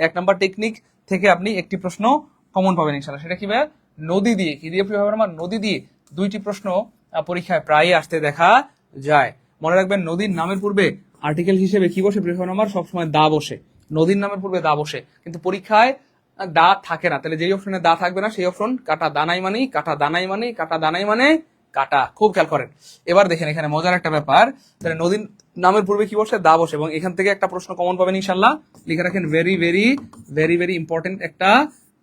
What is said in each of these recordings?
1 number technique থেকে আপনি একটি প্রশ্ন কমন পাবেন ইনশাআল্লাহ। সেটা কি ভাই? নদী দিয়ে। কি দিয়ে প্রিয় আমার? নদী দিয়ে 2টি প্রশ্ন পরীক্ষায় প্রায়ই আসতে দেখা যায়। মনে রাখবেন, নদীর নামের পূর্বে আর্টিকেল হিসেবে কি বসে প্রিয় আমার? সবসময় দা বসে। নদীর নামের পূর্বে দা বসে, কিন্তু পরীক্ষায় দা থাকে না। তাহলে যেই অপশনে দা থাকবে না সেই অপশন কাটা। দানাই মানেই কাটা, দানাই মানে কাটা, দানাই মানে কাটা। খুব খেয়াল করেন। এবার দেখেন এখানে মজার একটা ব্যাপার। তাহলে নদীর নামের পূর্বে কি বসে? দা বসে, এবং এখান থেকে একটা প্রশ্ন কমন পাবেন ইনশাল্লাহ। লিখে রাখেন, very very very very important একটা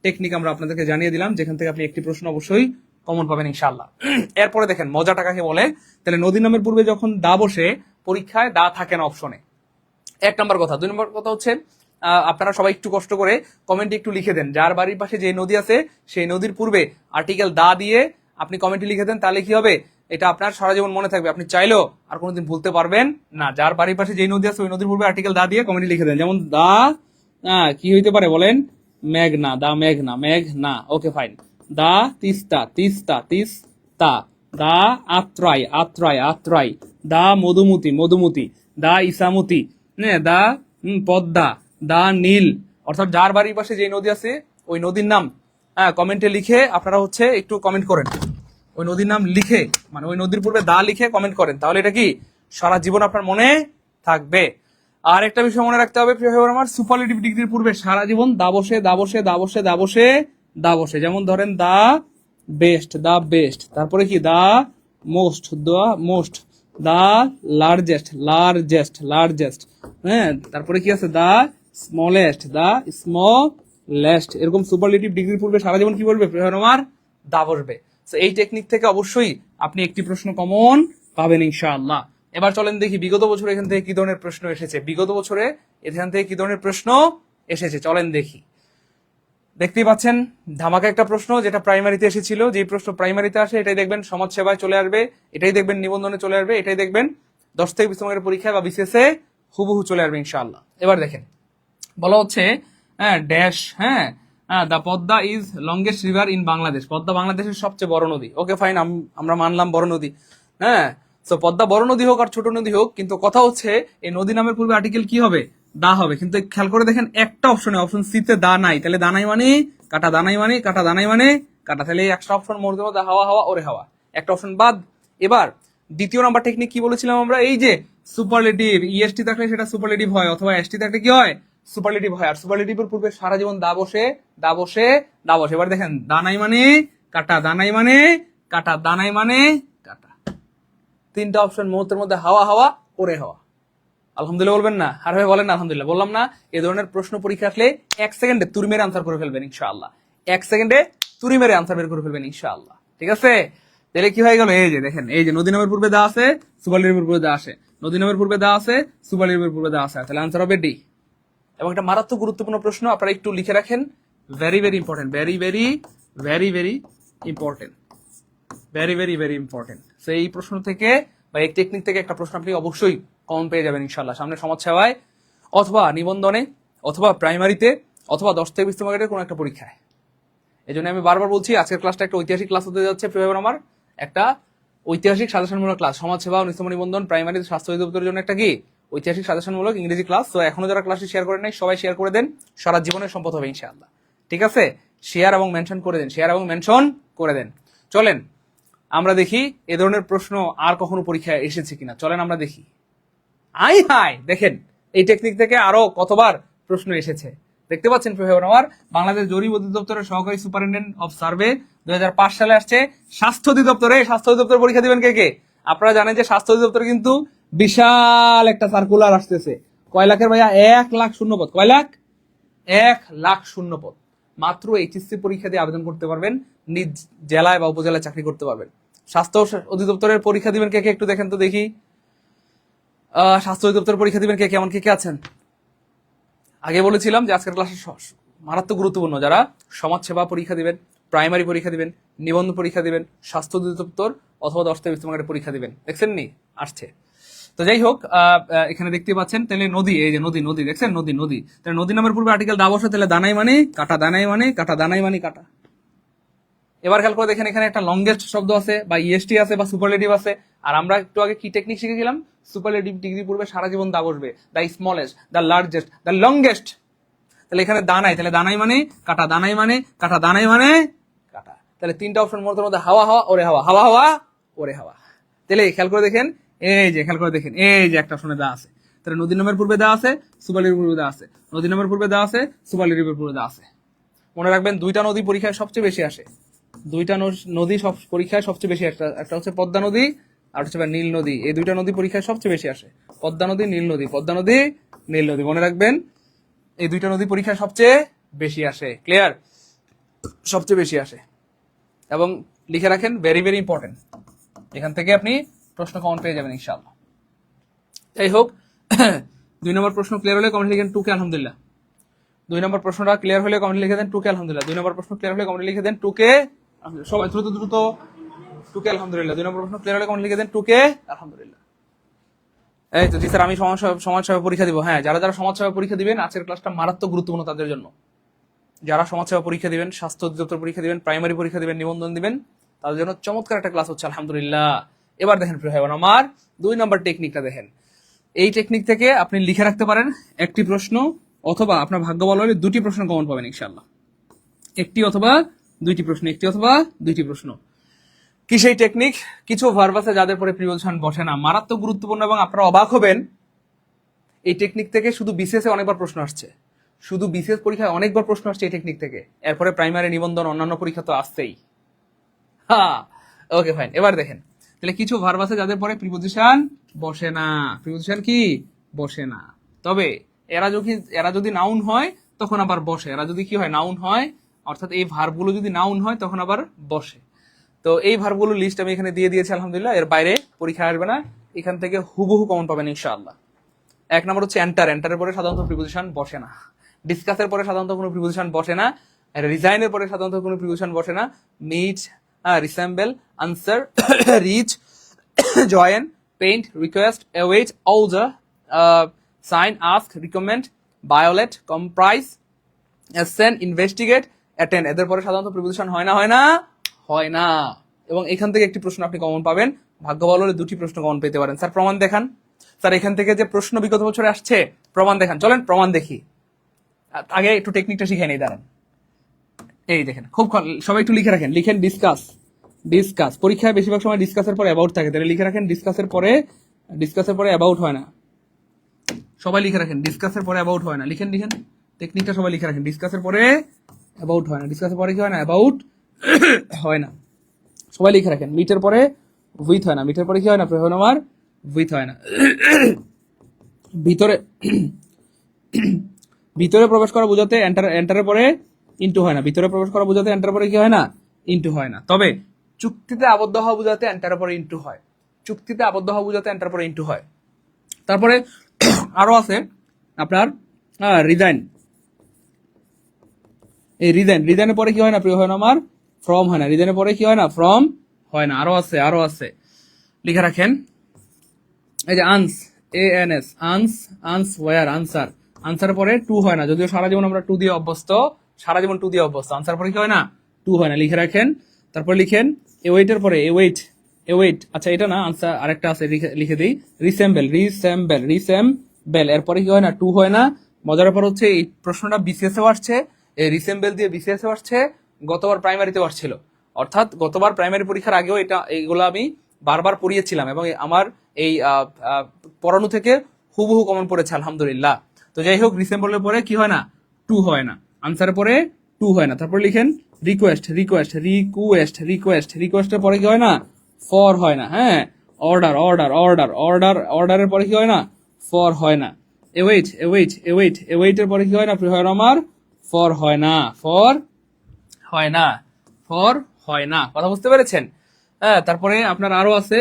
টেকনিক আমরা আপনাদেরকে জানিয়ে দিলাম, যেখান থেকে আপনি একটি প্রশ্ন অবশ্যই কমন পাবেন ইনশাল্লাহ। এরপরে দেখেন মজাটা কাকে বলে। তাহলে নদীর নামের পূর্বে যখন দা বসে, পরীক্ষায় দা থাকে না অপশনে। 1 নাম্বার কথা। 2 নম্বর কথা হচ্ছে, আপনারা সবাই একটু কষ্ট করে কমেন্টে একটু লিখে দেন, যার বাড়ির পাশে যে নদী আছে সেই নদীর পূর্বে আর্টিকেল দা দিয়ে আপনি কমেন্টে লিখে দেন। তাহলে কি হবে? এটা আপনার সারা জীবন মনে থাকবে, আপনি চাইলেও আর কোনোদিন ভুলতে পারবেন না। যার বাড়ির পাশে যে নদী আছে ওই নদীর পূর্বে আর্টিকেল দা দিয়ে কমেন্টে লিখে দেন। যেমন দা কি হইতে পারে বলেন? মেঘনা, দা মেঘনা, মেঘনা। Okay fine. দা তিস্তা, তিস্তা, তিস্তা। দা আত্রাই, আত্রাই, আত্রাই। দা মধুমতি, মধুমতি। দা ইসামতি, দা পদ্মা, দা নীল। অর্থাৎ যার বাড়ির পাশে যে নদী আছে ওই নদীর নাম কমেন্টে লিখে আপনারা হচ্ছে একটু কমেন্ট করেন। ওই নদীর নাম লিখে, মানে ওই নদীর পূর্বে দা লিখে কমেন্ট করেন, তাহলে এটা কি সারা জীবন আপনার মনে থাকবে। আর একটা বিষয় মনে রাখতে হবে প্রিয় ভাই আমার, সুপারলেটিভ ডিগ্রির পূর্বে সারা জীবন দা বসে, দা বসে, দা বসে, দা বসে, দা বসে। যেমন ধরেন দা বেস্ট, দা বেস্ট। তারপরে কি? The most, the most. The largest, largest, largest. হ্যাঁ, তারপরে কি আছে? The smallest, the smallest. এরকম সুপারলেটিভ ডিগ্রির পূর্বে সারা জীবন কি বলবে প্রিয় ভাই আমার? দা বসবে। এই টেকনিক থেকে অবশ্যই আপনি একটি প্রশ্ন কমন পাবেন ইনশাআল্লাহ। এবার চলেন দেখি বিগত বছরে এখান থেকে কি ধরনের প্রশ্ন এসেছে। বিগত বছরে এখান থেকে কি ধরনের প্রশ্ন এসেছে চলেন দেখি। দেখতেই পাচ্ছেন ধামাকা একটা প্রশ্ন, যেটা প্রাইমারিতে এসেছিল। যে প্রশ্ন প্রাইমারিতে আসে এটাই দেখবেন সমাজ সেবায় চলে আসবে, এটাই দেখবেন নিবন্ধনে চলে আসবে, এটাই দেখবেন 10 থেকে 20 নম্বরের পরীক্ষায় বা বিসিএস এ হুবহু চলে আসবে ইনশাআল্লাহ। এবার দেখেন বলা হচ্ছে dash, the Padma is longest river in Bangladesh. Padma বাংলাদেশের সবচেয়ে বড় নদী। ওকে ফাইন, আমরা মানলাম বড় নদী। হ্যাঁ, তো পদ্মা বড় নদী হোক আর ছোট নদী হোক, কিন্তু কথা হচ্ছে এই নদী নামের পূর্বে আর্টিকেল কি হবে? দা হবে। কিন্তু খেয়াল করে দেখেন একটা অপশনে, অপশন সি তে দা নাই। তাহলে দানাই মানে কাটা, দানাই মানে কাটা, দানাই মানে কাটা। তাহলে এই একটা অপশন মধ্যে মধ্যে হাওয়া, হাওয়া, ওরে হাওয়া, একটা অপশন বাদ। এবার 2 নাম্বার টেকনিক কি বলেছিলাম আমরা? এই যে সুপারলেটিভ, ইএসটি থাকলে সেটা সুপারলেটিভ হয়, অথবা এসটি থাকলে কি হয়? সুপারলেটিভ হয়। আর সুপারলেটিভের পূর্বে সারা জীবন দা বসে, দা বসে, দা বসে। এবার দেখেন দানাই মানে কাটা, দানাই মানে কাটা, দানাই মানে কাটা। 3টা অপশন মুহূর্তের মধ্যে হাওয়া, হাওয়া, ওরে হাওয়া। আলহামদুলিল্লাহ বলবেন না? আর ভাই বলেন আলহামদুলিল্লাহ। বললাম না, এই ধরনের প্রশ্ন পরীক্ষা আসলে 1 সেকেন্ডে তুড়ি মেরে আনসার করে ফেলবেন ইনশাআল্লাহ। 1 সেকেন্ডে তুড়ি মেরে আনসার বের করে ফেলবেন ইনশাআল্লাহ। ঠিক আছে? তাহলে কি হয়ে গেল? এই যে দেখেন, এই যে নদী নামের পূর্বে দা আছে, সুপারলেটিভের পূর্বে দা আসে। নদী নামের পূর্বে দা আছে, সুপারলেটিভের পূর্বে দা আছে। তাহলে আনসার হবে ডি। এবং একটা মারাত্মক গুরুত্বপূর্ণ প্রশ্ন, আপনারা একটু লিখে রাখেন। Very very important, very very very very important, very very very important. তো এই প্রশ্ন থেকে বা এই টেকনিক থেকে একটা প্রশ্ন আপনি অবশ্যই কমন পেয়ে যাবেন ইনশাল্লাহ, সামনে সমাজ সেবায় অথবা নিবন্ধনে অথবা প্রাইমারিতে অথবা 10 থেকে 20 মার্কের কোনো একটা পরীক্ষায়। এই জন্য আমি বারবার বলছি, আজকের ক্লাসটা একটা ঐতিহাসিক ক্লাস হতে যাচ্ছে প্রিয় ভাই আমার। একটা ঐতিহাসিক সাজেশনমূলক ক্লাস, সমাজ সেবা ও নিস্তম নিবন্ধন প্রাইমারি স্বাস্থ্য অধিদপ্তরের জন্য একটা কি ঐতিহাসিক সাজেশনমূলক ইংরেজি ক্লাস। তো এখনো যারা ক্লাসটি শেয়ার করেন নাই সবাই শেয়ার করে দেন, সারা জীবনের সম্পদ হবে ইনশাআল্লাহ। ঠিক আছে? শেয়ার এবং মেনশন করে দেন, শেয়ার এবং মেনশন করে দেন। চলেন আমরা দেখি এ ধরনের প্রশ্ন আর কখনো পরীক্ষায় এসেছে কিনা। চলেন আমরা দেখি। আই হাই, দেখেন এই টেকনিক থেকে আরো কতবার প্রশ্ন এসেছে দেখতে পাচ্ছেন প্রিয় ভাই আমার। বাংলাদেশ জরিপ অধিদপ্তরের সহকারী সুপারিনটেন্ডেন্ট অফ সার্ভে 2005 সালে আসছে। স্বাস্থ্য অধিদপ্তরে, স্বাস্থ্য অধিদপ্তর পরীক্ষা দিবেন কে কে? আপনারা জানেন যে স্বাস্থ্য অধিদপ্তরে কিন্তু বিশাল একটা সার্কুলার আসতেছে। কয় লাখের ভাইয়া? 1 লাখ শূন্যপদ। কয় লাখ? 1 লাখ শূন্যপদ। মাত্র এইচএসসি পরীক্ষা দিয়ে আবেদন করতে পারবেন, নিজ জেলায় বা উপজেলায় চাকরি করতে পারবেন। স্বাস্থ্য অধিদপ্তরের পরীক্ষা দিবেন কে কে? একটু দেখেন তো দেখি। স্বাস্থ্য অধিদপ্তরের পরীক্ষা দিবেন কে কেমন কে কে আছেন? আগে বলেছিলাম যে আজকের ক্লাসে মারাত্মক গুরুত্বপূর্ণ, যারা সমাজ সেবা পরীক্ষা দিবেন, প্রাইমারি পরীক্ষা দিবেন, নিবন্ধন পরীক্ষা দিবেন, স্বাস্থ্য অধিদপ্তর অথবা 10 থেকে 20 মার্কের পরীক্ষা দিবেন। দেখছেন নি? আসছে। তো যাই হোক, এখানে দেখতে পাচ্ছেন তাহলে নদী, এই যে নদী, নদী দেখছেন, নদী, নদী। তাহলে নদী নামের পূর্বে আর্টিকেল দা বসে, তাহলে দানাই মানে কাটা, দানাই মানে কাটা, দানাই মানে কাটা। এবার খেয়াল করে দেখেন, এখানে একটা লংগেস্ট শব্দ আছে বা ইএসটি আছে বা সুপারলেটিভ আছে। আর আমরা একটু আগে কি টেকনিক শিখেছিলাম? সুপারলেটিভ ডিগ্রি পূর্বে সারা জীবন দা বসবে, the smallest, the largest, the longest. তাহলে এখানে দানাই, তাহলে দানাই মানে কাটা, দানাই মানে কাটা, দানাই মানে কাটা। তাহলে তিনটা অপশন মধ্যে হাওয়া হাওয়া ওরে হাওয়া, হাওয়া হাওয়া ওরে হাওয়া। তাহলে খেয়াল করে দেখেন, এই যে খেয়াল করে দেখেন, এই যে একটা অপশনে দেওয়া আছে। তাহলে নদীর নামের পূর্বে দেওয়া আছে, সুবালির পূর্বে দেওয়া আছে, নদীর নামের পূর্বে দেওয়া আছে, সুবালির পূর্বে দেওয়া আছে। মনে রাখবেন দুইটা নদী পরীক্ষায় সবচেয়ে বেশি আসে, দুইটা নদী সব পরীক্ষায় সবচেয়ে বেশি, একটা হচ্ছে পদ্মা নদী আর হচ্ছে নীল নদী। এই দুইটা নদী পরীক্ষায় সবচেয়ে বেশি আসে, পদ্মা নদী নীল নদী, পদ্মা নদী নীল নদী। মনে রাখবেন এই দুইটা নদী পরীক্ষায় সবচেয়ে বেশি আসে। ক্লিয়ার? সবচেয়ে বেশি আসে। এবং লিখে রাখেন, ভেরি ভেরি ইম্পর্টেন্ট, এখান থেকে আপনি প্রশ্ন কমন পেয়ে যাবেন ইনশাআল্লাহ। যাই হোক, 2 নম্বর প্রশ্ন ক্লিয়ার হলে কমেন্ট লিখেন টুকে আলহামদুলিল্লাহ। 2 নম্বর প্রশ্নটা ক্লিয়ার হলে কমেন্ট লিখে দেন টুকে আলহামদুলিল্লাহ। 2 নম্বর প্রশ্ন ক্লিয়ার হলে কমেন্ট লিখে দেন টুকে, সবাই দ্রুত দ্রুত টুকে আলহামদুলিল্লাহ। 2 নম্বর প্রশ্ন ক্লিয়ার হলে কমেন্ট লিখে দেন টুকে আলহামদুলিল্লাহ। এই তো জি স্যার, আমি সমাজসেবা পরীক্ষা দিব। হ্যাঁ, যারা যারা সমাজসেবা পরীক্ষা দিবেন আজকের ক্লাসটা মারাত্মক গুরুত্বপূর্ণ তাদের জন্য। যারা সমাজসেবা পরীক্ষা দিবেন, স্বাস্থ্য অধিদপ্তর পরীক্ষা দিবেন, প্রাইমারি পরীক্ষা দিবেন, নিবন্ধন দিবেন, তাদের জন্য চমৎকার একটা ক্লাস হচ্ছে আলহামদুলিল্লাহ। এবার দেখেন প্রিয় ভাই বোন আমার, 2 নম্বর টেকনিকটা দেখেন। এই টেকনিক থেকে আপনি লিখে রাখতে পারেন একটি প্রশ্ন, অথবা আপনার ভাগ্য ভালো হলে 2টি প্রশ্ন কমন পাবেন ইনশাআল্লাহ। একটি অথবা 2টি প্রশ্ন, একটি অথবা 2টি প্রশ্ন। কি সেই টেকনিক? কিছু ভার্ব আছে যাদের পরে প্রিপোজিশন বসে না, মারাত্মক গুরুত্বপূর্ণ, এবং আপনারা অবাক হবেন এই টেকনিক থেকে শুধু বিসিএস এ অনেকবার প্রশ্ন আসছে, শুধু বিসিএস পরীক্ষায় অনেকবার প্রশ্ন আসছে এই টেকনিক থেকে। এরপরে প্রাইমারি, নিবন্ধন, অন্যান্য পরীক্ষা তো আসছেই। হ্যাঁ, ওকে ফাইন। এবার দেখেন, তাহলে কিছু ভার্ব আছে যাদের পরে প্রিপোজিশন বসে না, প্রিপোজিশন কি বসে না, তবে এরা যদি নাউন হয় তখন আবার বসে। এরা যদি কি হয়, নাউন হয়, অর্থাৎ এই ভার্বগুলো যদি নাউন হয় তখন আবার বসে। তো এই ভার্বগুলো লিস্ট আমি এখানে দিয়ে দিয়েছি আলহামদুলিল্লাহ। এর বাইরে পরীক্ষা আসবে না, এখান থেকে হুবহু কমন পাবেন ইনশাআল্লাহ। 1 নম্বর হচ্ছে এন্টার, এন্টারের পরে সাধারণত প্রিপোজিশন বসে না। ডিসকাসের পরে সাধারণত কোনো প্রিপোজিশন বসে না। রিজাইনের পরে সাধারণত কোনো প্রিপোজিশন বসে না। Meet, resemble, answer, reach, join, paint, request, await, order, sign, ask, recommend, violate, comprise, assent, investigate, attend, এদের পরে সাধারণত প্রিপোজিশন হয় না, হয় না, হয় না। এবং এখান থেকে একটি প্রশ্ন আপনি কমন পাবেন, ভাগ্য ভালো হলে 2টি প্রশ্ন কমন পেতে পারেন। স্যার প্রমাণ দেখান। স্যার এখান থেকে যে প্রশ্ন বিগত বছরে আসছে, প্রমাণ দেখান। চলেন প্রমাণ দেখি, আগে একটু টেকনিকটা শিখে নেই, দাঁড়ান। এই দেখেন, খুব সবাই একটু লিখে রাখেন, লিখেন ডিসকাস, ডিসকাস। পরীক্ষায় বেশিরভাগ সময় ডিসকাসের পরে অ্যাবাউট থাকে, তাহলে লিখে রাখেন ডিসকাসের পরে অ্যাবাউট হয় না। সবাই লিখে রাখেন ডিসকাসের পরে অ্যাবাউট হয় না, লিখেন লিখেন টেকনিকটা সবাই লিখে রাখেন। ডিসকাসের পরে অ্যাবাউট হয় না, ডিসকাসের পরে কি হয় না, অ্যাবাউট হয় না। সবাই লিখে রাখেন মিটের পরে উইথ হয় না, মিটের পরে কি হয় না, প্রয়োজন আমার উইথ হয় না। ভিতরে ভিতরে প্রবেশ করা বোঝাতে এন্টারের পরে ইনটু হয় না, ভিতরে প্রবেশ করা বোঝাতে এন্টারের পরে কি হয় না, ইনটু হয় না। তবে চুক্তিতে আবদ্ধ হওয়া বোঝাতে এন্টারের পরে ইনটু হয়, চুক্তিতে আবদ্ধ হওয়া বোঝাতে এন্টারের পরে ইনটু হয়। তারপরে আরো আছে আপনার রিজাইন, এই রিজাইনের পরে কি হয় না, প্রিয় হয় না আমার, ফ্রম হয় না, রিজাইনের পরে কি হয় না, ফ্রম হয় না। আরো আছে লিখে রাখেন। এই যে আনস, ANS, আনস ওয়ার, আনসার, আনসারের পরে টু হয় না, যদিও সারা জীবন আমরা টু দিয়ে অভ্যস্ত, সারা জীবন টু দিয়ে অভ্যস্ত, আনসার পরে কি হয় না, টু হয় না, লিখে রাখেন। তারপর লিখেন এওয়েটের পরে এওয়েট, আচ্ছা এটা না, আনসার আরেকটা আছে, লিখে দিই, রিসেম্বল, এরপরে কি হয় না, টু হয় না। মজার ব্যাপার হচ্ছে এই প্রশ্নটা বিসিএস এও আসছে, এই রিসেম্বল দিয়ে বিসিএস এও আসছে, গতবার প্রাইমারিতেও আসছিল। অর্থাৎ গতবার প্রাইমারি পরীক্ষার আগেও এইগুলো আমি বারবার পড়িয়েছিলাম, এবং আমার এই পড়ানো থেকে হুবহু কমন পড়েছে আলহামদুলিল্লাহ। তো যাই হোক, রিসেম্বলের পরে কি হয় না, টু হয় না, আনসারের পরে টু হয় না। তারপর লিখেন রিকোয়েস্টের পরে কি হয় না, ফর হয় না। হ্যাঁ, অর্ডারের পরে কি হয় না, ফর হয় না। এওয়েটের পরে কি হয় না, আমার ফর হয় না, কথা বুঝতে পেরেছেন? হ্যাঁ, তারপরে আপনার আরো আছে,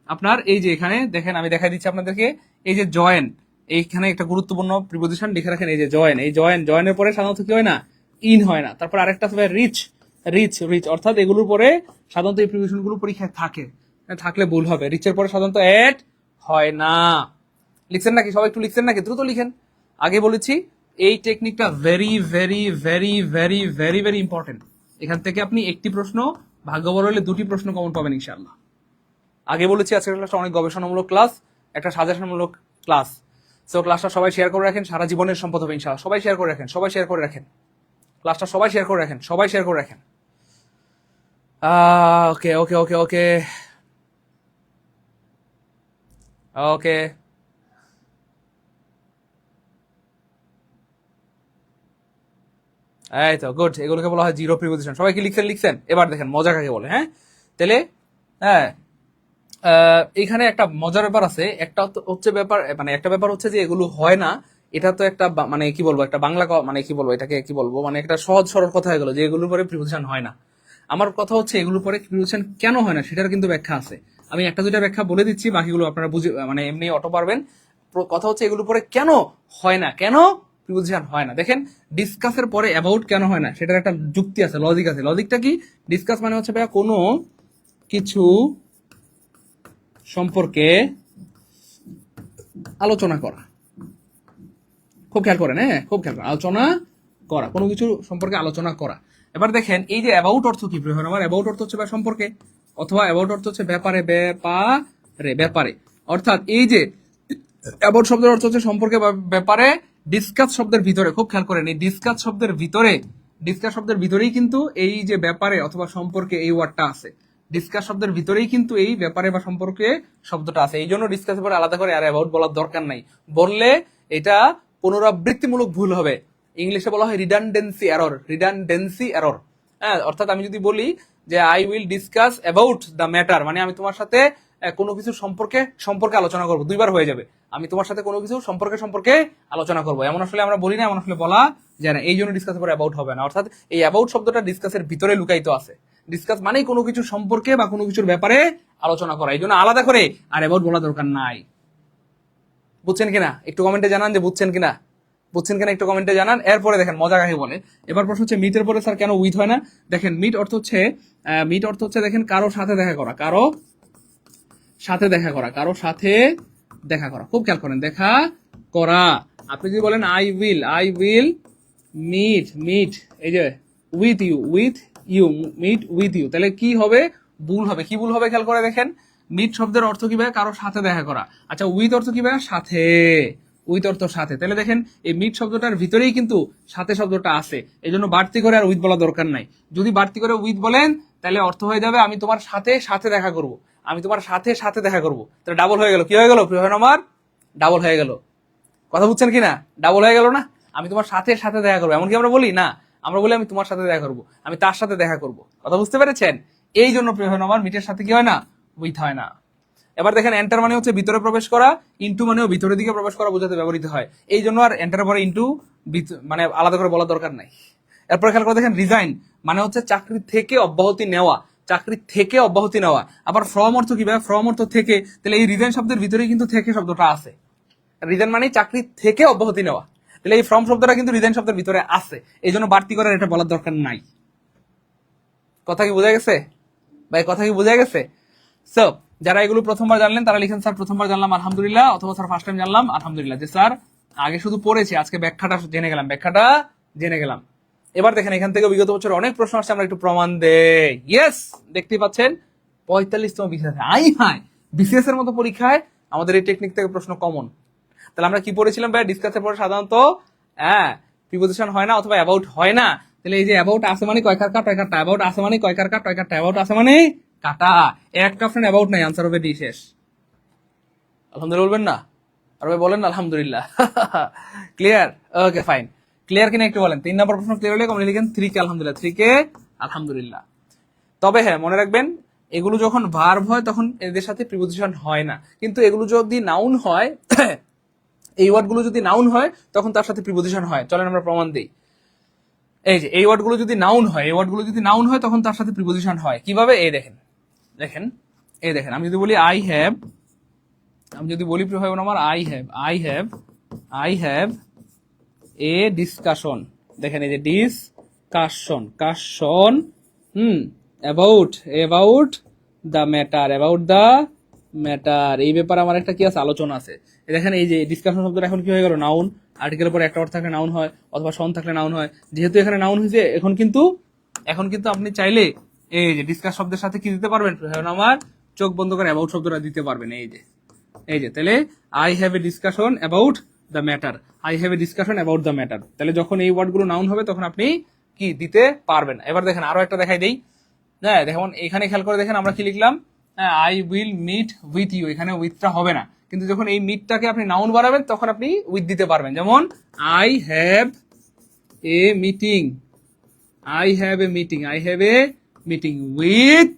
আপনার এই যে এখানে দেখেন, আমি দেখাই দিচ্ছি আপনাদেরকে, এই যে জয়েন, এইখানে একটা গুরুত্বপূর্ণ প্রিপোজিশন লিখে রাখেন, এই যে জয়েনের পরে সাধারণত কি হয় না, ইন হয় না। তারপর আরেকটা আছে রিচ, অর্থাৎ এগুলোর পরে সাধারণত এই প্রিপোজিশন গুলো পরীক্ষায় থাকলে ভুল হবে। রিচের পরে সাধারণত এড হয় না। লিখছেন নাকি সবাই? একটু লিখছেন নাকি? দ্রুত লিখেন। আগে বলেছি এই টেকনিকটা very very very very very very important. এখান থেকে আপনি একটি প্রশ্ন, ভাগ্য ভালো হলে 2টি প্রশ্ন কমন পাবেন ইনশাআল্লাহ। আগে বলেছি আজকের ক্লাসটা অনেক গবেষণামূলক ক্লাস, একটা সাজেশনমূলক ক্লাস। সো ক্লাসটা সবাই শেয়ার করে রাখেন, সারা জীবনের সম্পদ হবে ইনশাআল্লাহ। সবাই শেয়ার করে রাখেন, সবাই শেয়ার করে রাখেন ক্লাসটা, সবাই শেয়ার করে রাখেন, সবাই শেয়ার করে রাখেন। ওকে ওকে ওকে ওকে ওকে এই তো গুড, এগুলোকে বলা হয় জিরো প্রিপোজিশন। সবাই কি লিখছেন? এবার দেখেন মজা কাকে বলে। হ্যাঁ, তাহলে হ্যাঁ, এখানে একটা মজার ব্যাপার আছে। একটা হচ্ছে ব্যাপার, মানে একটা ব্যাপার হচ্ছে যে এগুলো হয় না, এটা তো একটা মানে কি বলবো, একটা বাংলা মানে কি বলবো, এটাকে কি বলবো, মানে একটা সহজ সরল কথা হয়ে গেল যে এগুলোর পরে প্রিপোজিশন হয় না। আমার কথা হচ্ছে এগুলোর পরে প্রিপোজিশন কেন হয় না সেটার কিন্তু ব্যাখ্যা আছে। আমি একটা দুইটা ব্যাখ্যা বলে দিচ্ছি, বাকিগুলো আপনারা বুঝে মানে এমনি অটো পারবেন। কথা হচ্ছে এগুলোর পরে কেন হয় না, কেন প্রিপোজিশন হয় না। দেখেন, ডিসকাসের পরে অ্যাবাউট কেন হয় না সেটার একটা যুক্তি আছে, লজিক আছে। লজিকটা কি? ডিসকাস মানে হচ্ছে ভাইয়া কোনো কিছু সম্পর্কে আলোচনা করা। খুব খেয়াল করেন, হ্যাঁ খুব খেয়াল করেন, আলোচনা করা, কোনো কিছু সম্পর্কে আলোচনা করা। এবার দেখেন এই যে অ্যাবাউট অর্থ কি প্রিয় আমার? অ্যাবাউট অর্থ হচ্ছে সম্পর্কে, অথবা অ্যাবাউট অর্থ হচ্ছে ব্যাপারে, ব্যাপারে। অর্থাৎ এই যে অ্যাবাউট শব্দের অর্থ হচ্ছে সম্পর্কে বা ব্যাপারে। ডিসকাস শব্দের ভিতরে, খুব খেয়াল করেন, এই ডিসকাস শব্দের ভিতরে, ডিসকাস শব্দের ভিতরেই কিন্তু এই যে ব্যাপারে অথবা সম্পর্কে এই ওয়ার্ডটা আছে। ডিসকাস শব্দের ভিতরেই কিন্তু এই ব্যাপারে বা সম্পর্কে শব্দটা আছে। এই জন্য ডিসকাসের পরে আলাদা করে আর অ্যাবাউট বলার দরকার নাই। বললে এটা পুনরাবৃত্তিমূলক ভুল হবে। ইংলিশে বলা হয় রিডান্ডেন্সি এরর, রিডান্ডেন্সি এরর। হ্যাঁ, অর্থাৎ আমি যদি বলি যে I will discuss about the matter, মানে আমি তোমার সাথে কোনো কিছু সম্পর্কে আলোচনা করবো, দুইবার হয়ে যাবে। আমি তোমার সাথে কোনো কিছু সম্পর্কে আলোচনা করবো, এমন আসলে আমরা বলি না, এমন আসলে বলা যায় না। এই জন্য ডিসকাসের পরে অ্যাবাউট হবে না। অর্থাৎ এই অ্যাবাউট শব্দটা ডিসকাসের ভিতরে লুকায়িত আছে। ডিসকাস মানেই কোনো কিছু সম্পর্কে বা কোনো কিছুর ব্যাপারে আলোচনা করা, এই জন্য আলাদা করে আর অ্যাবাউট বলা দরকার নাই। বুঝছেন কিনা? একটু কমেন্টে জানান যে বুঝছেন কিনা, বুঝছেন কিনা একটু কমেন্টে জানান। এরপরে দেখেন মজা কাকে বলে। এবার প্রশ্ন হচ্ছে মিটের পরে স্যার কেন উইথ হয় না? দেখেন মিট অর্থ হচ্ছে দেখেন কারো সাথে দেখা করা, কারো সাথে দেখা করা, কারো সাথে দেখা করা। খুব খেয়াল করেন, দেখা করা। আপনি যদি বলেন আই উইল মিট এই যে with you meet with you, তাহলে কি হবে? ভুল হবে। কি ভুল হবে খেয়াল করে দেখেন। মিট শব্দের অর্থ কি ভাই? কারো সাথে দেখা করা। আচ্ছা, উইথ অর্থ কি ভাই? সাথে। উইথ অর্থ সাথে। তাহলে দেখেন এই মিট শব্দটার ভিতরেই কিন্তু সাথে শব্দটা আছে, এই জন্য বাড়তি করে আর উইথ বলা দরকার নাই। যদি বাড়তি করে উইথ বলেন তাহলে অর্থ হয়ে যাবে আমি তোমার সাথে দেখা করব, আমি তোমার সাথে দেখা করব। তাহলে ডাবল হয়ে গেল। কি হয়ে গেল প্রিয় আমার? ডাবল হয়ে গেল। কথা বুঝছেন কিনা? ডাবল হয়ে গেল না? আমি তোমার সাথে দেখা করবো, এমনকি আমরা বলি না, আমরা বলি আমি তোমার সাথে দেখা করবো, আমি তার সাথে দেখা করবো। কথা বুঝতে পেরেছেন? এই জন্য প্রিয় আমার মিটের সাথে কি হয় না? উইথ হয় না। এবার দেখেন এন্টার মানে হচ্ছে ভিতরে প্রবেশ করা, ইন্টু মানেও ভিতরের দিকে প্রবেশ করা বোঝাতে ব্যবহৃত হয়। এই জন্য আর এন্টার পরে ইন্টু মানে আলাদা করে বলার দরকার নাই। এরপর খেয়াল করে দেখেন রিজাইন মানে হচ্ছে চাকরি থেকে অব্যাহতি নেওয়া, চাকরি থেকে অব্যাহতি নেওয়া। আবার ফ্রম অর্থ কি ভাই? ফ্রম অর্থ থেকে। তাহলে এই রিজাইন শব্দের ভিতরেই কিন্তু থেকে শব্দটা আছে। রিজাইন মানে চাকরি থেকে অব্যাহতি নেওয়া, তাহলে এই ফ্রম শব্দটা কিন্তু রিজাইন শব্দের ভিতরে আছে, এই জন্য বাড়তি করে এটা বলার দরকার নাই। কথা কি বোঝা গেছে ভাই? কথা কি বোঝা গেছে? সো যারা এগুলো প্রথমবার জানলেন তারা লিখেন স্যার প্রথমবার জানলাম আলহামদুলিল্লাহ, অথবা স্যার ফার্স্ট টাইম জানলাম আলহামদুলিল্লাহ। যে স্যার আগে শুধু পড়েছি, আজকে ব্যাখ্যাটা জেনে গেলাম। এবার দেখেন এখান থেকে বিগত বছর অনেক প্রশ্ন আসছে, আমরা একটু প্রমাণ দেই। ইয়েস, দেখতেই পাচ্ছেন 45তম বিসিএস। বিসিএস এর মতো পরীক্ষায় আমাদের এই টেকনিক থেকে প্রশ্ন কমন। তাহলে আমরা কি পড়েছিলাম ভাই? ডিসকাসের পরে সাধারণত প্রিপোজিশন হয় না অথবা অ্যাবাউট হয় না। তাহলে এই যে অ্যাবাউট আছে মানে কয়কার কাটা, অ্যাবাউট আছে মানে কয়কার কাটা, অ্যাবাউট আছে মানে কাটা। একটা অপশন অ্যাবাউট নাই, আনসার হবে ডি শেষ। আলহামদুলিল্লাহ বলবেন না? আর ভাই বলেন আলহামদুলিল্লাহ। ক্লিয়ার? Okay fine. ক্লিয়ার কিনা একটু বলেন। 3 নম্বর প্রশ্ন ক্লিয়ার হলে কমন লিখেন 3 কে আলহামদুলিল্লাহ, 3 কে আলহামদুলিল্লাহ। তবে হ্যাঁ মনে রাখবেন, এগুলো যখন ভার্ব হয় তখন এদের সাথে প্রিপোজিশন হয় না, কিন্তু এগুলো যদি নাউন হয়, এই ওয়ার্ডগুলো যদি নাউন হয় তখন তার সাথে প্রিপোজিশন হয়। চলেন আমরা প্রমাণ দিই। এই যে এই ওয়ার্ডগুলো যদি নাউন হয়, তখন তার সাথে প্রিপোজিশন হয়। কিভাবে? এই দেখেন, আমি যদি বলি আই হ্যাভ, আমি যদি বলি প্রিয় ভাই আমার আই হ্যাভ এ ডিসকাশন। দেখেন এই যে ডিসকাশন অ্যাবাউট দ্য ম্যাটার, এই ব্যাপারে আমার একটা কি আছে? আলোচনা আছে। দেখেন এই যে ডিসকাশন শব্দটা এখন কি হয়ে গেল? নাউন। আর্টিকেলের পরে একটা ওয়ার্ড থাকলে নাউন হয়, অথবা শন থাকলে নাউন হয়। যেহেতু এখানে নাউন হয়েছে, এখন কিন্তু আপনি চাইলে এই যে ডিসকাস শব্দের সাথে কি দিতে পারবেন? আমার চোখ বন্ধ করে অ্যাবাউট শব্দটা দিতে পারবেন। এই যে তাহলে I have A discussion about the matter, I have A discussion about the matter. তাহলে যখন এই ওয়ার্ডগুলো নাউন হবে তখন আপনি কি দিতে পারবেন। এবার দেখেন আরো একটা দেখাই দেই। হ্যাঁ দেখুন এখানে খেয়াল করে দেখেন আমরা কি লিখলাম, হ্যাঁ I will meet with you, এখানে উইথটা হবে না, কিন্তু যখন এই মিটটাকে আপনি নাউন বানাবেন তখন আপনি উইথ দিতে পারবেন। যেমন I have a meeting, I have a meeting, I have a meeting with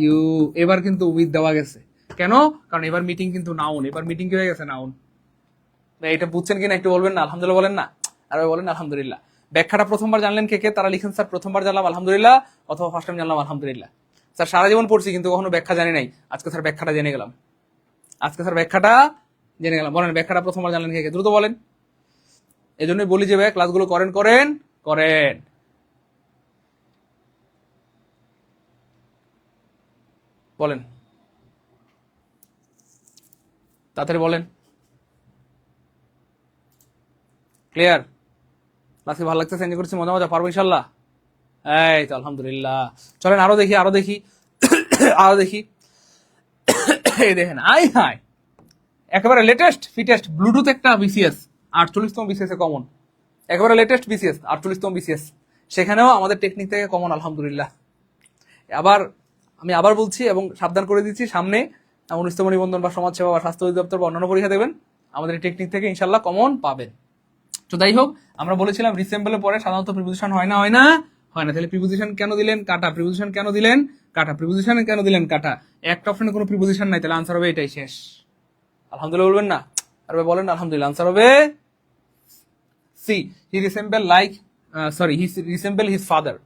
you. এবার কিন্তু উইথ দেওয়া গেছে, কেন? কারণ এবার মিটিং কিন্তু নাউন, এবার মিটিং কি হয়ে গেছে নাউন। এটা বুঝছেন কিনা একটু বলবেন না, আলহামদুলিল্লাহ বলেন না, আর বলেন আলহামদুলিল্লাহ। ব্যাখ্যাটা প্রথমবার জানলেন কে কে? তারা লিখেন স্যার প্রথমবার জানলাম আলহামদুলিল্লাহ, অথবা ফার্স্ট টাইম জানলাম আলহামদুলিল্লাহ। স্যার সারা জীবন পড়ছি কিন্তু কখনো ব্যাখ্যা জানি নাই, আজকে স্যার ব্যাখ্যাটা জেনে গেলাম, আজকে স্যার ব্যাখ্যাটা জেনে গেলাম। বলেন ব্যাখ্যাটা প্রথমবার জানলেন কে কে, দ্রুত বলেন। এই জন্যই বলি যে ভাই ক্লাসগুলো করেন করেন করেন। বলেন তাড়াতাড়ি বলেন। ক্লিয়ার? ক্লাসকে ভালো লাগতেছে, এনজয় করছি, মজা মজা, পারবো ইনশাল্লাহ। এই তো আলহামদুলিল্লাহ। চলেন আরো দেখি আরো দেখি আরো দেখি। এই দেখেন আই হাই একেবারে লেটেস্ট ফিটেস্ট ব্লুটুথ একটা বিসিএস 48তম বিসিএস এ কমন, একেবারে লেটেস্ট বিসিএস 48তম বিসিএস, সেখানেও আমাদের টেকনিক থেকে কমন আলহামদুলিল্লাহ। আবার আমি আবার বলছি এবং সাবধান করে দিচ্ছি, সামনে 19তম নিবন্ধন বা সমাজসেবা বা স্বাস্থ্য অধিদপ্তর বা অন্যান্য পরীক্ষা দেবেন, আমাদের এই টেকনিক থেকে ইনশাল্লাহ কমন পাবেন। তো যাই হোক, আমরা বলেছিলাম রিসেম্বলের পরে সাধারণত প্রিপোজিশন হয় না, হয় না, হয় না। তাহলে প্রিপোজিশন কেন দিলেন? কাটা। প্রিপোজিশন কেন দিলেন? কাটা। প্রিপোজিশন কেন দিলেন? কাটা। একটা অপশনে কোনো প্রিপোজিশন নাই, তাহলে আনসার হবে এটাই, শেষ। আলহামদুলিল্লাহ বলবেন না, আর বলেন আলহামদুলিল্লাহ। আনসার হবে C, he resemble like sorry he resemble his father,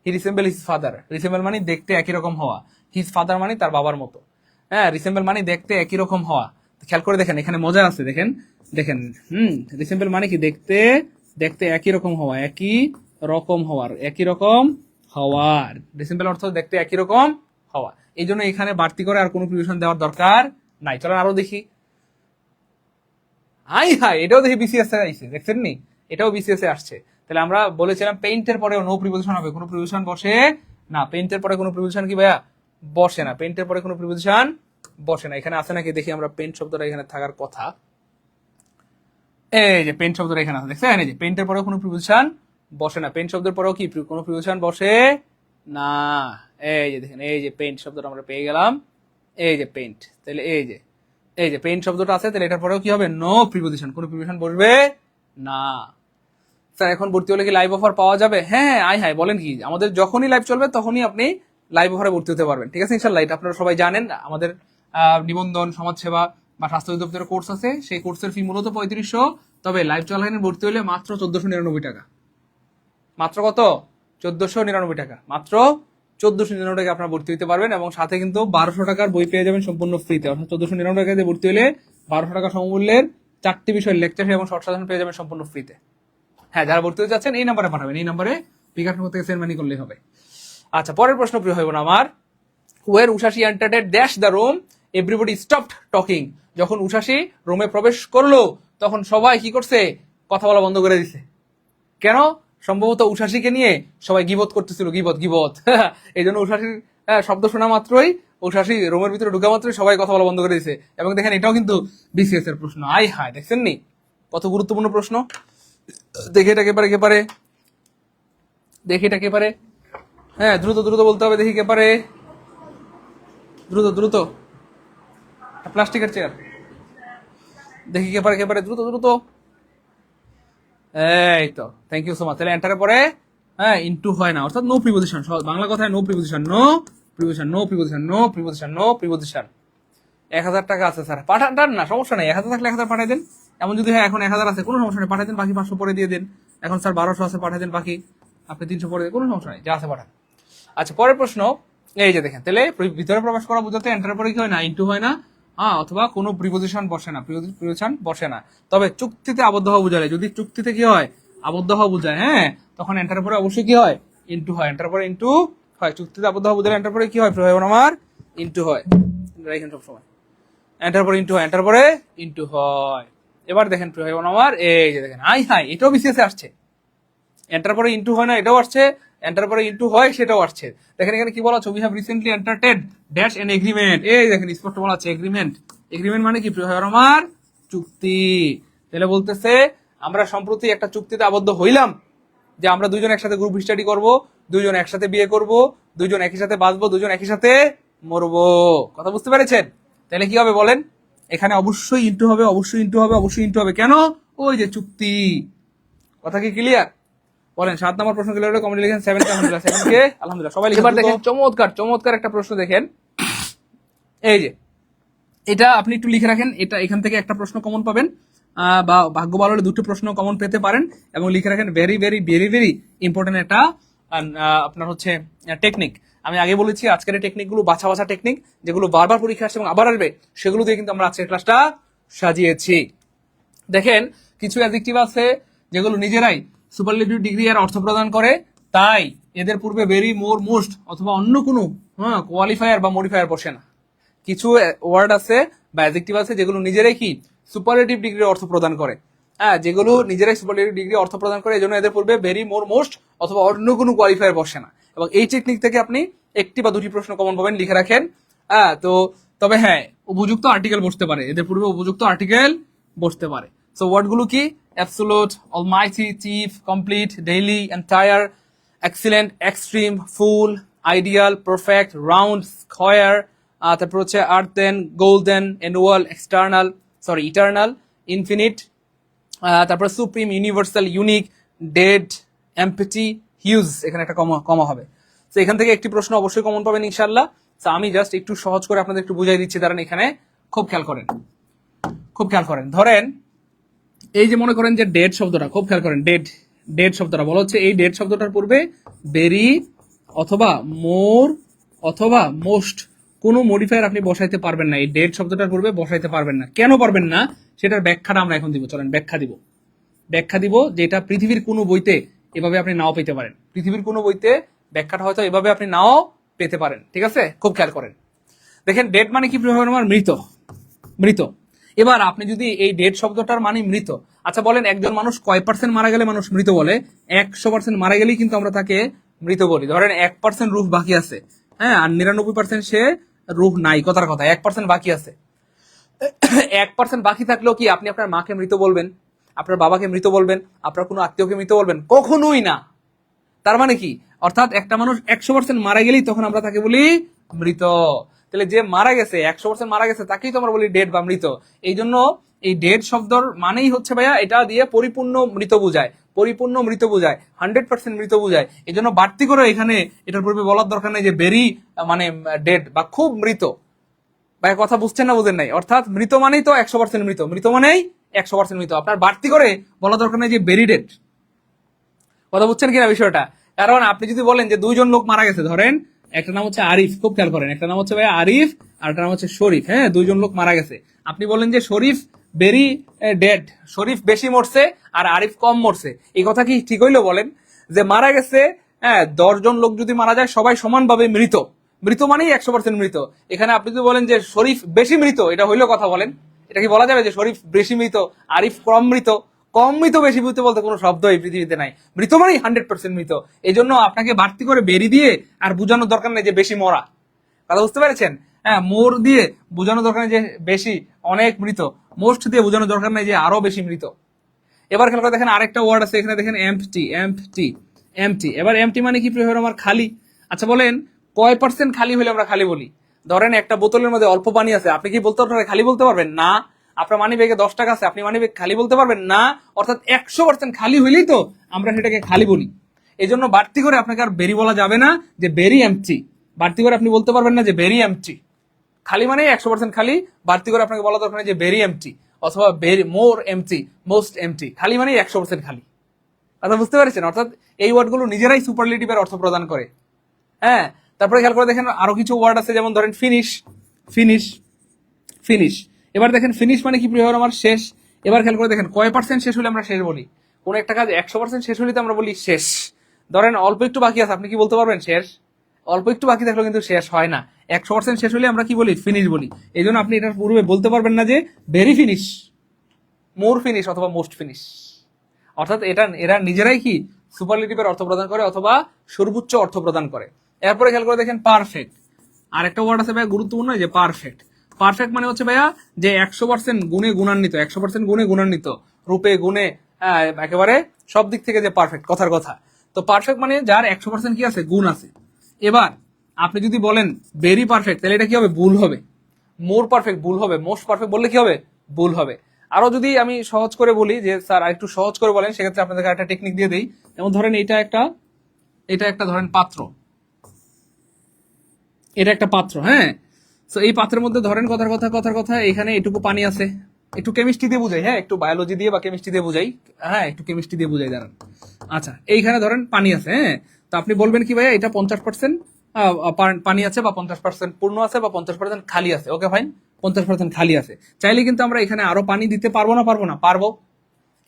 he resemble his father. Resemble মানে দেখতে একই রকম হওয়া, হিজ ফাদার মানে তার বাবার মতো। হ্যাঁ রিসেম্বল মানে দেখতে একই রকম হওয়া। খেয়াল করে দেখেন এখানে মজা আছে, দেখেন দেখেন। রিসেম্বল মানে কি? দেখতে, দেখতে একই রকম হওয়া, একই রকম হওয়ার, একই রকম হওয়ার। রিসেম্বল অর্থ দেখতে একই রকম হওয়া, এই জন্য এখানে বাড়তি করে আর কোনো প্রিপোজিশন দেওয়ার দরকার নাই। চলেন আরো দেখি। হাই হাই, এটাও দেখি বিসিএস এ আসছে, দেখছেন নি? এটাও বিসিএস এ আসছে। তাহলে আমরা বলেছিলাম পেইন্টের পরে নো প্রিপোজিশন হবে, কোনো প্রিপোজিশন বসে না। পেইন্টের পরে কোনো প্রিপোজিশন কি ভাইয়া? বসে না। পেইন্টের পরে কোনো প্রিপোজিশন বসে না। এখানে আছে নাকি দেখি আমরা, পেইন্ট শব্দটা এখানে থাকার কথা। এই যে পেইন্ট শব্দটা এখানে আছে, দেখছেন? এই যে পেইন্টের পরেও কোনো প্রিপোজিশন বসে না। পেইন্ট শব্দের পরেও কি কোনো প্রিপোজিশন বসে না। এই যে দেখেন, এই যে পেইন্ট শব্দটা আমরা পেয়ে গেলাম, এই যে পেইন্ট। তাহলে এই যে পেইন্ট শব্দটা আছে, তাহলে এটার পরেও কি হবে? নো প্রিপোজিশন, কোনো প্রিপোজিশন বসবে না। স্যার এখন ভর্তি হলে কি লাইভ অফার পাওয়া যাবে? হ্যাঁ আই হাই বলেন কি, আমাদের যখনই লাইভ চলবে তখনই আপনি লাইভ অফারে ভর্তি হতে পারবেন, ঠিক আছে ইনশাল্লাহ। এটা আপনারা সবাই জানেন, আমাদের নিবন্ধন, সমাজসেবা বা স্বাস্থ্য অধিদপ্তরের কোর্স আছে, সেই কোর্সের ফি মূলত 3500, তবে লাইভ চলাকালীন ভর্তি হলে মাত্র 1499 টাকা। মাত্র কত? 1499 টাকা, মাত্র 1499 টাকা আপনারা ভর্তি হতে পারবেন, এবং সাথে কিন্তু 1200 টাকার বই পেয়ে যাবেন সম্পূর্ণ ফ্রিতে। অর্থাৎ 1499 টাকা দিয়ে ভর্তি হলে 1200 টাকা সমমূল্যের 4টি বিষয়ের লেকচার এবং শর্ট সাজেশন পেয়ে যাবেন সম্পূর্ণ ফ্রিতে। হ্যাঁ যারা ভর্তি হতে যাচ্ছেন এই নাম্বারে পাঠাবেন, এই নাম্বারে পিকআপ থেকে সেন্ড মানি করলেই হবে। আচ্ছা পরের প্রশ্ন প্রিয় হইব না আমার, when Ushashi entered dash the room everybody stopped talking. যখন উষাশি রুমে প্রবেশ করলো তখন সবাই কি করছে? কথা বলা বন্ধ করে দিছে। কেন? সম্ভবত উষাশিকে নিয়ে সবাই গিবত করতেছিল, গিবত গিবত। এই জন্য উষাশির শব্দ শোনা মাত্রই, উষাশি রুমের ভিতরে ঢুকা মাত্রই সবাই কথা বলা বন্ধ করে দিছে। এবং দেখেন এটাও কিন্তু বিসিএস এর প্রশ্ন। আই হাই, দেখছেন নি কত গুরুত্বপূর্ণ প্রশ্ন। দেখে এটা কে পারে, কে পারে? দেখে এটা কে পারে? হ্যাঁ দ্রুত দ্রুত বলতে হবে, দেখি কে পারে, দ্রুত দ্রুত। প্লাস্টিকের চেয়ার, দেখি কে পারে, কে পারে, দ্রুত দ্রুত। এই তো, থ্যাংক ইউ সো মাচ। তাহলে এন্টারের পরে হ্যাঁ ইনটু হয় না, অর্থাৎ নো প্রিপোজিশন। বাংলা কথায় no preposition, no preposition, no preposition, no preposition, no preposition. 1000 টাকা আছে স্যার, পাঠান না, সমস্যা নেই। 1000 থাকলে 1000 পাঠাই দেন। এমন যদি হয় এখন 1000 আছে, কোনো সমস্যা নেই, পাঠাই দেন। বাকি 500 পরে দিয়ে দেন। এখন স্যার 1200 আছে, পাঠাই দেন। বাকি আপনি 300 পরে দেন, কোনো সমস্যা নেই, যা আছে পাঠান। আচ্ছা পরের প্রশ্ন, এই যে দেখেন, তাহলে ভিতরে প্রবেশ করা বোঝাতে এন্টার পরে কি হয় না? ইনটু হয় না, অথবা কোনো প্রিপোজিশন বসে না, প্রিপোজিশন বসে না। তবে চুক্তিতে আবদ্ধ হওয়া বোঝায়, যদি চুক্তিতে কি হয়? আবদ্ধ হওয়া বোঝায়, হ্যাঁ, তখন এন্টার পরে অবশ্যই কি হয়? ইনটু হয়। এন্টার পরে ইনটু হয়। চুক্তিতে আবদ্ধ হওয়া বোঝালে এন্টার পরে কি হয়? আমার ইনটু হয়। রাখেন সব সময়, এন্টার পরে ইনটু হয়, এন্টার পরে ইনটু হয়। এবার দেখেন প্রিয় ভাই বোন আমার, এই যে দেখেন আই হাই, এটাও বিসিএস এ আসছে। এন্টার পরে ইনটু হয় না, এটাও আসছে। এন্টার পরে ইনটু হয়, সেটাও আসছে। দেখেন এখানে কি বলা আছে? We have recently entered dash an agreement. এই দেখেন স্পষ্ট বলা আছে এগ্রিমেন্ট। এগ্রিমেন্ট মানে কি প্রিয় ভাই আমার? চুক্তি। তাহলে বলতেছে আমরা সম্প্রতি একটা চুক্তিতে আবদ্ধ হইলাম যে আমরা দুজন একসাথে গ্রুপ স্টাডি করব, দুজন একসাথে বিয়ে করব, দুজন একই সাথে বাঁচবো, দুজন একই সাথে মরবো। কথা বুঝতে পেরেছেন? তাহলে কি হবে বলেন? এখানে অবশ্যই ইন্টু হবে, অবশ্যই ইন্টু হবে, অবশ্যই ইন্টু হবে। কেন? ওই যে চুক্তি। কথা কি ক্লিয়ার? বলেন 7 নম্বর প্রশ্ন ক্লিয়ার হলে কমেন্ট লিখেন 7 কে আলহামদুলিল্লাহ, 7 কে আলহামদুলিল্লাহ। সবাই এবার দেখেন চমৎকার চমৎকার একটা প্রশ্ন দেখেন। এই যে এটা আপনি একটু লিখে রাখেন, এটা এখান থেকে একটা প্রশ্ন কমন পাবেন, বা ভাগ্য ভালো হলে দুটো প্রশ্ন কমন পেতে পারেন, এবং লিখে রাখেন very very very very important একটা আপনার হচ্ছে টেকনিক। আমি আগে বলেছি আজকের এই টেকনিকগুলো বাছা বাছা টেকনিক, যেগুলো বারবার পরীক্ষা আসছে এবং আবার আসবে, সেগুলো দিয়ে কিন্তু আমরা আজকের ক্লাসটা সাজিয়েছি। দেখেন কিছু অ্যাডজেক্টিভ আছে যেগুলো নিজেরাই সুপারলেটিভ ডিগ্রি এর অর্থ প্রদান করে, তাই এদের পূর্বে ভেরি, মোর, মোস্ট অথবা অন্য কোনো কোয়ালিফায়ার বা মডিফায়ার বসে না। কিছু ওয়ার্ড আছে বা অ্যাডজেক্টিভ আছে যেগুলো নিজেরাই কি সুপারলেটিভ ডিগ্রির অর্থ প্রদান করে, হ্যাঁ, যেগুলো নিজেরাই সুপারলেটিভ ডিগ্রি অর্থ প্রদান করে, এই জন্য এদের পূর্বে ভেরি, মোর, মোস্ট অথবা অন্য কোনো কোয়ালিফায়ার বসে না। এবং এই টেকনিক থেকে আপনি একটি বা দুটি প্রশ্ন কমন পাবেন, লিখে রাখেন। তো তবে হ্যাঁ, উপযুক্ত আর্টিকেল বসতে পারে, এদের পূর্বে উপযুক্ত আর্টিকেল বসতে পারে। সো ওয়ার্ডগুলো কি? Absolute, almighty, chief, complete, daily, entire, excellent, extreme, full, ideal, perfect, round, square, তারপর হচ্ছে earthen, golden, annual, external, sorry eternal, infinite, তারপর supreme, universal, unique, dead, empty, huge, এখানে একটা কমা কমা হবে। তো এখান থেকে একটি প্রশ্ন অবশ্যই কমন পাবেন ইনশাআল্লাহ। তো আমি জাস্ট একটু সহজ করে আপনাদের একটু বুঝাই দিচ্ছি, দাঁড়ান এখানে খুব খেয়াল করেন, খুব খেয়াল করেন। ধরেন এই যে মনে করেন যে ডেড শব্দটা, খুব খেয়াল করেন, ডেড, ডেড শব্দটা বলা হচ্ছে এই ডেড শব্দটার পূর্বে ভেরি অথবা মোর অথবা মোস্ট কোনো মডিফায়ার আপনি বসাইতে পারবেন না, এই ডেড শব্দটার পূর্বে বসাইতে পারবেন না। কেন পারবেন না সেটার ব্যাখ্যাটা আমরা এখন দিব। চলেন ব্যাখ্যা দিব, ব্যাখ্যা দিব, যেটা পৃথিবীর কোনো বইতে এভাবে আপনি নাও পেতে পারেন। পৃথিবীর কোনো বইতে ব্যাখ্যাটা হয়তো এভাবে আপনি নাও পেতে পারেন। ঠিক আছে, খুব খেয়াল করেন। দেখেন ডেড মানে কি? আমার মৃত, মৃত। এবার আপনি যদি এই ডেড শব্দটার মানে মৃত, আচ্ছা বলেন একজন মানুষ কয় পার্সেন্ট মারা গেলে মানুষ মৃত বলে? 100% মারা গেলেই কিন্তু আমরা তাকে মৃত বলি। ধরেন 1% রূহ বাকি আছে, হ্যাঁ, আর 99% সে রূহ নাই, কথার কথা 1% বাকি আছে। 1% বাকি থাকলেও কি আপনি আপনার মাকে মৃত বলবেন, আপনার বাবাকে মৃত বলবেন, আপনার কোনো আত্মীয়কে মৃত বলবেন? কখনোই না। তার মানে কি? অর্থাৎ একটা মানুষ 100% মারা গেলেই তখন আমরা তাকে বলি মৃত। তাহলে যে মারা গেছে 100% মারা গেছে তাকেই তো আমরা বলি ডেড বা মৃত। এই জন্য এই ডেড শব্দর মানেই হচ্ছে ভাইয়া এটা দিয়ে পরিপূর্ণ মৃত বোঝায়, পরিপূর্ণ মৃত বোঝায়, 100% মৃত বোঝায়। এই জন্য বাড়তি করে এখানে এটার পূর্বে বলার দরকার নেই যে ভেরি মানে ডেড বা খুব মৃত। ভাই কথা বুঝছেন না বুঝেন নাই? অর্থাৎ মৃত মানেই তো 100% মৃত, মৃত মানেই 100% মৃত। আপনার বাড়তি করে বলা দরকার নেই যে ভেরি ডেড। কথা বুঝছেন কিনা বিষয়টা? কারণ আপনি যদি বলেন যে দুইজন লোক মারা গেছে, ধরেন একটা নাম হচ্ছে আরিফ, খুব খেয়াল করেন, একটা নাম হচ্ছে ভাই আরিফ আর একটা নাম হচ্ছে শরীফ, হ্যাঁ, দুইজন লোক মারা গেছে। আপনি বলেন যে শরীফ ভেরি ডেড, শরীফ বেশি মরছে আর আরিফ কম মরছে, এই কথা কি ঠিক হইলো বলেন? যে মারা গেছে, হ্যাঁ, 10 জন লোক যদি মারা যায় সবাই সমানভাবে মৃত, মৃত মানেই 100% মৃত। এখানে আপনি যদি বলেন যে শরীফ বেশি মৃত, এটা হইলো কথা বলেন? এটা কি বলা যাবে যে শরীফ বেশি মৃত আরিফ কম মৃত? কম মৃত বেশি মৃত বলতে কোনো শব্দ এই পৃথিবীতে নাই। মৃত মানেই 100% মৃত। এই জন্য আপনাকে বাড়তি করে বেরি দিয়ে আর বোঝানোর দরকার নেই যে বেশি মরা। কথা বুঝতে পেরেছেন? হ্যাঁ, মোর দিয়ে বোঝানোর দরকার নেই যে বেশি অনেক মৃত, মোস্ট দিয়ে বোঝানোর দরকার নেই যে আরো বেশি মৃত। এবার খেয়াল করে দেখেন আরেকটা ওয়ার্ড আছে এখানে, দেখেন এমটি, এমটি, এমটি। এবার এমটি মানে কি প্রিয় আমার? খালি। আচ্ছা বলেন কয় পার্সেন্ট খালি হলে আমরা খালি বলি? ধরেন একটা বোতলের মধ্যে অল্প পানি আছে, আপনি কি বলতে পারবেন খালি বলতে পারবেন? না। আপনার মানি ব্যাগে 10 টাকা আছে, আপনি মানি ব্যাগ খালি বলতে পারবেন? না। অর্থাৎ 100% খালি হইলেই তো আমরা সেটাকে খালি বলি। এই জন্য বাড়তি করে আপনাকে আর বেরি বলা যাবে না যে বেরি এমটি, বাড়তি করে আপনি বলতে পারবেন না যে বেরি এমটি। খালি মানে 100% খালি, বাড়তি করে আপনাকে বলা দরকার নেই যে ভেরি এমটি অথবা ভেরি মোর এমটি, মোস্ট এমটি। খালি মানে 100% খালি। কথা বুঝতে পেরেছেন? অর্থাৎ এই ওয়ার্ডগুলো নিজেরাই সুপারলেটিভের অর্থ প্রদান করে। হ্যাঁ, তারপরে খেয়াল করে দেখেন আরো কিছু ওয়ার্ড আছে, যেমন ধরেন ফিনিশ, ফিনিশ, ফিনিশ। এবার দেখেন ফিনিশ মানে কি প্রিয় আমার? শেষ। এবার খেয়াল করে দেখেন কয় পার্সেন্ট শেষ হলে আমরা শেষ বলি? কোন একটা কাজ 100% শেষ হলে তো আমরা বলি শেষ। ধরেন অল্প একটু বাকি আছে, আপনি কি বলতে পারবেন? শেষ। অল্প একটু বাকি থাকলেও কিন্তু শেষ হয় না। 100% শেষ হলে আমরা কি বলি? ফিনিশ বলি। এই জন্য আপনি এটার পূর্বে বলতে পারবেন না যে ভেরি ফিনিশ, মোর ফিনিশ অথবা মোস্ট ফিনিশ। অর্থাৎ এরা নিজেরাই কি সুপারলেটিভের অর্থ প্রদান করে অথবা সর্বোচ্চ অর্থ প্রদান করে। এরপরে খেয়াল করে দেখেন পারফেক্ট। আর একটা ওয়ার্ড আছে ভাইয়া গুরুত্বপূর্ণ, যে পারফেক্ট। পারফেক্ট মানে হচ্ছে ভাইয়া যে 100% গুণে গুণান্বিত, 100% গুণে গুণান্বিত। রূপে গুণে, একেবারে সব দিক থেকে যে পারফেক্ট, কথার কথা। তো পারফেক্ট মানে যার 100% কি আছে, গুণ আছে। এবার আপনি যদি বলেন ভেরি পারফেক্ট, তাহলে এটা কি হবে, ভুল হবে। মোর পারফেক্ট ভুল হবে, মোস্ট পারফেক্ট বললে কি হবে, ভুল হবে। আরো যদি আমি সহজ করে বলি যে স্যার একটু সহজ করে বলেন, সেক্ষেত্রে আপনাদেরকে একটা টেকনিক দিয়ে দেই। যেমন ধরেন এটা একটা ধরেন পাত্র, এটা একটা পাত্র, হ্যাঁ। তো এই পাত্রের মধ্যে ধরেন কথার কথা এখানে এটুকু পানি আছে। একটু কেমিস্ট্রি দিয়ে বুঝাই, হ্যাঁ, একটু বায়োলজি দিয়ে বা কেমিস্ট্রি দিয়ে বুঝাই, হ্যাঁ, একটু কেমিস্ট্রি দিয়ে বুঝাই, দাঁড়ান। আচ্ছা, এইখানে ধরেন পানি আছে, হ্যাঁ। তো আপনি বলবেন কি ভাইয়া, এটা 50% পানি আছে, বা 50% পূর্ণ আছে, বা 50% খালি আছে। ওকে ফাইন, 50% খালি আছে। চাইলে কিন্তু আমরা এখানে আরো পানি দিতে পারবো না, পারবো।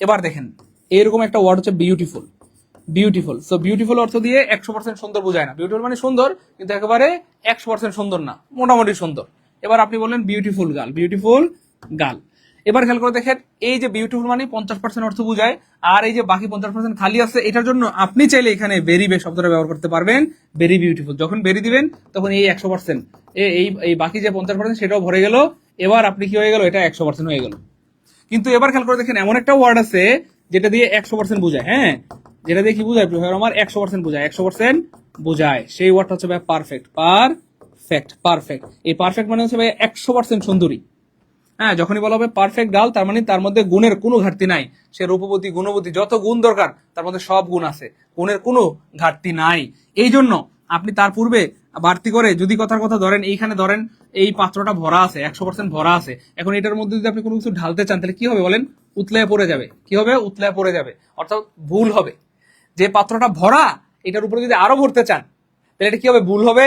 এবার দেখেন, এরকম একটা ওয়ার্ড হচ্ছে বিউটিফুল। বিউটিফুল, সো বিউটিফুল অর্থ দিয়ে 100% সুন্দর বোঝায় না। বিউটিফুল মানে সুন্দর, কিন্তু একেবারে 100% সুন্দর না, মোটামুটি সুন্দর। এবার আপনি বললেন বিউটিফুল গার্ল, বিউটিফুল গার্ল। এবার খেয়াল করে দেখেন, এই যে বিউটিফুল মানে 50% অর্থ বোঝায়, আর এই যে বাকি 50% খালি আছে, এটার জন্য আপনি চাইলে এখানে ভেরি শব্দটা ব্যবহার করতে পারবেন। ভেরি বিউটিফুল যখন ভেরি দিবেন, তখন এই 100% এই বাকি যে 50% সেটাও ভরে গেল। এবার আপনি কি হয়ে গেল, এটা 100% হয়ে গেল। কিন্তু এবার খেয়াল করে দেখেন, এমন একটা ওয়ার্ড আছে যেটা দিয়ে 100% বোঝায়, হ্যাঁ, যেটা দিয়ে কি বোঝায়, আমার 100% বোঝায়, 100% বোঝায়, সেই ওয়ার্ডটা হচ্ছে ভাই পারফেক্ট। পারফেক্ট এই পারফেক্ট মানে হচ্ছে ভাই 100% সুন্দরী। হ্যাঁ, যখনই বলা হবে পারফেক্ট গার্ল, তার মানে তার মধ্যে গুণের কোনো ঘাটতি নাই। সে রূপবতী, গুণবতী, যত গুণ দরকার তার মধ্যে সব গুণ আছে, গুণের কোনো ঘাটতি নাই। এই জন্য আপনি তার পূর্বে বাড়তি করে যদি কথার কথা ধরেন, এইখানে ধরেন এই পাত্রটা ভরা আছে, 100% ভরা আছে। এখন এটার মধ্যে যদি আপনি কোনো কিছু ঢালতে চান, তাহলে কি হবে বলেন, উতলায় পড়ে যাবে। কি হবে, উতলায় পড়ে যাবে, অর্থাৎ ভুল হবে। যে পাত্রটা ভরা, এটার উপরে যদি আরো ভরতে চান, তাহলে এটা কি হবে, ভুল হবে।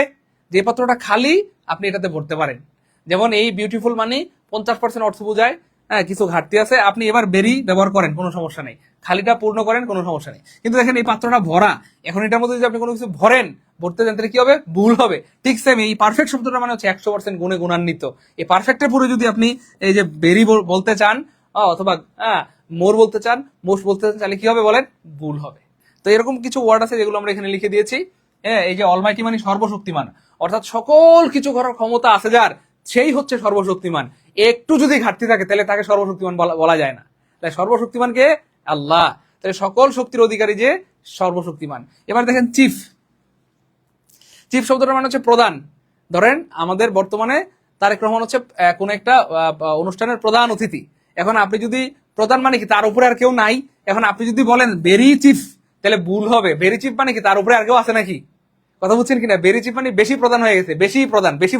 যে পাত্রটা খালি, আপনি এটাতে ভরতে পারেন। যেমন এই বিউটিফুল মানে 50% অর্থ বোঝায়, হ্যাঁ, কিছু ঘাটতি আছে, আপনি এবার বেরি ব্যবহার করেন, কোনো সমস্যা নেই, খালিটা পূর্ণ করেন, কোনো সমস্যা নেই। কিন্তু দেখেন এই পাত্রটা ভরা, এখন এটার মধ্যে যদি আপনি কোনো কিছু ভরতে যান, তাহলে কি হবে, ভুল হবে। ঠিক সেম এই পারফেক্ট শব্দটা মানে হচ্ছে 100% গুণে গুণান্বিত। এই পারফেক্টের পরে যদি আপনি এই যে বেরি বলতে চান, অথবা মোর বলতে চান, মোস্ট বলতে চান, তাহলে কি হবে বলেন, ভুল হবে। তো এরকম কিছু ওয়ার্ড আছে যেগুলো আমরা এখানে লিখে দিয়েছি। হ্যাঁ, এই যে অলমাইটি মানে সর্বশক্তিমান, অর্থাৎ সকল কিছু করার ক্ষমতা আছে যার, সেই হচ্ছে সর্বশক্তিমান। একটু যদি ঘাটতি থাকে, তাহলে তাকে সর্বশক্তিমান বলা যায় না। তাই সর্বশক্তিমানকে আল্লাহ, তাহলে সকল শক্তির অধিকারী যে সর্বশক্তিমান। এবার দেখেন চিফ শব্দটার মানে হচ্ছে প্রধান। ধরেন আমাদের বর্তমানে তারেক রহমান হচ্ছে কোন একটা অনুষ্ঠানের প্রধান অতিথি। এখন আপনি যদি, প্রধান মানে কি, তার উপরে আর কেউ নাই। এখন আপনি যদি বলেন ভেরি চিফ, তাহলে ভুল হবে। ভেরি চিফ মানে কি, তার উপরে আর কেউ আছে নাকি? কথা বুঝছেন কিনা? ভেরি চিফ মানে বেশি প্রধান হয়ে গেছে, বেশি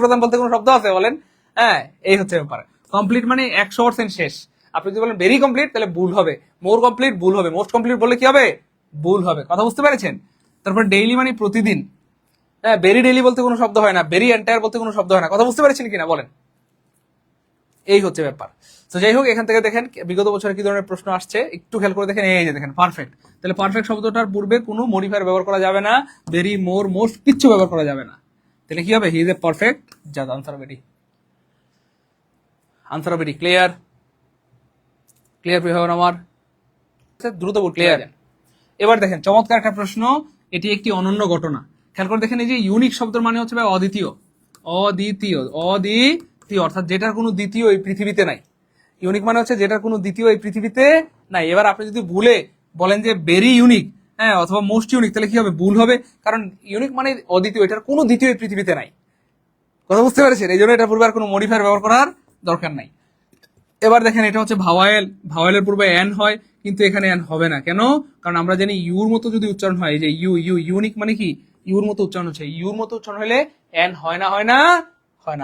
প্রধান বলতে কোনো শব্দ আছে বলেন? হ্যাঁ, এই হচ্ছে ব্যাপার। কমপ্লিট মানে 100% শেষ। আপনি যদি বলেন ভেরি কমপ্লিট, তাহলে ভুল হবে। মোর কমপ্লিট ভুল হবে। মোস্ট কমপ্লিট বললে কি হবে, ভুল হবে। কথা বুঝতে পেরেছেন? তারপর ডেইলি মানে প্রতিদিন। হ্যাঁ, ভেরি ডেইলি বলতে কোনো শব্দ হয় না, ভেরি এন্টায়ার বলতে কোনো শব্দ হয় না। কথা বুঝতে পেরেছেন কিনা বলেন? এই হচ্ছে ব্যাপার। তো যাই হোক, এখান থেকে দেখেন বিগত বছরে কি ধরনের প্রশ্ন আসছে, একটু খেয়াল করে দেখেন। এই যে দেখেন পারফেক্ট, তাহলে পারফেক্ট শব্দটার পূর্বে কোনো মডিফায়ার ব্যবহার করা যাবে না, ভেরি, মোর, মোস্ট কিচ্ছু ব্যবহার করা যাবে না। তাহলে কি হবে, হি ইজ এ পারফেক্ট জাজ। আনসার বেডি ক্লিয়ার আমার, দ্রুত ক্লিয়ার। এবার দেখেন চমৎকার একটা প্রশ্ন, এটি একটি অনন্য ঘটনা। খেয়াল করে দেখেন, এই যে ইউনিক শব্দের মানে হচ্ছে ভাই অদ্বিতীয়, অর্থাৎ যেটার কোনো দ্বিতীয় এই পৃথিবীতে নাই। ইউনিক মানে হচ্ছে যেটার কোনো দ্বিতীয় এই পৃথিবীতে নাই। এবার আপনি যদি ভুলে বলেন যে ভেরি ইউনিক, হ্যাঁ, অথবা মোস্ট ইউনিক, তাহলে কি হবে, ভুল হবে। কারণ ইউনিক মানে অদ্বিতীয়, এটার কোনো দ্বিতীয় এই পৃথিবীতে নাই। কথা বুঝতে পেরেছেন? এই জন্য এটা পূর্বে আর কোনো মডিফায়ার ব্যবহার করার দরকার নাই। এবার দেখেন, এটা হচ্ছে ভাওয়াল, ভাওয়ালের পূর্বে এন হয়, কিন্তু এখানে এন হবে না। কেন? কারণ আমরা জানি ইউর মতো যদি উচ্চারণ হয়, এই যে ইউনিক মানে কি, ইউর মতো উচ্চারণ হচ্ছে, ইউর মতো উচ্চারণ হলে এন হয় না।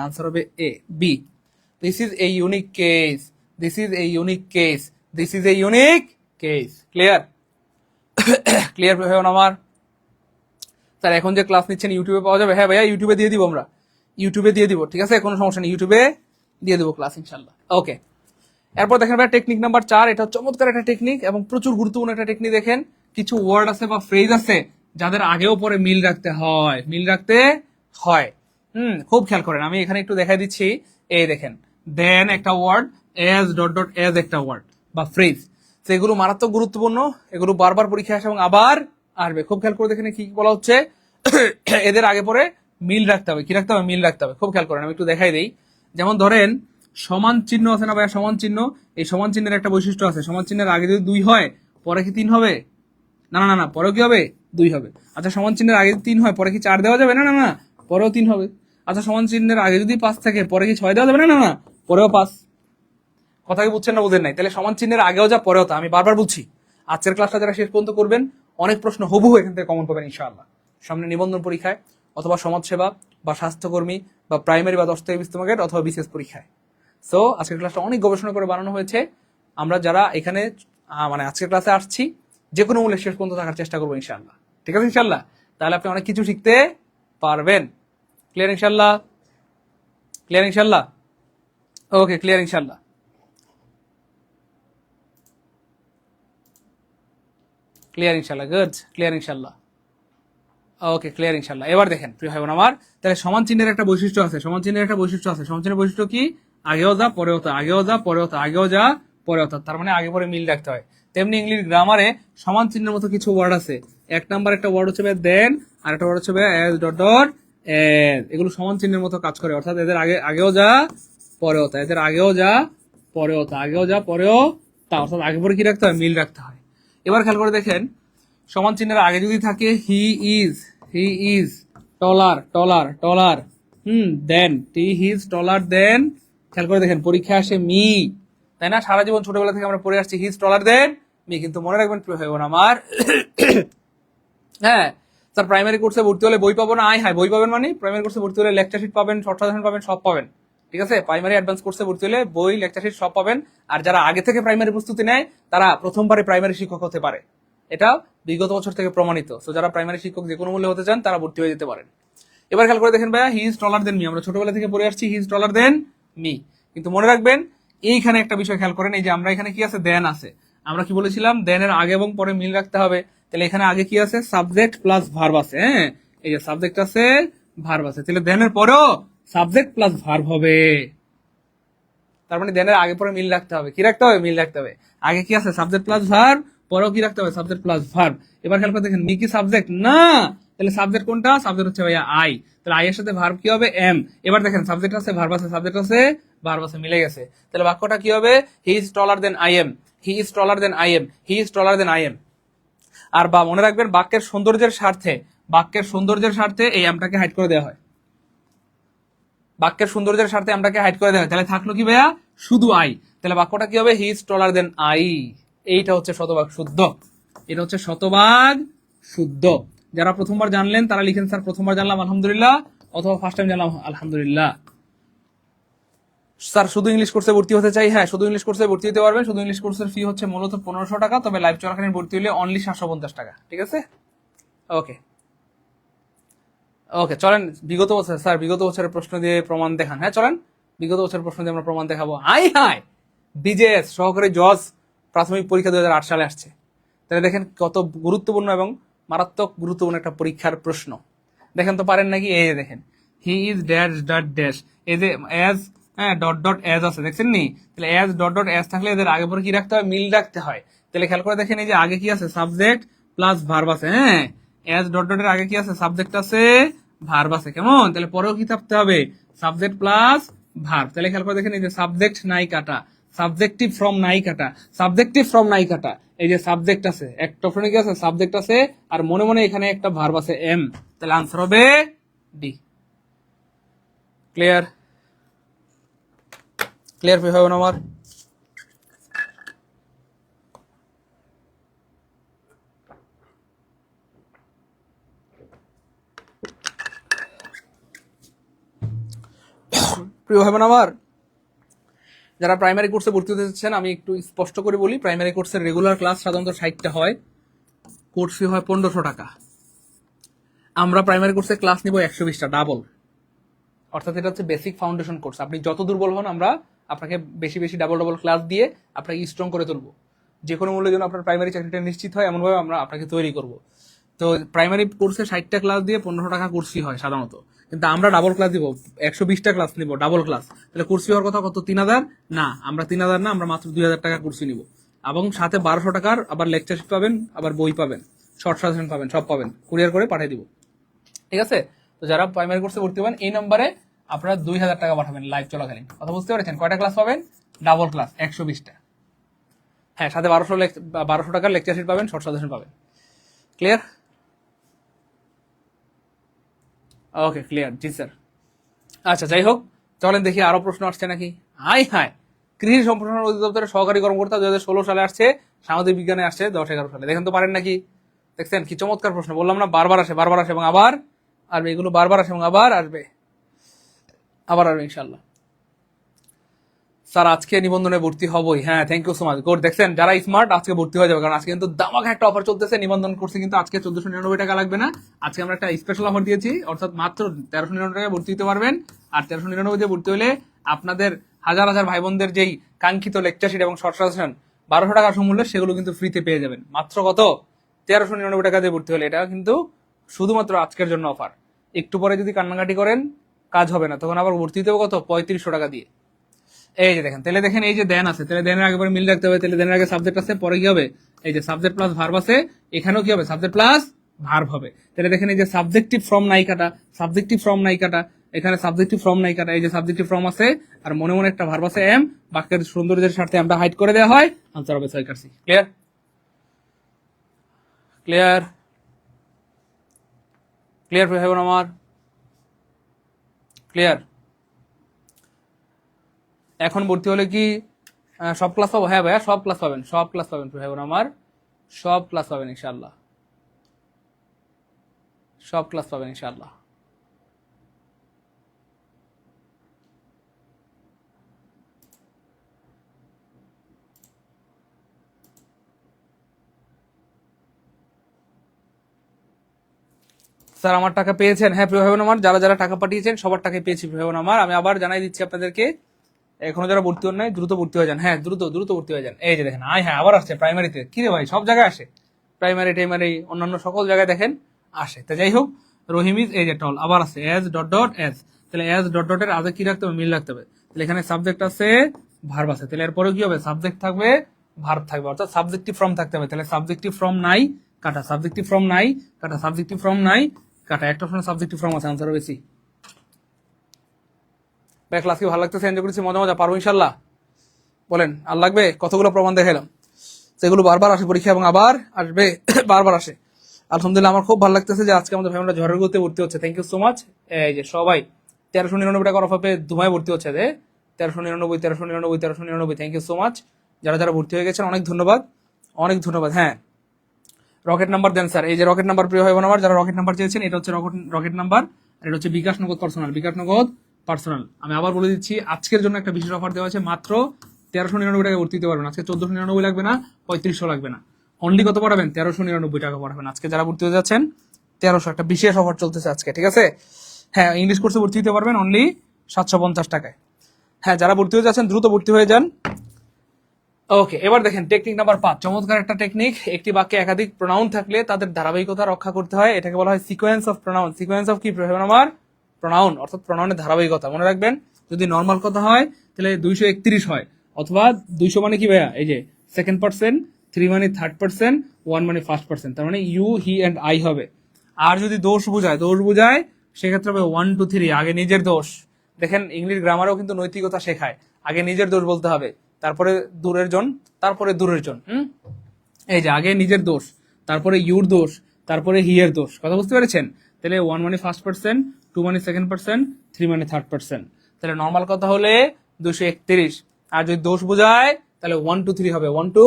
আনসার হবে A, B. This is a unique case, clear হয়ে আমার? স্যার এখন যে ক্লাস নিচ্ছেন ইউটিউবে পাওয়া যাবে? হ্যাঁ ভাইয়া, ইউটিউবে দিয়ে দিব, আমরা ইউটিউবে দিয়ে দিব, ঠিক আছে, কোনো সমস্যা নেই, ইউটিউবে দিয়ে দেবো ক্লাস ইনশাল্লাহ। ওকে, এরপর দেখেন ভাই টেকনিক নাম্বার 4, এটা চমৎকার একটা টেকনিক এবং প্রচুর গুরুত্বপূর্ণ একটা টেকনিক। দেখেন কিছু ওয়ার্ড আছে বা ফ্রেজ আছে যাদের আগেও পরে মিল রাখতে হয়। খুব খেয়াল করেন, আমি এখানে একটু দেখাই দিচ্ছি। এই দেখেন, দেন একটা word, as dot dot as একটা ওয়ার্ড বা ফ্রেজ, সেগুলো মারাত্মক গুরুত্বপূর্ণ। এগুলো বারবার পরীক্ষা আসে এবং আবার আসবে। খুব খেয়াল করে দেখেন কি বলা হচ্ছে। এদের আগে পরে মিল রাখতে হবে। কি রাখতে হবে? মিল রাখতে হবে। খুব খেয়াল করেন, আমি একটু দেখাই দিই। যেমন ধরেন সমান চিহ্ন আছে না ভাইয়া, সমান চিহ্ন, এই সমান চিহ্নের একটা বৈশিষ্ট্য আছে, সমান চিহ্নের আগে যদি 2 হয় পরে কি 3 হবে? না না না, পরেও কি হবে? 2 হবে। আচ্ছা সমান চিহ্নের আগে যদি 3 হয় পরে কি 4 দেওয়া যাবে? না না না, পরেও 3 হবে। আচ্ছা সমান চিহ্নের আগে যদি 5 থাকে পরে কি 6 দেওয়া যাবে? না না না, পরেও 5। কথা কি বুঝছেন না বুঝেন নাই? তাহলে সমান চিহ্নের আগেও যা পরেও তা, আমি বারবার বলছি। আজকের ক্লাসটা যারা শেষ পর্যন্ত করবেন অনেক প্রশ্ন হুবহু এখান থেকে কমন পাবেন ইনশাআল্লাহ। সামনে নিবন্ধন পরীক্ষায় অথবা সমাজসেবা বা স্বাস্থ্যকর্মী বা প্রাইমারি বা 10 থেকে 20 মার্কেট অথবা বিসিএস পরীক্ষায়। সো আজকের ক্লাসটা অনেক গবেষণা করে বানানো হয়েছে। আমরা যারা এখানে মানে আজকের ক্লাসে আসছি যে কোনো মূল্যে শেষ পর্যন্ত থাকার চেষ্টা করবো ইনশাআল্লাহ। ঠিক আছে ইনশাআল্লাহ? তাহলে আপনি অনেক কিছু শিখতে পারবেন। ক্লিয়ার ইনশাআল্লাহ? ক্লিয়ার ইনশাআল্লাহ? ওকে, ক্লিয়ার ইনশাআল্লাহ? ক্লিয়ার ইনশাআল্লাহ, গুড, ক্লিয়ার ইনশাআল্লাহ। ওকে, ক্লিয়ার ইনশাআল্লাহ। এবার দেখেন প্রিয় ভাই বোন আমার, তাহলে সমান চিহ্নের একটা বৈশিষ্ট্য আছে, সমান চিহ্নের একটা বৈশিষ্ট্য আছে। সমান চিহ্নের বৈশিষ্ট্য কি? আগেও যা পরেও তা, আগেও যা পরেও তা, আগেও যা পরেও তা, তার মানে আগে পরে মিল রাখতে হয়। তেমনি ইংলিশ গ্রামারে সমান চিহ্নের মতো কিছু ওয়ার্ড আছে। এক নাম্বার একটা ওয়ার্ড হচ্ছে দেন, আর একটা ওয়ার্ড হচ্ছে এজ ডট ডট এজ। এগুলো সমান চিহ্নের মতো কাজ করে, অর্থাৎ এদের আগেও যা পরেও তা, এদের আগেও যা পরেও তা, আগেও যা পরেও তা, অর্থাৎ আগে পরে কি রাখতে হয়? মিল রাখতে হয়। এবার খেয়াল করে দেখেন, সমান চিহ্নের আগে যদি থাকে হি is trawler trawler trawler, then he is taller দেন, খেয়াল করে দেখেন পরীক্ষা আসে মি, তাই না? সারা জীবন ছোটবেলা থেকে আমরা পড়ে আসছি হি ইজ টলার দেন মি, কিন্তু মনে রাখবেন প্রিয় ভাই বোন আমার, হ্যাঁ স্যার প্রাইমারি কোর্সে ভর্তি হলে বই পাবো না, হ্যাঁ বই পাবেন, মানে প্রাইমারি কোর্সে ভর্তি হলে লেকচার শিট পাবেন, শর্ট সাজেশন পাবেন, সব পাবেন। ঠিক আছে, প্রাইমারি অ্যাডভান্স কোর্সে ভর্তি হলে বই, লেকচার শিট সব পাবেন। আর যারা আগে থেকে প্রাইমারি প্রস্তুতি নেয় তারা প্রথমবারে প্রাইমারি শিক্ষক হতে পারে, এটা বিগত বছর থেকে প্রমাণিত। তো যারা প্রাইমারি শিক্ষক যে কোনো মূল্যে হতে চান তারা ভর্তি হয়ে যেতে পারেন। এবার খেয়াল করে দেখেন ভাইয়া, হি ইজ টলার দেন মি, আমরা ছোটবেলা থেকে পড়ে আসছি হি ইজ টলার দেন মি, কিন্তু মনে রাখবেন এইখানে একটা বিষয় খেয়াল করেন, এই যে আমরা এখানে কি আছে? দেন আছে। আমরা কি বলেছিলাম? দেনের আগে এবং পরে মিল রাখতে হবে। তাহলে এখানে আগে কি আছে? সাবজেক্ট প্লাস ভার্ব আছে। হ্যাঁ, এই যে সাবজেক্ট আছে, ভার্ব আছে, তাহলে দেনের পরেও সাবজেক্ট প্লাস ভার্ব হবে। তার মানে দেনের আগে পরে মিল রাখতে হবে। কি রাখতে হবে? মিল রাখতে হবে। আগে কি আছে? সাবজেক্ট প্লাস ভার্ব, পরেও কি রাখতে হবে? Subject plus verb. এবার খেয়াল করে দেখেন, মি কি সাবজেক্ট? না, তাহলে সাবজেক্ট কোনটা? সাবজেক্ট হচ্ছে ভাইয়া আই, তাহলে আই এর সাথে ভার্ব কি হবে? এম। এবার দেখেন সাবজেক্ট আছে, ভার্ব আছে, সাবজেক্ট আছে, ভার্ব আছে, মিলে গেছে। তাহলে বাক্যটা কি হবে? He is taller than I am, he is taller than I am, he is taller than I am. আর বা মনে রাখবেন বাক্যের সৌন্দর্যের স্বার্থে, বাক্যের সৌন্দর্যের স্বার্থে এই এমটাকে হাইড করে দেওয়া হয়, বাক্যের সৌন্দর্যের স্বার্থে আমটাকে হাইড করে দেওয়া হয়। তাহলে থাকলো কি ভাইয়া? শুধু আই। তাহলে বাক্যটা কি হবে? He is taller than I. এইটা হচ্ছে শতভাগ শুদ্ধ, এটা হচ্ছে শতভাগ শুদ্ধ। যারা প্রথমবার জানলেন তারা লিখেন স্যার প্রথমবার জানলাম আলহামদুলিল্লাহ, অথবা ফার্স্ট টাইম জানলাম আলহামদুলিল্লাহ। স্যার শুধু ইংলিশ কোর্সে ভর্তি হতে চাই, হ্যাঁ শুধু ইংলিশ কোর্সে ভর্তি হতে পারবেন। শুধু ইংলিশ কোর্সের ফি হচ্ছে মূলত 1500 টাকা, তবে লাইভ চলাকালীন ভর্তি হলে অনলি 750 টাকা। ঠিক আছে, ওকে ওকে, চলেন বিগত বছর, স্যার বিগত বছরের প্রশ্ন দিয়ে প্রমাণ দেখান। হ্যাঁ চলেন, বিগত বছরের প্রশ্ন দিয়ে আমরা প্রমাণ দেখাবো। হাই বিজেএস সহকারী জজ প্রাথমিক পরীক্ষা 2008 সালে আসছে। তাহলে দেখেন কত গুরুত্বপূর্ণ এবং মারাত্মক গুরুত্বপূর্ণ একটা পরীক্ষার প্রশ্ন। দেখেন তো পারেন নাকি? এই দেখেন, he is dash dot dash, এই যে এজ, হ্যাঁ ডট ডট এজ আছে, দেখছেন নি? তাহলে এজ ডট ডট এজ থাকলে এদের আগে পরে কি রাখতে হয়? মিল রাখতে হয়। তাহলে খেয়াল করে দেখেন, এই যে আগে কি আছে? সাবজেক্ট প্লাস ভার্ব আছে। হ্যাঁ, এজ ডট ডট এর আগে কি আছে? সাবজেক্ট আছে, ভার্ব আছে। কেমন? তাহলে পরেও কি থাকতে হবে? Subject plus verb. তাহলে খেয়াল করে দেখেন, এই যে সাবজেক্ট নাই কাটা, সাবজেক্টিভ ফ্রম নাই কাটা, সাবজেক্টিভ ফ্রম নাই কাটা, এই যে সাবজেক্ট আছে, একটা অপশনে কি আছে? সাবজেক্ট আছে, আর মনে মনে এখানে একটা ভার্ব আছে এম। তাহলে আনসার হবে ডি। ক্লিয়ার? ক্লিয়ার হবে না আমার? প্রিয় ভাই বোন আমার, যারা প্রাইমারি কোর্সে ভর্তি হতে চাচ্ছেন আমি একটু স্পষ্ট করে বলি, প্রাইমারি কোর্সের রেগুলার ক্লাস সাধারণত 60টা হয়, কোর্স ফি হয় 1500 টাকা। আমরা প্রাইমারি কোর্সে ক্লাস নিব 120টা, ডাবল। অর্থাৎ এটা হচ্ছে বেসিক ফাউন্ডেশন কোর্স। আপনি যত দুর্বল হন আমরা আপনাকে বেশি বেশি ডাবল ডাবল ক্লাস দিয়ে আপনাকে স্ট্রং করে তুলবো। যে কোনো মূল্যের জন্য আপনার প্রাইমারি চাকরিটা নিশ্চিত হয় এমনভাবে আমরা আপনাকে তৈরি করব। তো প্রাইমারি কোর্সে 60টা ক্লাস দিয়ে 1500 টাকা কোর্স ফি হয় সাধারণত, কিন্তু আমরা ডাবল ক্লাস দিব, 120টা ক্লাস নিব ডাবল ক্লাস। তাহলে কোর্স ফি হওয়ার কথা কত? 3000 না, আমরা 3000 না, আমরা মাত্র 2000 টাকা কোর্স ফি নিব, এবং সাথে 1200 টাকার আবার লেকচার শিট পাবেন, আবার বই পাবেন, শর্ট সাজেশন পাবেন, সব পাবেন, কুরিয়ার করে পাঠিয়ে দিব। ঠিক আছে, তো যারা প্রাইমারি কোর্সে ভর্তি হবেন এই নম্বরে আপনারা 2000 টাকা পাঠাবেন লাইভ চলাকালীন। কথা বুঝতে পেরেছেন? কয়টা ক্লাস পাবেন? ডাবল ক্লাস 120টা। হ্যাঁ, সাথে 1200 টাকার লেকচার শিট পাবেন, শর্ট সাজেশন পাবেন। ক্লিয়ার? Okay, clear. জি স্যার। আচ্ছা, যাই হোক, চলেন দেখি আরো প্রশ্ন আসছে নাকি। হাই কৃষি সম্প্রসারণ অধিদপ্তরের সহকারী কর্মকর্তা 2016 সালে আসছে, সামাজিক বিজ্ঞানে আসছে 10-11 সালে। দেখেন তো পারেন নাকি? দেখছেন কি চমৎকার প্রশ্ন, বললাম না বারবার আসে এবং আবার আসবে, এগুলো বারবার আসে এবং আবার আসবে ইনশাল্লাহ। স্যার আজকে নিবন্ধনে ভর্তি হবই। হ্যাঁ, thank you so much, good. দেখছেন যারা স্মার্ট আজকে ভর্তি হয়ে যাবে, কারণ আজকে কিন্তু দামাকা একটা অফার চলতেছে। নিবন্ধন করছে কিন্তু আজকে 1499 টাকা লাগবে না। আজকে আমরা একটা স্পেশাল অফার দিয়েছি, অর্থাৎ মাত্র 1399 টাকায় ভর্তি হতে পারবেন। আর 1399 দিয়ে ভর্তি হলে আপনাদের হাজার হাজার ভাই বোনদের যেই কাঙ্ক্ষিত লেকচার শিট এবং শর্ট সাজেশন 1200 টাকা সমূল্যে, সেগুলো কিন্তু ফ্রিতে পেয়ে যাবেন। মাত্র কত? 1399 টাকা দিয়ে ভর্তি হলে। এটা কিন্তু শুধুমাত্র আজকের জন্য অফার। একটু পরে যদি কান্নাকাটি করেন কাজ হবে না, তখন আবার ভর্তি হতে হবে কত? 3500 টাকা দিয়ে। এই যে দেখেন, তাহলে দেখেন এই যে দেন আছে, তাহলে দেনের আগে মিল রাখতে হবে। তাহলে দেনের আগে সাবজেক্ট আছে, পরে কি হবে? এই যে সাবজেক্ট প্লাস ভার্ব আছে, এখানেও কি হবে? সাবজেক্ট প্লাস ভার্ব হবে। তাহলে দেখেন এই যে সাবজেক্টিভ ফ্রম নাই কাটা, এখানে সাবজেক্টিভ ফ্রম নাই কাটা, এই যে সাবজেক্টিভ ফ্রম আছে, আর মনে মনে একটা ভার্ব আছে এম, বাক্যের সৌন্দর্যের স্বার্থে আমরা হাইড করে দেওয়া হয়, আনসার হবে 6 কাটছি। ক্লিয়ার? ক্লিয়ার? ক্লিয়ার ভাই বোন আমার? ক্লিয়ার? এখন ভর্তি হলে কি সব ক্লাস পাবো? হ্যাঁ ভাইয়া, সব ক্লাস পাবেন ভাই বোন আমার, সব ক্লাস পাবেন ইনশাআল্লাহ, সব ক্লাস পাবেন ইনশাআল্লাহ। স্যার আমার টাকা পেয়েছেন? হ্যাঁ প্রিয় ভাই বোন আমার, যারা যারা টাকা পাঠিয়েছেন সবার টাকাই পেয়েছি প্রিয় ভাই বোন আমার। আমি আবার জানাই দিচ্ছি আপনাদেরকে, এখনো যারা ভর্তি হন নাই দ্রুত ভর্তি হয়ে যান। হ্যাঁ, দ্রুত ভর্তি হয়ে যান। এই যে দেখেন, হ্যাঁ আবার আসছে প্রাইমারিতে। কি রে ভাই, সব জায়গায় আসে, প্রাইমারি টাইমারি অন্যান্য সকল জায়গায় দেখেন আসে। তা যাই হোক, রহিমিজ এই যে টল আবার আছে, এজ ডট ডট এজ। তাহলে এজ ডট ডটের আগে কি রাখতে হবে? মিল রাখতে হবে। তাহলে এখানে সাবজেক্ট আছে, ভার্ব আছে, তাহলে এরপরে কি হবে? সাবজেক্ট থাকবে, ভার্ব থাকবে, অর্থাৎ সাবজেক্টিভ ফর্ম থাকতে হবে। তাহলে সাবজেক্টিভ ফর্ম নাই কাটা, সাবজেক্টিভ ফর্ম নাই কাটা, সাবজেক্টিভ ফর্ম নাই কাটা, একটা অপশনে সাবজেক্টিভ ফর্ম আছে, আনসার বেশি। ক্লাস কি ভালো লাগতেছে? এনজয় করেছি, মজা পারবো ইনশাল্লাহ? বলেন আর লাগবে? কতগুলো প্রমাণ দেখাইলাম, সেগুলো বারবার আসে পরীক্ষা এবং আবার আসবে, বারবার আসে। আলহামদুলিল্লাহ, আমার খুব ভালো লাগতেছে যে আজকে আমাদের ফ্যামিলিটা ঝড়ের গতিতে ভর্তি হচ্ছে। Thank you so much. এই যে সবাই 1399 টাকার অফার পেয়ে ধুমায় ভর্তি হচ্ছে, 1399। থ্যাংক ইউ সো মাচ যারা যারা ভর্তি হয়ে গেছেন, অনেক ধন্যবাদ, অনেক ধন্যবাদ। হ্যাঁ, রকেট নাম্বার দেন স্যার। এই যে রকেট নাম্বার প্রিয় হয় আমার, যারা রকেট নাম্বার চেয়েছেন, এটা হচ্ছে রকেট নাম্বার, আর এটা হচ্ছে বিকাশ নগদ পার্সোনাল। আমি আবার বলে দিচ্ছি, আজকের জন্য একটা বিশেষ অফার দেওয়া হয়েছে, মাত্র 1399 টাকা ভর্তি দিতে পারবেন। আজকে 1499 লাগবে না, 3500 লাগবে না, অনলি কত পড়াবেন? 1399 টাকা পড়াবেন আজকে যারা ভর্তি হয়ে যাচ্ছেন। 1300 একটা বিশেষ অফার চলতেছে আজকে, ঠিক আছে? হ্যাঁ, ইংলিশ কোর্সে ভর্তি হতে পারবেন অনলি 750 টাকায়। হ্যাঁ, যারা ভর্তি হয়ে যাচ্ছেন দ্রুত ভর্তি হয়ে যান। ওকে, এবার দেখেন টেকনিক নাম্বার 5, চমৎকার একটা টেকনিক। একটি বাক্যে একাধিক প্রোনাউন থাকলে তাদের ধারাবাহিকতা রক্ষা করতে হয়, এটাকে বলা হয় sequence of pronoun. Sequence of কি আমার? প্রোনাউন, অর্থাৎ প্রোনাউনের ধারাবাহিকতা। মনে রাখবেন, যদি নর্মাল কথা হয় তাহলে 231 হয়, অথবা 200 মানে কি ভাইয়া? এই যে সেকেন্ড পার্সন, 3 মানে থার্ড পার্সন, 1 মানে ফার্স্ট পার্সন, তার মানে ইউ, হি এন্ড আই হবে। আর যদি দোষ বুঝায় সেক্ষেত্রে হবে 1 2 3, আগে নিজের দোষ। দেখেন ইংলিশ গ্রামারেও কিন্তু নৈতিকতা শেখায়, আগে নিজের দোষ বলতে হবে, তারপরে দূরের জন, তারপরে দূরের জন। এই যে আগে নিজের দোষ, তারপরে ইউর দোষ, তারপরে হি এর দোষ। কথা বুঝতে পেরেছেন? তাহলে 1 মানে ফার্স্ট পার্সন, 2 মানে সেকেন্ড পার্সন, 3 মানে থার্ড পার্সন। তাহলে নর্মাল কথা হলে 231, আর যদি দোষ বোঝায় তাহলে 1 2 3 হবে। 1 2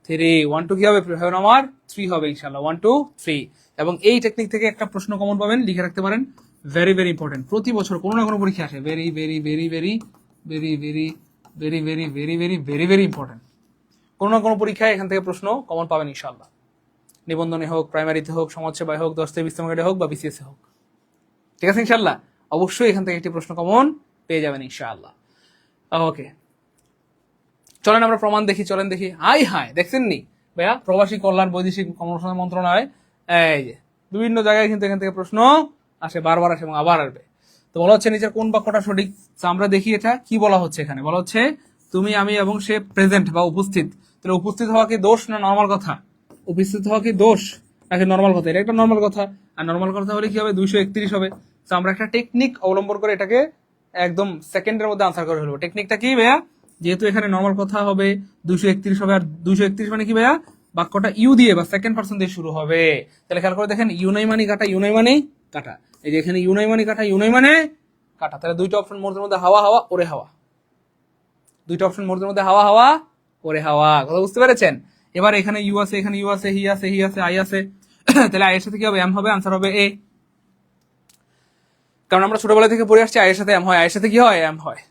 3, 1 2 কি হবে আমার? 3 হবে ইনশাল্লাহ, 1 2 3। এবং এই টেকনিক থেকে একটা প্রশ্ন কমন পাবেন, লিখে রাখতে পারেন, ভেরি ভেরি ইম্পর্টেন্ট। প্রতি বছর কোনো না কোনো পরীক্ষা আসে, very very very very very very very very very very very very important. কোনো না কোনো পরীক্ষায় এখান থেকে প্রশ্ন কমন পাবেন ইনশাল্লাহ, নিবন্ধনে হোক, প্রাইমারিতে হোক, সমাজসেবায় হোক, 10 থেকে 20 গ্রেডে হোক, বা বিসিএস হোক। ঠিক আছে ইনশাল্লাহ? অবশ্যই এখান থেকে একটি প্রশ্ন কমন পেয়ে যাবেন ইনশাআল্লাহ। ওকে, চলেন আমরা প্রমাণ দেখি, চলেন দেখি। হাই দেখছেন নি ভাইয়া, প্রবাসী কল্যাণ বৈদেশিক কর্মসংস্থান মন্ত্রণালয়, এই যে বিভিন্ন জায়গায় কিন্তু এখান থেকে প্রশ্ন আসে, বারবার আসে এবং আবার আসবে। তো বলা হচ্ছে নিচের কোন বাক্যটা সঠিক? আমরা দেখি এটা কি বলা হচ্ছে। এখানে বলা হচ্ছে তুমি, আমি এবং সে প্রেজেন্ট বা উপস্থিত। তাহলে উপস্থিত হওয়া কি দোষ না নর্মাল কথা? উপস্থিত হওয়া কি দোষ নাকি নর্মাল কথা? এটা একটা নর্মাল কথা, আর নর্মাল কথা হলে কি হবে? 231 হবে। তো আমরা একটা টেকনিক অবলম্বন করে এটাকে একদম সেকেন্ডের মধ্যে আনসার করে ফেলবো। টেকনিকটা কি ভাইয়া, যেহেতু এখানে নর্মাল কথা হবে 231 হবে, আর 231 মানে কি ভাইয়া, বাক্যটা ইউ দিয়ে বা সেকেন্ড পার্সন দিয়ে শুরু হবে। তাহলে খেয়াল করে দেখেন, ইউনাই মানি কাটা, ইউনাই মানি কাটা, এই যে এখানে ইউনাই মানি কাটা, ইউনাই মানে কাটা। তাহলে দুইটা অপশন মোটের মধ্যে হাওয়া হাওয়া ওরে হাওয়া, দুইটা অপশন মোটের মধ্যে হাওয়া হাওয়া ওরে হাওয়া, কথা বুঝতে পেরেছেন? এবার এখানে ইউ আছে, এখানে ইউ আছে, হি আছে, হি আছে, আই আছে, তাহলে আই এর সাথে কি হবে, এম হবে, আনসার হবে এ। কারণ আমরা ছোটবেলা থেকে পড়ে আসছি আয়ের সাথে এম হয়, আয়ের সাথে কি হয়, এম হয়।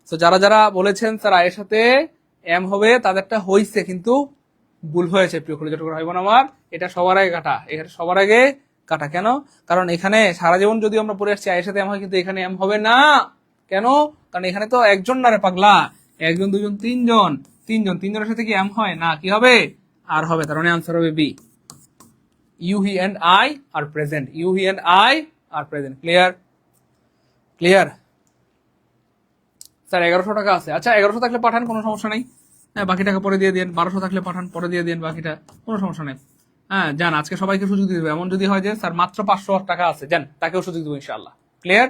তো যারা যারা বলেছেন স্যার আয়ের সাথে এম হবে, তাদেরটা হইছে কিন্তু ভুল হয়েছে প্রিয় কলেজের ভাই বোন আমার। এটা সবার আগে কাটা, এটা সবার আগে কাটা। কেন? কারণ এখানে সারা জীবন যদি আমরা পড়ে আসছি আয়ের সাথে এম হয়, কিন্তু এখানে এম হবে না। কেন? কারণ এখানে তো একজন না রে পাগলা, একজন, দুজন, তিনজন, তিনজনের সাথে কি এম হয় না, কি হবে, আর হবে। তার মানে আনসার হবে B, you he and I are present, you he and I are present. Clear? Clear? Sir 1100 টাকা আছে, আচ্ছা 1100 থাকলে পাঠান, কোনো সমস্যা নেই। হ্যাঁ, বাকি টাকা পরে দিয়ে দিন। 1200 থাকলে পাঠান, পরে দিয়ে দিন বাকিটা, কোনো সমস্যা নেই। হ্যাঁ যান, আজকে সবাইকে সুযোগ দিয়ে দেবো। এমন যদি হয় যে স্যার মাত্র 500 টাকা আছে, যান তাকেও সুযোগ দেবো ইনশাআল্লাহ। ক্লিয়ার?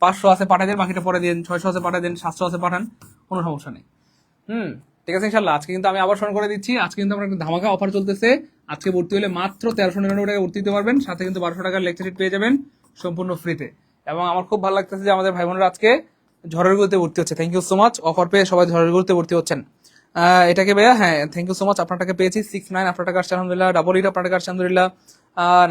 500 আছে পাঠাই দেন, বাকিটা পরে দিন। 600 আছে পাঠাই দেন, 700 আছে পাঠান, কোনো সমস্যা নেই। ঠিক আছে ইনশাআল্লাহ। আজকে কিন্তু আমি আবার স্মরণ করে দিচ্ছি, আজকে কিন্তু আমরা একটা ধামাকা অফার চলতেছে। আজকে ভর্তি হলে মাত্র 1399 টাকা ভর্তি দিতে পারবেন, সাথে কিন্তু 1200 টাকার লেকচার শিট পেয়ে যাবেন সম্পূর্ণ ফ্রিতে। এবং আমার খুব ভালো লাগতেছে যে আমাদের ভাই বোনেরা আজকে ঝড়ের গতিতে ভর্তি হচ্ছে। Thank you so much, offer পেয়ে সবাই ঝড়ের গতিতে ভর্তি হচ্ছেন। এটাকে ভাইয়া, হ্যাঁ থ্যাংক ইউ সো মাচ। আপনার টাকা পেয়েছি 69 আপনার টাকা আসছে আলহামদুলিল্লাহ, 88 আপনার টাকা আসছে আলহামদুলিল্লাহ,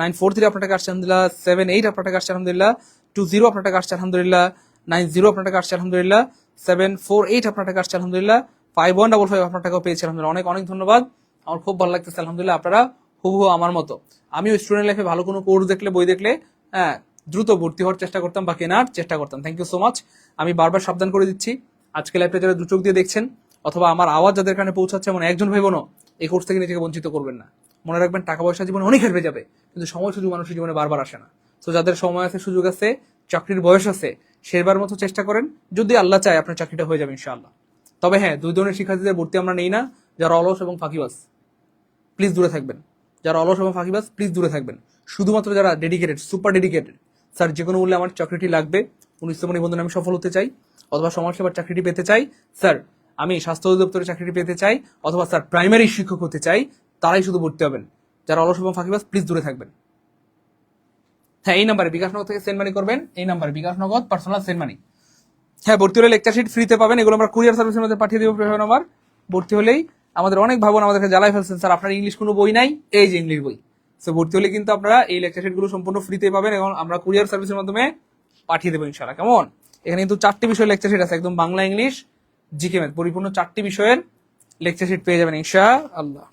943 আপনার টাকা আসছে আলহামদুলিল্লাহ, 78 আপনার টাকা আসছে আলহামদুলিল্লাহ, 20 আপনার টাকা আসছে আলহামদুলিল্লাহ, 90 আপনার টাকা আসছে আলহামদুলিল্লাহ, 748 আপনার টাকা আসছে আলহামদুলিল্লাহ, 5155 আপনার টাকাও পেয়েছি আলহামদুলিল্লাহ। অনেক অনেক ধন্যবাদ, আমার খুব ভালো লাগতেছে আলহামদুলিল্লাহ। আপনারা হুবহু আমার মতো, আমিও স্টুডেন্ট লাইফে ভালো কোনো কোর্স দেখলে, বই দেখলে, হ্যাঁ দ্রুত ভর্তি হওয়ার চেষ্টা করতাম বা কেনার চেষ্টা করতাম। Thank you so much. আমি বারবার সাবধান করে দিচ্ছি, আজকে লাইভটা যারা দু চোখ দিয়ে দেখছেন অথবা আমার আওয়াজ যাদের কানে পৌঁছাচ্ছে, এমন একজন ভাই বোনও এই কোর্স থেকে নিজেকে বঞ্চিত করবেন না। মনে রাখবেন, টাকা পয়সা জীবনে অনেক হেরবে যাবে, কিন্তু সময় সুযোগ মানুষের জীবনে বারবার আসে না। তো যাদের সময় আছে, সুযোগ আছে, চাকরির বয়স আছে, সেবার মতো চেষ্টা করেন। যদি আল্লাহ চায় আপনার চাকরিটা হয়ে যাবে ইনশাআল্লাহ। তবে হ্যাঁ, দুই ধরনের শিক্ষার্থীদের ভর্তি আমরা নেই না, যারা অলস এবং ফাঁকিবাজ, প্লিজ দূরে থাকবেন। যারা অলস এবং ফাঁকিবাজ প্লিজ দূরে থাকবেন। শুধুমাত্র যারা ডেডিকেটেড, সুপার ডেডিকেটেড, স্যার যে কোনো মূল্যে আমার চাকরিটি লাগবে, উনিশতম নিবন্ধনে আমি সফল হতে চাই, অথবা সমাজসেবার চাকরিটি পেতে চাই, স্যার আমি স্বাস্থ্য অধিদপ্তরের চাকরিটি পেতে চাই, অথবা স্যার প্রাইমারি শিক্ষক হতে চাই, তারাই শুধু ভর্তি হবেন। যারা অলস এবং ফাঁকিবাজ প্লিজ দূরে থাকবেন। হ্যাঁ, এই নাম্বারে বিকাশনগর থেকে সেন্ড মানি করবেন, এই নাম্বারে বিকাশনগর পার্সোনাল সেন্ড মানি। হ্যাঁ, ভর্তি হলে লেকচার শিট ফ্রিতে পাবেন, এগুলো আমরা কুরিয়ার সার্ভিসের মধ্যে পাঠিয়ে দেবো প্রিয় নাম্বার। ভর্তি হলেই আমাদের অনেক ভাবুন আমাদেরকে জ্বালাই ফেলছেন, স্যার আপনার ইংলিশ কোনো বই নাই, এই যে ইংলিশ বই। সো ভর্তি হলে কিন্তু আপনারা এই লেকচার শিট গুলো সম্পূর্ণ ফ্রিতে পাবেন এবং আমরা কুরিয়ার সার্ভিসের মাধ্যমে পাঠিয়ে দেবো ইনশাআল্লাহ। কেমন? এখানে কিন্তু 4টি বিষয়ের লেকচার শিট আছে, একদম বাংলা, ইংলিশ, জিকে, ম্যাথ, পরিপূর্ণ 4টি বিষয়ের লেকচার শিট পেয়ে যাবেন ইনশাআল্লাহ।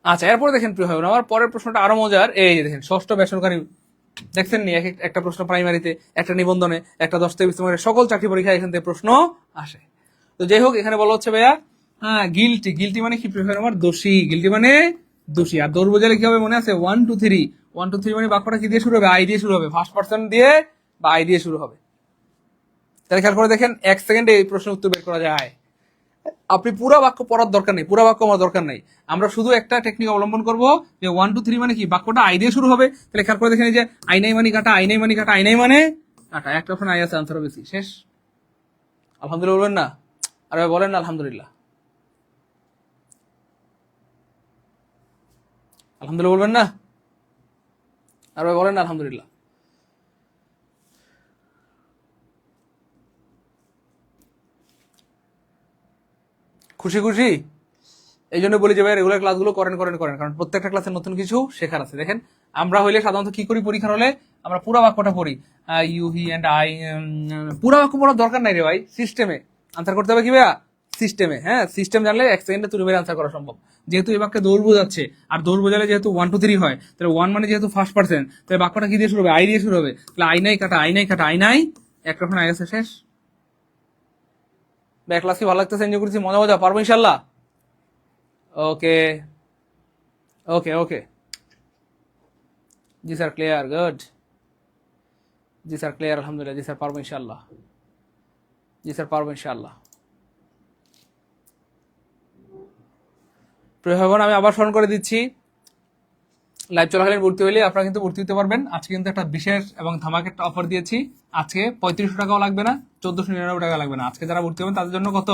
আচ্ছা, এরপরে দেখেন প্রিয় ভাই আমার পরের প্রশ্নটা আরো মজার। এই যে দেখেন, ষষ্ঠ বেসরকারি, দেখছেন নি একটা প্রশ্ন প্রাইমারিতে, একটা নিবন্ধনে, একটা 10 থেকে 20 নম্বরের সকল চাকরি পরীক্ষা এখান থেকে প্রশ্ন আসে। তো যাই হোক, এখানে বলা হচ্ছে ভাইয়া, হ্যাঁ গিলটি, গিলটি মানে কি প্রিয় ভাই আমার, দোষী, গিলটি মানে দোষী। আর দৌড় বোঝালে কি হবে মনে আছে, 1 2 3, 1 2 3 মানে বাক্যটা কি দিয়ে শুরু হবে, আই দিয়ে শুরু হবে, ফার্স্ট পার্সন দিয়ে বা আই দিয়ে শুরু হবে। তাহলে খেয়াল করে দেখেন, 1 সেকেন্ডে এই প্রশ্নের উত্তর বের করা যায়। আপনি পুরো বাক্য পড়ার দরকার নেই, পুরো বাক্য আমার দরকার নেই, আমরা শুধু একটা টেকনিক অবলম্বন করবো যে 1 2 3 মানে কি, বাক্যটা আই দিয়ে শুরু হবে। তাহলে খেয়াল করে দেখেন, এই যে আইনাই মানি কাটা, আইনাই মানি কাটা, আইনাই মানে কাটা, একটা অপশন আই আছে, আনসার বেশি, শেষ। আলহামদুলিল্লাহ বলবেন না? আর বলেন না আলহামদুলিল্লাহ, আলহামদুলিল্লাহ বলবেন না? আর বলেন না আলহামদুলিল্লাহ। খুশি খুশি? এই জন্য বলি যে ভাই রেগুলার ক্লাসগুলো করেন করেন করেন, কারণ প্রত্যেকটা ক্লাসে নতুন কিছু শেখার আছে। দেখেন, আমরা হইলে সাধারণত কি করি, পরীক্ষার হলে আমরা পুরো বাক্যটা পড়ি, ইউ হি এন্ড আই, পুরো বাক্য পড়ার দরকার নাই রে ভাই, সিস্টেমে আনসার করতে হবে। কি ভাইয়া? সিস্টেমে। হ্যাঁ, সিস্টেম জানলে 1 সেকেন্ডে তুমি মেরে আনসার করা সম্ভব। যেহেতু এই বাক্যে দৌড় বোঝাচ্ছে, আর দৌড় বোঝালে যেহেতু 1 2 3 হয়, তাহলে 1 মানে যেহেতু ফার্স্ট পার্সন, তাহলে বাক্যটা কি দিয়ে শুরু হবে, আই দিয়ে শুরু হবে। তাহলে আই নাই কাটা, আই নাই কাটা, আই নাই, একটা আই আছে, শেষ। ক্লাস কি ভালো লাগতেছে, এনজয় করছি, মজা মজা, পারবো ইনশাল্লাহ। ওকে ওকে ওকে, জি স্যার ক্লিয়ার, গুড, জি স্যার ক্লিয়ার আলহামদুলিল্লাহ, জি স্যার পারবো ইনশাআল্লাহ, জি স্যার পারবো ইনশাআল্লাহ। প্রিয় ভাই বোন, আমি আবার স্মরণ করে দিচ্ছি, লাইভ চলাকালীন ভর্তি হইলে আপনারা কিন্তু ভর্তি হতে পারবেন। আজকে কিন্তু একটা বিশেষ এবং ধামাকা একটা অফার দিয়েছি। আজকে 3500 টাকাও লাগবে না, 1499 টাকা লাগবে না। আজকে যারা ভর্তি হবেন তাদের জন্য কত,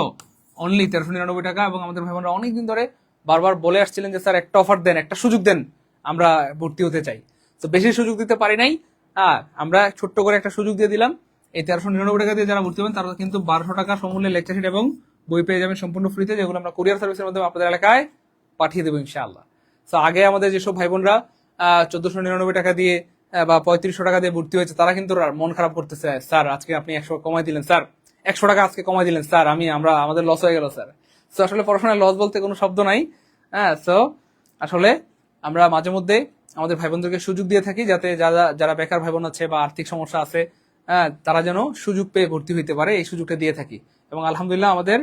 অনলি 1399 টাকা। এবং আমাদের ভাই বোনরা অনেকদিন ধরে বারবার বলে আসছিলেন যে স্যার একটা অফার দেন, একটা সুযোগ দেন, আমরা ভর্তি হতে চাই। তো বেশি সুযোগ দিতে পারি নাই, আমরা ছোট্ট করে একটা সুযোগ দিয়ে দিলাম। এই 1399 টাকা দিয়ে যারা ভর্তি হবেন তারা কিন্তু 1200 টাকা সমূল্যে লেকচার শিট এবং বই পেয়ে যাবেন সম্পূর্ণ ফ্রিতে, যেগুলো আমরা কুরিয়ার সার্ভিসের মাধ্যমে আপনাদের এলাকায় পাঠিয়ে দেবো ইনশাআল্লাহ। তো আগে আমাদের যেসব ভাই বোনরা 1499 টাকা দিয়ে বা 3500 টাকা দিয়ে ভর্তি হয়েছে তারা কিন্তু মন খারাপ করতেছে, স্যার আজকে আপনি 100 কমাই দিলেন, স্যার 100 টাকা আজকে কমাই দিলেন, স্যার আমাদের লস হয়ে গেল স্যার। তো আসলে পড়াশোনায় লস বলতে কোনো শব্দ নাই। তো আসলে আমরা মাঝে মধ্যে আমাদের ভাই বোনদেরকে সুযোগ দিয়ে থাকি, যাতে যারা বেকার ভাই বোন আছে বা আর্থিক সমস্যা আছে, তারা যেন সুযোগ পেয়ে ভর্তি হইতে পারে, এই সুযোগটা দিয়ে থাকি। এবং আলহামদুলিল্লাহ আমাদের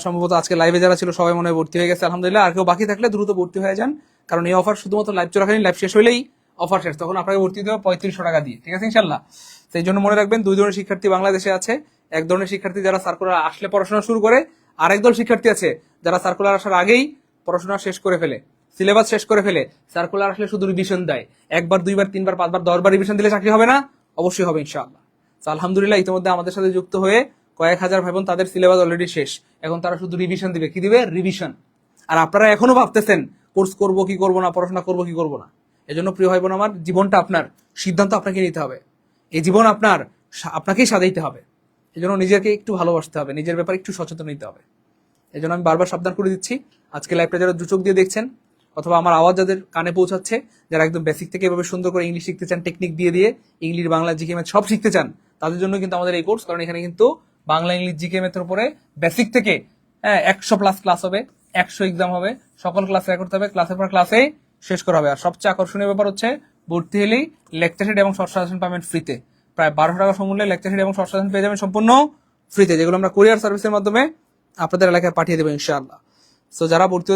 সম্ভবত আজকে লাইভে যারা ছিল সবাই মনে হয় ভর্তি হয়ে গেছে আলহামদুলিল্লাহ। আর কেউ বাকি থাকলে দ্রুত ভর্তি হয়ে যান, কারণ এই অফার শুধুমাত্র লাইভ চলাকালীন, লাইভ শেষ হলেই অফার শেষ, তখন আপনাকে ভর্তি দিতে হবে 3500 টাকা দিয়ে। ঠিক আছে ইনশাল্লাহ। সেই জন্য মনে রাখবেন, দুই ধরনের শিক্ষার্থী বাংলাদেশে আছে। এক ধরনের শিক্ষার্থী যারা সার্কুলার আসলে পড়াশোনা শুরু করে, আর একদল শিক্ষার্থী আছে যারা সার্কুলার আসার আগেই পড়াশোনা শেষ করে ফেলে, সিলেবাস শেষ করে ফেলে। সার্কুলার আসলে শুধু রিভিশন দেয়, একবার, দুইবার, তিনবার, পাঁচবার, 10বার রিভিশন দিলে চাকরি হবে না? অবশ্যই হবে ইনশাআল্লাহ। তো আলহামদুলিল্লাহ ইতিমধ্যে আমাদের সাথে যুক্ত হয়ে কয়েক হাজার ভাই বোন, তাদের সিলেবাস অলরেডি শেষ, এখন তারা শুধু রিভিশন দিবে। কি দিবে? রিভিশন। আর আপনারা এখনো ভাবতেছেন কোর্স করবো কি করবো না, পড়াশোনা করবো কি করবো না। এজন্য প্রিয় ভাই বোন আমার, জীবনটা আপনার, সিদ্ধান্ত আপনাকে নিতে হবে। এই জীবন আপনাকেই সাজাইতে হবে। এজন্য নিজেকে একটু ভালোবাসতে হবে, নিজের ব্যাপারে একটু সচেতন নিতে হবে। এই জন্য আমি বারবার সাবধান করে দিচ্ছি। আজকে লাইভটা যারা দুচোখ দিয়ে দেখছেন, অথবা আমার আওয়াজ যাদের কানে পৌঁছাচ্ছে, যারা একদম বেসিক থেকে এভাবে সুন্দর করে ইংলিশ শিখতে চান, টেকনিক দিয়ে দিয়ে ইংলিশ, বাংলা, জিকে, ম্যাথ সব শিখতে চান, তাদের জন্য কিন্তু আমাদের এই কোর্স। কারণ এখানে কিন্তু বাংলা, ইংলিশ, জিকে, ম্যাথের উপরে বেসিক থেকে 100+ ক্লাস হবে, 100 এক্সাম হবে, সকল ক্লাস রেকর্ড হবে, ক্লাসের পর ক্লাসে শেষ করা হবে। আর সবচেয়ে আকর্ষণীয় ব্যাপার হচ্ছে, ভর্তি হলেই লেকচার শিট এবং শর্ট সাজেশন পাবেন ফ্রিতে। প্রায় 1200 টাকা সমূল্যে লেকচার শিট এবং শর্ট সাজেশন পেয়ে যাবেন সম্পূর্ণ ফ্রিতে, যেগুলো আমরা কুরিয়ার সার্ভিসের মাধ্যমে আপনাদের এলাকায় পাঠিয়ে দেবো ইনশাআল্লাহ। সো যারা ভর্তি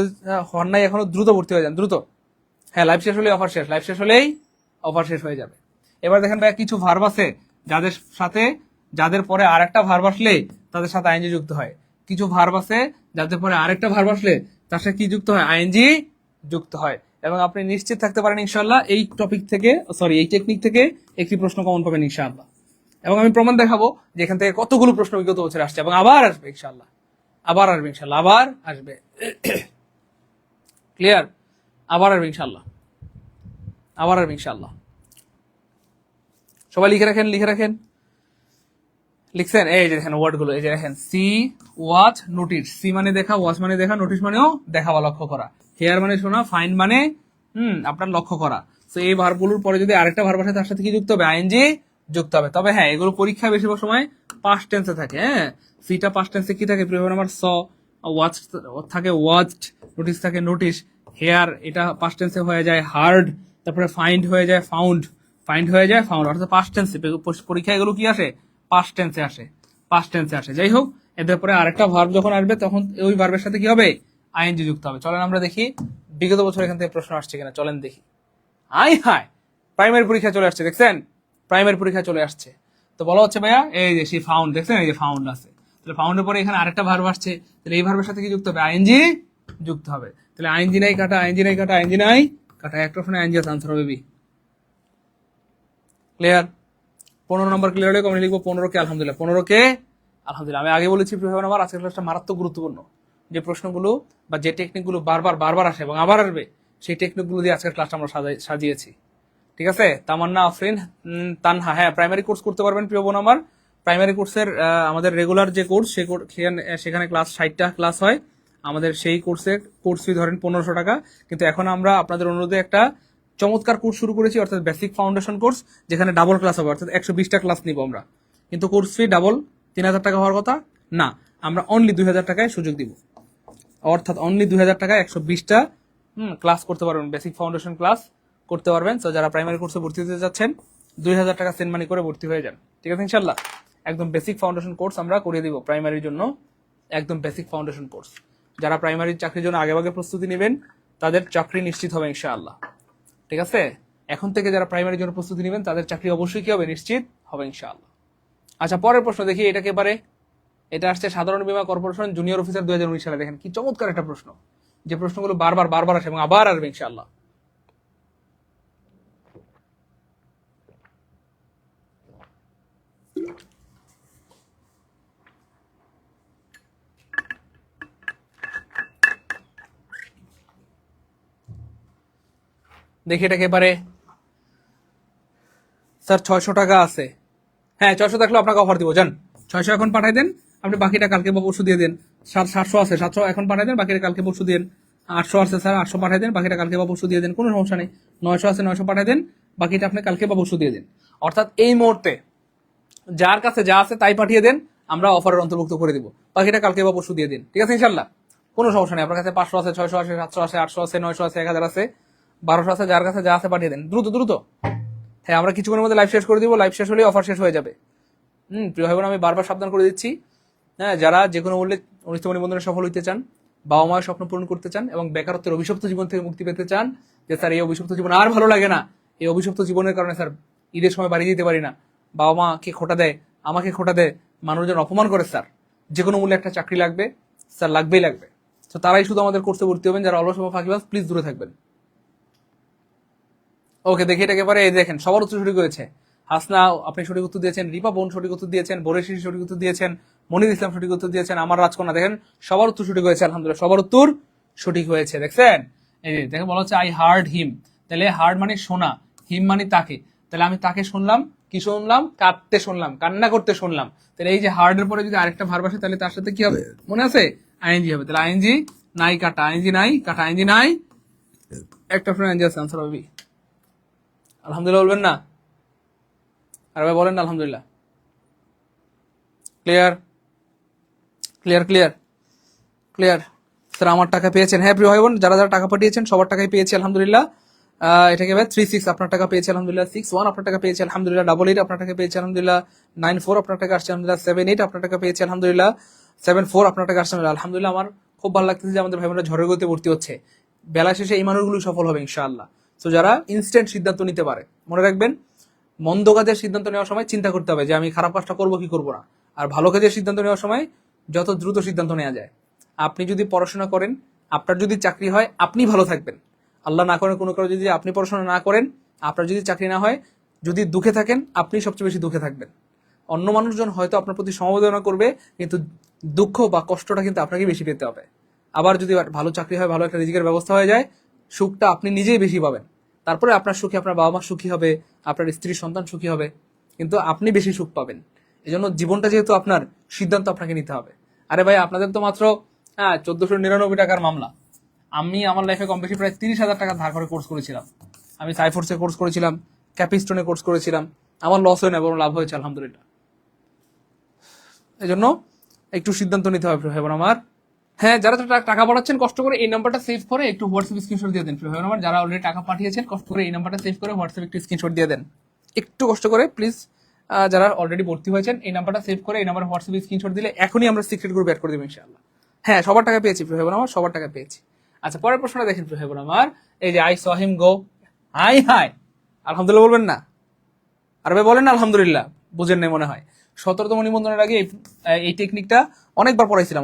হন নাই এখনো, দ্রুত ভর্তি হয়ে যান, দ্রুত। হ্যাঁ, লাইভ শেষ হলেই অফার শেষ, লাইভ শেষ হলেই অফার শেষ হয়ে যাবে। এবার দেখেন ভাই, কিছু ভার্ব আছে যাদের পরে আরেকটা ভার্ব আসলে তাদের সাথে আইএনজি যুক্ত হয়। কিছু ভার্ব আছে যাদের পরে আরেকটা ভার্ব আসলে তার সাথে কি যুক্ত হয়? আইএনজি যুক্ত হয়। এবং আপনি নিশ্চিত থাকতে পারেন ইনশাআল্লাহ, এই টেকনিক থেকে একটি প্রশ্ন কমন পাবেন ইনশাআল্লাহ। এবং আমি প্রমাণ দেখাবো যে এখান থেকে কতগুলো প্রশ্ন বিগত বছর আসছে এবং আবার আসবে ইনশাআল্লাহ, আবার আসবে ইনশাআল্লাহ, আবার আসবে। ক্লিয়ার? আবার আসবে ইনশাআল্লাহ, আবার আসবে ইনশাআল্লাহ। সবাই লিখে রাখেন। লিখছেন? এই যে দেখেন ওয়ার্ড গুলো, এই যে দেখেন, সি ওয়াচ নোটিস। সি মানে দেখা, ওয়াচ মানে দেখা, নোটিস মানেও দেখা বা লক্ষ্য করা, হেয়ার মানে শোনা, ফাইন্ড মানে আপনার লক্ষ্য করা। তো এই ভার্বগুলোর পরে যদি আরেকটা ভার্ব আসে তার সাথে কি যুক্ত হবে? আইএনজি যুক্ত হবে। তবে হ্যাঁ, এগুলো পরীক্ষায় বেশিরভাগ সময় পাস্ট টেন্সে থাকে। হ্যাঁ, সিটা পাস্ট টেন্সে কি থাকে? প্রিয় আমার স, ওয়াচ থাকে ওয়াচড, নোটিস থাকে নোটিস, হেয়ার এটা পাস্ট টেন্সে হয়ে যায় হার্ড, তারপরে ফাইন্ড হয়ে যায় ফাউন্ড, অর্থাৎ পাস্ট টেন্সে পরীক্ষায় এগুলো কি আসে? পাস্ট টেন্সে আসে। যাই হোক, এদের পরে আরেকটা ভার্ব যখন আসবে তখন ওই ভার্বের সাথে কি হবে? আইএনজি যুক্ত হবে। চলেন আমরা দেখি বিগত বছর এখান থেকে প্রশ্ন আসছে কিনা। চলেন দেখি। হাই, প্রাইমারি পরীক্ষা চলে আসছে, দেখছেন? প্রাইমারি পরীক্ষা চলে আসছে। তো বলা হচ্ছে ভাইয়া, এই যে সেই ফাউন্ড, দেখছেন? এই যে ফাউন্ড আছে, তাহলে ফাউন্ডের পরে এখানে আরেকটা ভার্ব আসছে, তাহলে এই ভার্বের সাথে কি যুক্ত হবে? আইএনজি যুক্ত হবে। তাহলে আইএনজি নাই কাটা, একটা অপশনে আইএনজি আছে, আনসার হবে বি। ক্লিয়ার? 15 নম্বর ক্লিয়ার হলে কমেন্ট লিখবো 15 কে আলহামদুলিল্লাহ, 15 কে আলহামদুলিল্লাহ। আমি আগে বলেছি আমার আজকের ক্লাসটা মারাত্মক গুরুত্বপূর্ণ। যে প্রশ্নগুলো বা যে টেকনিকগুলো বারবার আসে এবং আবার আসবে, সেই টেকনিকগুলো দিয়ে আজকের ক্লাসটা আমরা সাজিয়েছি। ঠিক আছে? তামান্না আফরিন তানহা, হ্যাঁ প্রাইমারি কোর্স করতে পারবেন প্রিয় বোন আমার। প্রাইমারি কোর্সের আমাদের রেগুলার যে কোর্স, সেখানে ক্লাস 60টা ক্লাস হয় আমাদের। সেই কোর্সে কোর্স ফি ধরেন 1500 টাকা। কিন্তু এখন আমরা আপনাদের অনুরোধে একটা চমৎকার কোর্স শুরু করেছি, অর্থাৎ বেসিক ফাউন্ডেশন কোর্স, যেখানে ডাবল ক্লাস হবে, অর্থাৎ 120টা ক্লাস নিব আমরা। কিন্তু কোর্স ফি ডাবল 3000 টাকা হওয়ার কথা না, আমরা অনলি 2000 টাকায় সুযোগ দিব। অর্থাৎ অনলি 2000 টাকায় 120টা ক্লাস করতে পারবেন, বেসিক ফাউন্ডেশন ক্লাস করতে পারবেন। তো যারা প্রাইমারি কোর্সে ভর্তি হতে যাচ্ছেন, 2000 টাকা সেন্ড মানি করে ভর্তি হয়ে যান। ঠিক আছে ইনশাল্লাহ? একদম বেসিক ফাউন্ডেশন কোর্স আমরা করিয়ে দিব প্রাইমারির জন্য, একদম বেসিক ফাউন্ডেশন কোর্স। যারা প্রাইমারি চাকরির জন্য আগেভাগে প্রস্তুতি নেবেন, তাদের চাকরি নিশ্চিত হবে ইনশাআল্লাহ। ঠিক আছে? এখন থেকে যারা প্রাইমারির জন্য প্রস্তুতি নেবেন, তাদের চাকরি অবশ্যই কি হবে? নিশ্চিত হবে ইনশাআল্লাহ। আচ্ছা, পরের প্রশ্ন দেখি। এটা আসছে সাধারণ বীমা কর্পোরেশন জুনিয়র অফিসার 2019 সালে। দেখেন কি চমৎকার একটা প্রশ্ন, যে প্রশ্নগুলো বারবার আসে এবং আবার আসবে ইনশাআল্লাহ। দেখি এটা কে পারে। স্যার 600 টাকা আছে। হ্যাঁ 600 থাকলে আপনাকে অফার দিব, যান 600 এখন পাঠাই দেন, আপনি বাকিটা কালকে বা পরশু দিয়ে দেন। 700 আছে, 700 এখন পাঠাই দেন, বাকিটা কালকে পরশু দেন। 800 আছে স্যার, 800 পাঠাই দেন, বাকিটা কালকে বা পরশু দিয়ে দেন, কোনো সমস্যা নেই। 900 আছে, 900 পাঠাই দেন, বাকিটা আপনি কালকে বা পরশু দিয়ে দেন। অর্থাৎ এই মুহূর্তে যার কাছে যা আছে তাই পাঠিয়ে দেন, আমরা অফারের অন্তর্ভুক্ত করে দিব, বাকিটা কালকে বা পরশু দিয়ে দিন, ঠিক আছে ইনশাল্লাহ, কোনো সমস্যা নেই। আপনার কাছে 500 আছে, 600 আছে, 700 আছে, 800 আছে, 900 আছে, 1000 আছে, 1200 আছে, যার কাছে যা আছে পাঠিয়ে দেন দ্রুত দ্রুত। হ্যাঁ আমরা কিছুক্ষণের মধ্যে লাইভ শেষ করে দিব, লাইভ শেষ হলেই অফার শেষ হয়ে যাবে। প্রিয় ভাই বোন, আমি বারবার সাবধান করে দিচ্ছি, হ্যাঁ যারা যে কোনো মূল্যে অনুষ্ঠিত নিবন্ধনে সফল হইতে চান, বাবা মায়ের স্বপ্ন পূরণ করতে চান এবং বেকারত্বের অভিশপ্ত জীবন থেকে মুক্তি পেতে চান, যে স্যার এই অভিশপ্ত জীবন আর ভালো লাগে না, এই অভিশপ্ত জীবনের কারণে স্যার ঈদের সময় বাড়ি দিতে পারি না, বাবা মাকে খোটা দেয়, আমাকে খোটা দেয়, মানুষজন অপমান করে, স্যার যে কোনো মূল্যে একটা চাকরি লাগবে, স্যার লাগবেই লাগবে। তো তারাই শুধু আমাদের কোর্সে ভর্তি হবেন, যারা অলস বা ফাঁকিবাজ প্লিজ দূরে থাকবেন। ওকে দেখি এটা একেবারে, এই দেখেন সবার উত্তর সঠিক হয়েছে। হাসনা আপনি সঠিক উত্তর দিয়েছেন, রিপা বোন সঠিক উত্তর দিয়েছেন, বোরেশি সঠিক উত্তর দিয়েছেন, মনির ইসলাম সঠিক উত্তর দিয়েছেন, আমার রাজকন্যা দেখেন সবার উত্তর সঠিক হয়েছে, আলহামদুলিল্লাহ সবার উত্তর সঠিক হয়েছে। দেখছেন এই যে দেখেন বলা হচ্ছে আই হার্ড হিম, তাহলে হার্ড মানে শোনা, হিম মানে তাকে, তাহলে আমি তাকে শুনলাম, কি শুনলাম, কাঁদতে শুনলাম, কান্না করতে শুনলাম। তাহলে এই যে হার্ডের পরে যদি আরেকটা ভার্ব আসে তাহলে তার সাথে কি হবে মনে আছে, আইএনজি হবে। তাহলে আইএনজি নাই কাটা, আইএনজি নাই কাটা, আইএনজি নাই, একটা ফ্রেন্ড আইএনজি আছে, আনসার হবে। আলহামদুলিল্লাহ বলবেন না, আর ভাই বলেন না আলহামদুলিল্লাহ। Clear clear clear clear. Sir আমার টাকা পেয়েছেন, হ্যাঁ প্রিয় ভাই বোন যারা যারা টাকা পাঠিয়েছেন সবার টাকাই পেয়েছি আলহামদুলিল্লাহ। এটাকে ভাই 36 আপনার টাকা পেয়েছে আলহামদুলিল্লাহ, 61 আপনার টাকা পেয়েছে আলহামদুলিল্লাহ, 88 আপনার টাকা পেয়েছে আলহামদুলিল্লাহ, 94 আপনার টাকা আসছে আলহামদুলিল্লাহ, 78 আপনার টাকা পেয়েছে আলহামদুলিল্লাহ, 74 আপনার টাকা আসছে আলহামদুলিল্লাহ। আমার খুব ভালো লাগতেছে যে আমাদের ভাই বোনরা ঝড়ের গতিতে ভর্তি হচ্ছে, বেলা শেষে এই মানুষগুলো সফল হবে ইনশাআল্লাহ। তো যারা ইনস্ট্যান্ট সিদ্ধান্ত নিতে পারে, মনে রাখবেন মন্দ কাজের সিদ্ধান্ত নেওয়ার সময় চিন্তা করতে হবে যে আমি খারাপ কাজটা করবো কি করবো না, আর ভালো কাজের সিদ্ধান্ত নেওয়ার সময় যত দ্রুত সিদ্ধান্ত নেওয়া যায়। আপনি যদি পড়াশোনা করেন, আপনার যদি চাকরি হয়, আপনি ভালো থাকবেন। আল্লাহ না করেন কোনো কারো যদি আপনি পড়াশোনা না করেন, আপনার যদি চাকরি না হয়, যদি দুঃখে থাকেন, আপনি সবচেয়ে বেশি দুঃখে থাকবেন। অন্য মানুষজন হয়তো আপনার প্রতি সমবেদনা করবে, কিন্তু দুঃখ বা কষ্টটা কিন্তু আপনাকে বেশি পেতে হবে। আবার যদি ভালো চাকরি হয়, ভালো একটা রিজিকের ব্যবস্থা হয়ে যায়, সুখটা আপনি নিজেই বেশি পাবেন। তারপরে আপনার সুখী আপনার বাবা মা সুখী হবে, আপনার স্ত্রী সন্তান সুখী হবে, কিন্তু আপনি বেশি সুখ পাবেন। এই জন্য জীবনটা যেহেতু আপনার, সিদ্ধান্ত আপনাকে নিতে হবে। আরে ভাই আপনাদের তো মাত্র 1499 টাকার মামলা, আমি আমার লাইফে কম বেশি প্রায় 30,000 টাকা ধার করে কোর্স করেছিলাম। আমি সাইফোর্সে কোর্স করেছিলাম, ক্যাপিস্টোনে কোর্স করেছিলাম, আমার লস হয় না বরং লাভ হয়েছে আলহামদুলিল্লাহ। এই জন্য একটু সিদ্ধান্ত নিতে হবে প্রিয় ভাই বোন আমার। হ্যাঁ যারা টাকা পাঠাচ্ছেন কষ্ট করে এই নাম্বারটা সেভ করে একটু হোয়াটসঅ্যাপ স্ক্রিনশট দিয়ে দেন প্রিয় ভাই বোন আমার। যারা অলরেডি টাকা পাঠিয়েছেন কষ্ট করে এই নাম্বারটা সেভ করে হোয়াটসঅ্যাপ একটু স্ক্রিনশট দিয়ে দেন, একটু কষ্ট করে প্লিজ। যারা অলরেডি ভর্তি হয়েছেন এই নাম্বারটা সেভ করে এই নাম্বারে হোয়াটসঅ্যাপে স্ক্রিনশট দিলে এখনই আমরা সিক্রেট গ্রুপ অ্যাড করে দেবো ইনশাআল্লাহ। হ্যাঁ সবার টাকা পেয়েছি প্রিয় ভাই বোন আমার, সবার টাকা পেয়েছি। আচ্ছা পরের প্রশ্নটা দেখেন প্রিয় ভাই বোন আমার, এই যে I saw him go, high high আলহামদুলিল্লাহ বলবেন না, আর ভাই বলেন না আলহামদুলিল্লাহ, বুঝেন নাই মনে হয়। 17তম নিবন্ধনের আগে এই টেকনিকটা অনেকবার পড়াইছিলাম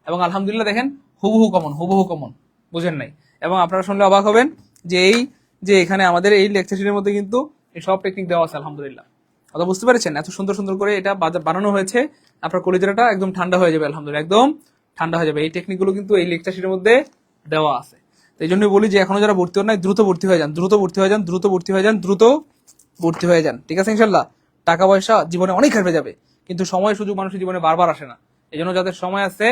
এবং আলহামদুলিল্লাহ দেখেন হুবহু কমন, বুঝেন নাই। এবং আপনারা শুনলে অবাক হবেন যে এই যে এখানে আমাদের এই লেকচার সিরিজের মধ্যে কিন্তু এই সব টেকনিক দেওয়া আছে আলহামদুলিল্লাহ। কথা বুঝতে পেরেছেন, এত সুন্দর সুন্দর করে এটা বানানো হয়েছে, আপনার কলেজেরটা একদম ঠান্ডা হয়ে যাবে আলহামদুলিল্লাহ, একদম ঠান্ডা হয়ে যাবে। এই টেকনিকগুলো কিন্তু এই লেকচার সিরিজের মধ্যে দেওয়া আছে। তো এই জন্যই বলি যে এখনো যারা ভর্তি হন নাই দ্রুত ভর্তি হয়ে যান, ঠিক আছে ইনশাল্লাহ। টাকা পয়সা জীবনে অনেক আসবে যাবে, কিন্তু সময় সুযোগ মানুষের জীবনে বারবার আসে না। এই জন্য যাদের সময় আছে,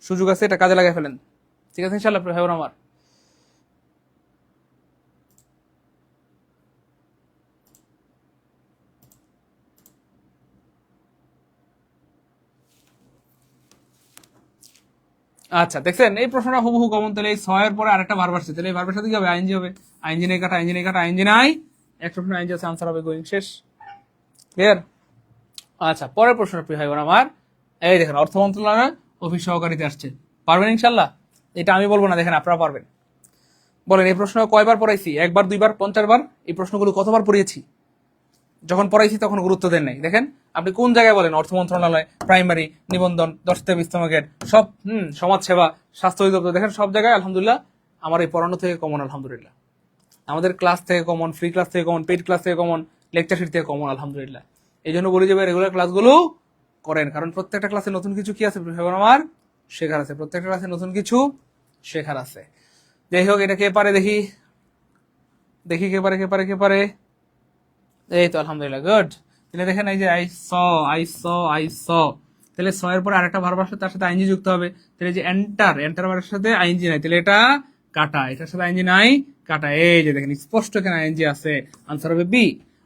সুযোগ আছে, এটা কাজে লাগাই ফেলেন, ঠিক আছে ইনশাল্লাহ ভাই বোন আমার। আচ্ছা দেখছেন এই প্রশ্নটা হুবহু কমন, তাহলে এই 6 এর পরে আরেকটা ভার্ব আসছে, তাহলে এই ভার্বের সাথে কি হবে, আইএনজি হবে। আইএনজি নেই কাটা, আইএনজি নাই, একটা প্রশ্ন আইএনজি আছে, আনসার হবে গোয়িং, শেষ। ক্লিয়ার। আচ্ছা পরের প্রশ্ন প্রিয় ভাই বোন আমার, এই দেখেন অর্থ মন্ত্রণালয়ের অফিস সহকারীতে আসছে, পারবেন ইনশাল্লাহ? এটা আমি বলবো না, দেখেন আপনারা পারবেন। বলেন এই প্রশ্ন কয়বার পড়াইছি, একবার, দুইবার, 50 বার? এই প্রশ্নগুলো কতবার পড়িয়েছি? যখন পড়াইছি তখন গুরুত্ব দেন নাই। দেখেন আপনি কোন জায়গায় বলেন, অর্থ মন্ত্রণালয়, প্রাইমারি, নিবন্ধন, 10টা ইসলামকের সব, সমাজ সেবা, স্বাস্থ্য অধিদপ্তর, দেখেন সব জায়গায় আলহামদুলিল্লাহ আমার এই পড়ানো থেকে কমন আলহামদুলিল্লাহ। আমাদের ক্লাস থেকে কমন, ফ্রি ক্লাস থেকে কমন, পেইড ক্লাস থেকে কমন, লেকচার শিট থেকে কমন আলহামদুলিল্লাহ। এই জন্য বলি যাবে রেগুলার ক্লাসগুলো করেন, কারণ প্রত্যেকটা ক্লাসে নতুন কিছু কি আছে আমার শেখার আছে, প্রত্যেকটা ক্লাসে নতুন কিছু শেখার আছে। যাই হোক এটা কে পারে দেখি, দেখি কে পারে কে পারে কে পারে। এই তো আলহামদুলিল্লাহ, গুড। তাহলে দেখেন এই যে আই স, তাহলে স এর পরে আরেকটা ভার্ব আসলে তার সাথে আইএনজি যুক্ত হবে। তাহলে যে এন্টার ভার্বের সাথে আইএনজি নাই, তাহলে এটা কাটা, এটার সাথে আইএনজি নাই, কাটা। এই যে দেখেন স্পষ্ট এখানে আইএনজি আছে, আনসার হবে B.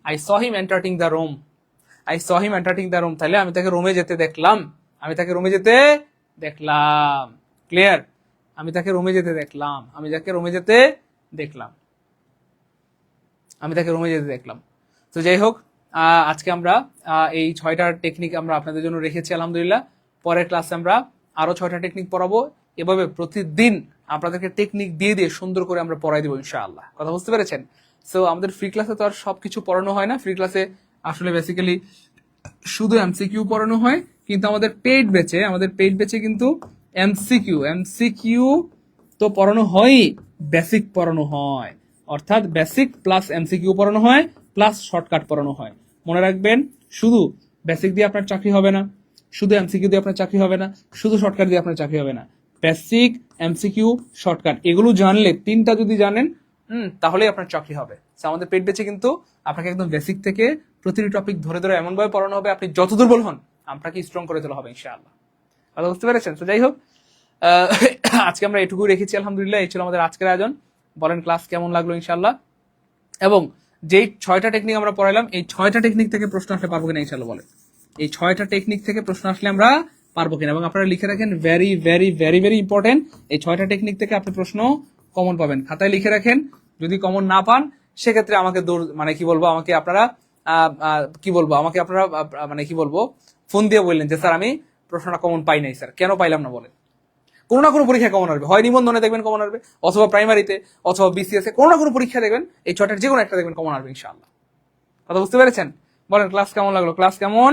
I saw him entering the room, I saw him entering the room, তাহলে আমি তাকে রুমে যেতে দেখলাম, আমি তাকে রুমে যেতে দেখলাম। ক্লিয়ার? আমি তাকে রুমে যেতে দেখলাম, আমি তাকে রুমে যেতে দেখলাম, আমি তাকে রুমে যেতে দেখলাম। তো যাই হোক, আজকে আমরা এই 6টা টেকনিক আমরা আপনাদের জন্য রেখেছি আলহামদুলিল্লাহ। পরের ক্লাসে আমরা আরো 6টা টেকনিক পড়াবো। এভাবে প্রতিদিন আপনাদেরকে টেকনিক দিয়ে দিয়ে সুন্দর করে আমরা পড়াই দেবো ইনশাআল্লাহ। কথা বুঝতে পেরেছেন? সো আমাদের ফ্রি ক্লাসে তো আর সবকিছু পড়ানো হয় না, ফ্রি ক্লাসে আসলে বেসিক্যালি শুধু এমসিকিউ পড়ানো হয়, কিন্তু আমাদের পেইড ব্যাচে কিন্তু এমসিকিউ তো পড়ানো হয়ই, বেসিক পড়ানো হয়, অর্থাৎ বেসিক প্লাস এমসিকিউ পড়ানো হয় প্লাস শর্টকাট পড়ানো হয়। মনে রাখবেন, শুধু বেসিক দিয়ে আপনার চাকরি হবে না, শুধু এমসিকিউ দিয়ে আপনার চাকরি হবে না, শুধু শর্টকাট দিয়ে আপনার চাকরি হবে না। বেসিক, এমসিকিউ, শর্টকাট এগুলো জানলে, 3টা যদি জানেন তাহলেই আপনার চাকরি হবে। আমাদের পেইড ব্যাচে কিন্তু আপনাকে একদম বেসিক থেকে প্রতিটি টপিক ধরে ধরে এমন ভাবে পড়ানো হবে, আপনি যত দুর্বল হন আপনাকে স্ট্রং করে তোলা হবে ইনশাআল্লাহ। কথা বুঝতে পেরেছেন? তো যাই হোক, আজকে আমরা এটুকু রেখেছি আলহামদুলিল্লাহ। এই ছিল আমাদের আজকের আয়োজন। বলেন ক্লাস কেমন লাগলো ইনশাআল্লাহ। এবং যেই 6টা টেকনিক আমরা পড়াইলাম, এই 6টা টেকনিক থেকে প্রশ্ন আসলে পারবো কিনা ইনশাআল্লাহ বলেন। এই 6টা টেকনিক থেকে প্রশ্ন আসলে আমরা পারবো কিনা, এবং আপনারা লিখে রাখেন, very very very very important, এই 6টা টেকনিক থেকে আপনি প্রশ্ন কমন পাবেন। খাতায় লিখে রাখেন, যদি কমন না পান সেক্ষেত্রে আমাকে আমাকে আপনারা ফোন দিয়ে বললেন যে স্যার আমি প্রশ্নটা কমন পাই নাই স্যার, কেন পাইলাম না বলেন। কোনো না কোনো পরীক্ষায় কমন আসবে, হয় নিবন্ধনে দেখবেন কমন আসবে, অথবা প্রাইমারিতে, অথবা বিসিএস এ, কোনো না কোনো পরীক্ষা দেখবেন এই 6টার যে কোনো একটা দেখবেন কমন আসবে ইনশাআল্লাহ। কথা বুঝতে পেরেছেন? বলেন ক্লাস কেমন লাগলো, ক্লাস কেমন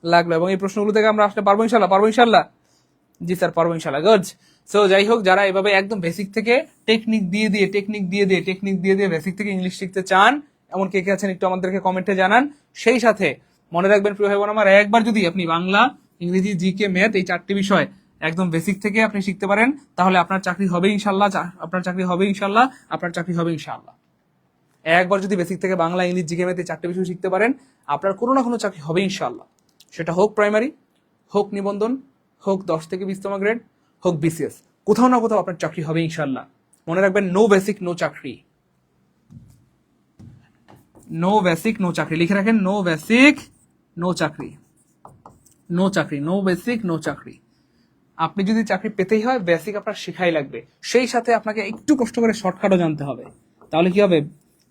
লাগলো, এবং এই প্রশ্নগুলো থেকে আমরা আসলে পারবো ইনশাআল্লাহ। জি স্যার পারবো ইনশাআল্লাহ, গুড। সো যাই হোক, যারা এভাবে একদম বেসিক থেকে টেকনিক দিয়ে দিয়ে বেসিক থেকে ইংলিশ শিখতে চান, এমন কে কে আছেন একটু আমাদেরকে কমেন্টে জানান। সেই সাথে মনে রাখবেন প্রিয় ভাই বোন আমার, একবার যদি আপনি বাংলা, ইংরেজি, জিকে, ম্যাথ এই 4টি বিষয় একদম বেসিক থেকে আপনি শিখতে পারেন, তাহলে আপনার চাকরি হবে ইনশাআল্লাহ, একবার যদি বেসিক থেকে বাংলা, ইংলিশ, জিকে, ম্যাথ এই 4টি বিষয় শিখতে পারেন, আপনার কোনো না কোনো চাকরি হবে ইনশাআল্লাহ। সেটা হোক প্রাইমারি, হোক নিবন্ধন, হোক 10 থেকে 20তম গ্রেড, হোক বিসিএস, কোথাও না কোথাও আপনার চাকরি হবে ইনশাআল্লাহ। মনে রাখবেন, নো বেসিক নো চাকরি, নো বেসিক নো চাকরি, লিখে রাখেন, নো বেসিক নো চাকরি, নো বেসিক নো চাকরি। আপনি যদি চাকরি পেতেই হয়, বেসিক আপনার শেখাই লাগবে, সেই সাথে আপনাকে একটু কষ্ট করে শর্টকাটও জানতে হবে। তাহলে কি হবে,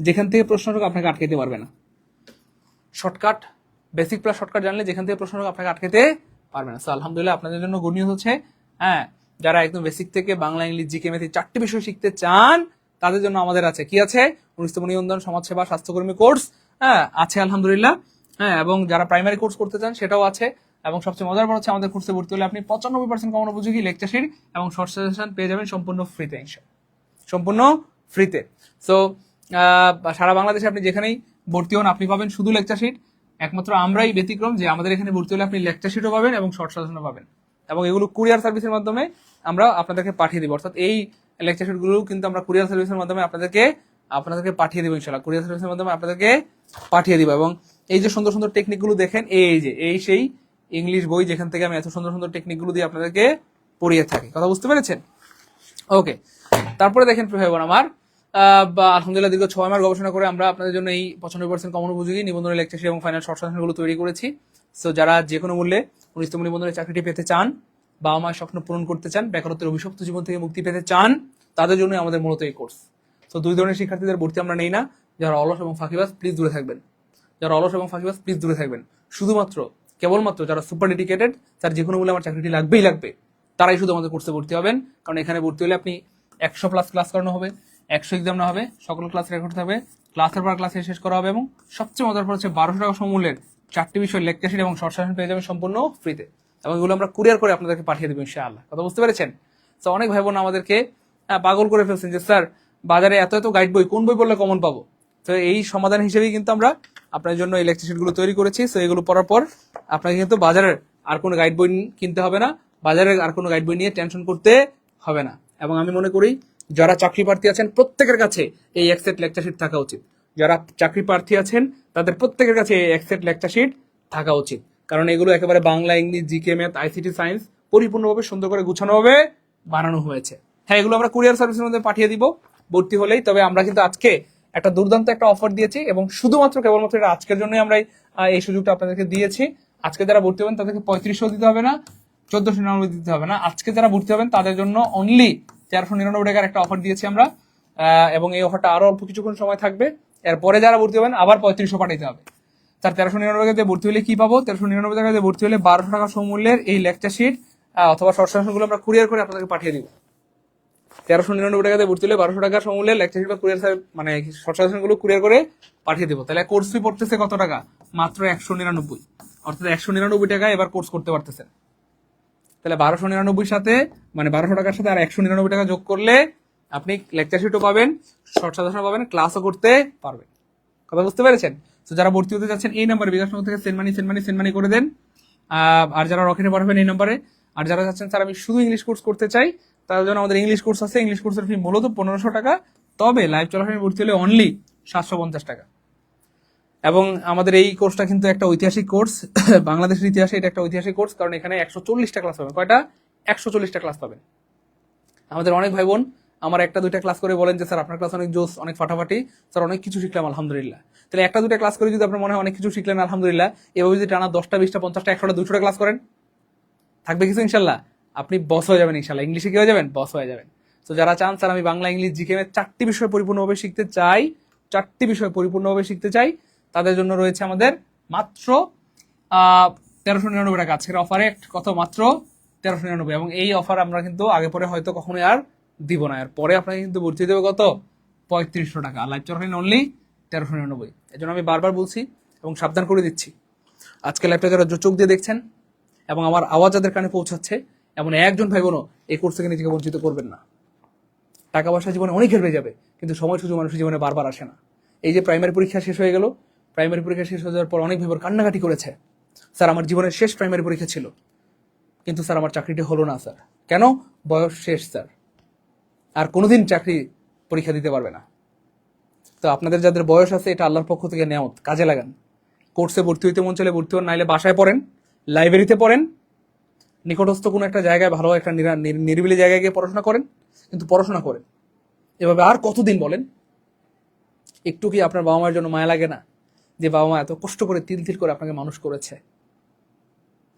যেখান থেকে প্রশ্নটা আপনাকে আটকাতে পারবে না। শর্টকাট, বেসিক প্লাস শর্টকাট জানলে যেখান থেকে প্রশ্ন আপনাকে আটকাতে পারবে না। আলহামদুলিল্লাহ, আপনাদের জন্য গুড নিউজ হচ্ছে, যারা একদম বেসিক থেকে বাংলা, ইংলিশ, জিকে, ম্যাথ 4টি বিষয় শিখতে চান, তাদের জন্য আমাদের আছে, কি আছে, 19তম নিবন্ধন সমাজসেবা স্বাস্থ্যকর্মী কোর্স আছে আলহামদুলিল্লাহ। এবং যারা প্রাইমারি কোর্স করতে চান সেটাও আছে। এবং সবচেয়ে মজার ব্যাপার হচ্ছে, আমাদের কোর্সে ভর্তি হলে আপনি 95% কমন উপযোগী লেকচার শিট এবং শর্ট সাজেশন পেয়ে যাবেন সম্পূর্ণ ফ্রিতে, সম্পূর্ণ ফ্রিতে। সো সারা বাংলাদেশে আপনি যেখানেই ভর্তি হন আপনি পাবেন শুধু লেকচার শিট। একমাত্র আমরাই ব্যতিক্রম যে আমাদের এখানে ভর্তি হলে আপনি লেকচার শিটও পাবেন এবং শর্ট সাজেশনও পাবেন, এবং এগুলো কুরিয়ার সার্ভিসের মাধ্যমে আমরা আপনাদেরকে পাঠিয়ে দিব। অর্থাৎ এই লেকচার শিটগুলো কিন্তু আমরা কুরিয়ার সার্ভিসের মাধ্যমে আপনাদেরকে পাঠিয়ে দেবো ইনশাআল্লাহ, কুরিয়ার সার্ভিসের মাধ্যমে আপনাদেরকে পাঠিয়ে দিব। এবং এই যে সুন্দর সুন্দর টেকনিকগুলো দেখেন, এই সেই ইংলিশ বই যেখান থেকে আমি এত সুন্দর সুন্দর টেকনিকগুলো দিয়ে আপনাদেরকে পড়িয়ে থাকি। কথা বুঝতে পেরেছেন? ওকে, তারপরে দেখেন প্রিয় ভাই বোন আমার, আলহামদুলিল্লাহ দীর্ঘ 6 মাস গবেষণা করে আমরা আপনাদের জন্য এই 95% কমন উপযোগী নিবন্ধনের লেকচার এবং ফাইনাল শর্ট সাজেশনগুলো তৈরি করেছি। সো যারা যে কোনো মূল্যে 19তম নিবন্ধনের চাকরিটি পেতে চান, বাবা মায়ের স্বপ্ন পূরণ করতে চান, বেকারত্বের অভিশপ্ত জীবন থেকে মুক্তি পেতে চান, তাদের জন্য আমাদের মূলত এই কোর্স। তো 2 ধরনের শিক্ষার্থীদের ভর্তি আমরা নেই না, যারা অলস এবং ফাঁকিবাজ প্লিজ দূরে থাকবেন, শুধুমাত্র কেবলমাত্র যারা সুপার ডেডিকেটেড, তার যে কোনো মূল্যে আমার চাকরিটি লাগবেই লাগবে, তারাই শুধু আমাদের কোর্সে ভর্তি হবেন। কারণ এখানে ভর্তি হলে আপনি 100+ ক্লাস করানো হবে, 100 এক্সাম না হবে, সকল ক্লাস রেকর্ড থাকবে, ক্লাসের পর ক্লাসে শেষ করা হবে, এবং সবচেয়ে মজার পর হচ্ছে 1200 টাকা সমমূল্যের 4টি বিষয় লেকচার শিট এবং শর্ট সাজেশন পেয়ে যাবেন সম্পূর্ণ ফ্রিতে, এবং এগুলো আমরা কুরিয়ার করে আপনাদেরকে পাঠিয়ে দেবো ইনশাআল্লাহ। কথা বুঝতে পেরেছেন? তো অনেক ভাই বোন আমাদেরকে পাগল করে ফেলছেন যে স্যার বাজারে এত এত গাইড বই, কোন বই পড়লে কমন পাবো। তো এই সমাধান হিসেবেই কিন্তু আমরা আপনার জন্য এই লেকচার শিটগুলো তৈরি করেছি। তো এগুলো পড়ার পর আপনাকে কিন্তু বাজারের আর কোনো গাইড বই কিনতে হবে না, বাজারের আর কোনো গাইড বই নিয়ে টেনশন করতে হবে না। এবং আমি মনে করি যারা চাকরি প্রার্থী আছেন প্রত্যেকের কাছে এই এক সেট লেকচার শিট থাকা উচিত। যারা চাকরি প্রার্থী আছেন তাদের প্রত্যেকের কাছে এই এক সেট লেকচার শিট থাকা উচিত, কারণ এগুলো একেবারে Bangla, English, GK, math, ICT, science পরিপূর্ণভাবে সুন্দর করে গুছানোভাবে বানানো হয়েছে। হ্যাঁ, এগুলো আমরা কুরিয়ার সার্ভিসের মধ্যে পাঠিয়ে দিব ভর্তি হলেই। তবে আমরা কিন্তু আজকে একটা দুর্দান্ত একটা অফার দিয়েছি এবং শুধুমাত্র কেবলমাত্র এটা আজকের জন্যই আমরা এই সুযোগটা আপনাদেরকে দিয়েছি। আজকে যারা ভর্তি হবেন তাদেরকে 3500 দিতে হবে না, 1499 দিতে হবে না। আজকে যারা ভর্তি হবেন তাদের জন্য অনলি 1399 টাকার একটা অফার দিয়েছি আমরা, এবং এই অফারটা আরো অল্প কিছুক্ষণ সময় থাকবে। এরপরে যারা ভর্তি হবেন আবার 3500 পাঠাইতে হবে। তার 1399 টাকা দিয়ে ভর্তি হলে কি পাবো? 1399 টাকা দিয়ে ভর্তি হলে 1200 টাকা সমমূল্যের এই লেকচার শিট অথবা শর্ট সাজেশন গুলো আমরা কুরিয়ার করে আপনাদেরকে পাঠিয়ে দিব। 1399 টাকা দিয়ে ভর্তি হলে 1200 টাকার সমমূল্যের লেকচার শিট বা কুরিয়ার মানে শর্ট সাজেশন গুলো কুরিয়ার করে পাঠিয়ে দিব। তাহলে কোর্স ফি পড়তেছে কত টাকা? মাত্র 199, অর্থাৎ 199 টাকা এবার কোর্স করতে পারতেছেন। তাহলে 1299 সাথে মানে 1200 টাকার সাথে আর 199 টাকা যোগ করলে আপনি লেকচার শিটও পাবেন, শর্ট সাজেশনও পাবেন, ক্লাসও করতে পারবেন। কথা বুঝতে পেরেছেন? তো যারা ভর্তি হতে যাচ্ছেন এই নাম্বারে বিকাশ নগর থেকে সেন্ড মানি করে দেন। আর যারা রকেটে পাঠাবেন এই নাম্বারে। আর যারা যাচ্ছেন স্যার আমি শুধু ইংলিশ কোর্স করতে চাই, তাদের জন্য আমাদের ইংলিশ কোর্স আছে। ইংলিশ কোর্সের ফি মূলত 1500 টাকা, তবে লাইভ চলাকালীন ভর্তি হলে অনলি 750 টাকা। এবং আমাদের এই কোর্সটা কিন্তু একটা ঐতিহাসিক কোর্স, বাংলাদেশের ইতিহাসে এটা একটা ঐতিহাসিক কোর্স, কারণ এখানে 140টা ক্লাস পাবেন। কয়টা? 140টা ক্লাস পাবেন। আমাদের অনেক ভাই বোন আমার একটা দুইটা ক্লাস করে বলেন যে স্যার আপনার ক্লাস অনেক জোস, অনেক ফাটাফাটি, স্যার অনেক কিছু শিখলাম আলহামদুলিল্লাহ। তাহলে একটা দুইটা ক্লাস করে যদি আপনার মনে হয় অনেক কিছু শিখলেন আলহামদুলিল্লাহ, এভাবে যদি টানা 10টা 20টা 50টা 100টা 200টা ক্লাস করেন, থাকবে কিছু ইনশাল্লাহ, আপনি বস হয়ে যাবেন ইনশাল্লাহ। ইংলিশে কি হয়ে যাবেন? বস হয়ে যাবেন। তো যারা চান স্যার আমি বাংলা, ইংলিশ, জিকে, 4টি বিষয় পরিপূর্ণভাবে শিখতে চাই, 4টি বিষয় পরিপূর্ণভাবে শিখতে চাই, তাদের জন্য রয়েছে আমাদের মাত্র 1399 টাকা আজকের অফারে। কত? মাত্র 1399। এবং এই অফার আমরা কিন্তু আগে পরে হয়তো কখনোই আর দিব না। আর পরে আপনাকে কিন্তু ভর্তি দেবে কত? 3500 টাকা। লাইভ চলাকালীন অনলি 1399। এই জন্য আমি বারবার বলছি এবং সাবধান করে দিচ্ছি, আজকে লাইভটা যারা চোখ দিয়ে দেখছেন এবং আমার আওয়াজ যাদের কানে পৌঁছাচ্ছে, এমন একজন ভাই বোনও এই কোর্স থেকে নিজেকে বঞ্চিত করবেন না। টাকা পয়সা জীবনে অনেক হেরবে যাবে, কিন্তু সময় সুযোগ মানুষের জীবনে বারবার আসে না। এই যে প্রাইমারি পরীক্ষা শেষ হয়ে গেল, প্রাইমারি পরীক্ষা শেষ হয়ে যাওয়ার পর অনেক ভাই বোন কান্নাকাটি করেছে, স্যার আমার জীবনের শেষ প্রাইমারি পরীক্ষা ছিল, কিন্তু স্যার আমার চাকরিটি হলো না স্যার। কেন? বয়স শেষ স্যার, আর কোনোদিন চাকরি পরীক্ষা দিতে পারবে না। তো আপনাদের যাদের বয়স আছে, এটা আল্লাহর পক্ষ থেকে নেওয়াত, কাজে লাগান। কোর্সে ভর্তি হইতে মন চাইলে ভর্তি হন, নাইলে বাসায় পড়েন, লাইব্রেরিতে পড়েন, নিকটস্থ কোনো একটা জায়গায় ভালো একটা নিরিবিলি জায়গায় গিয়ে পড়াশোনা করেন, কিন্তু পড়াশোনা করেন। এভাবে আর কতদিন বলেন? একটু কি আপনার বাবা মায়ের জন্য মায়া লাগে না, যে বাবা মা এত কষ্ট করে তিল তিল করে আপনাকে মানুষ করেছে?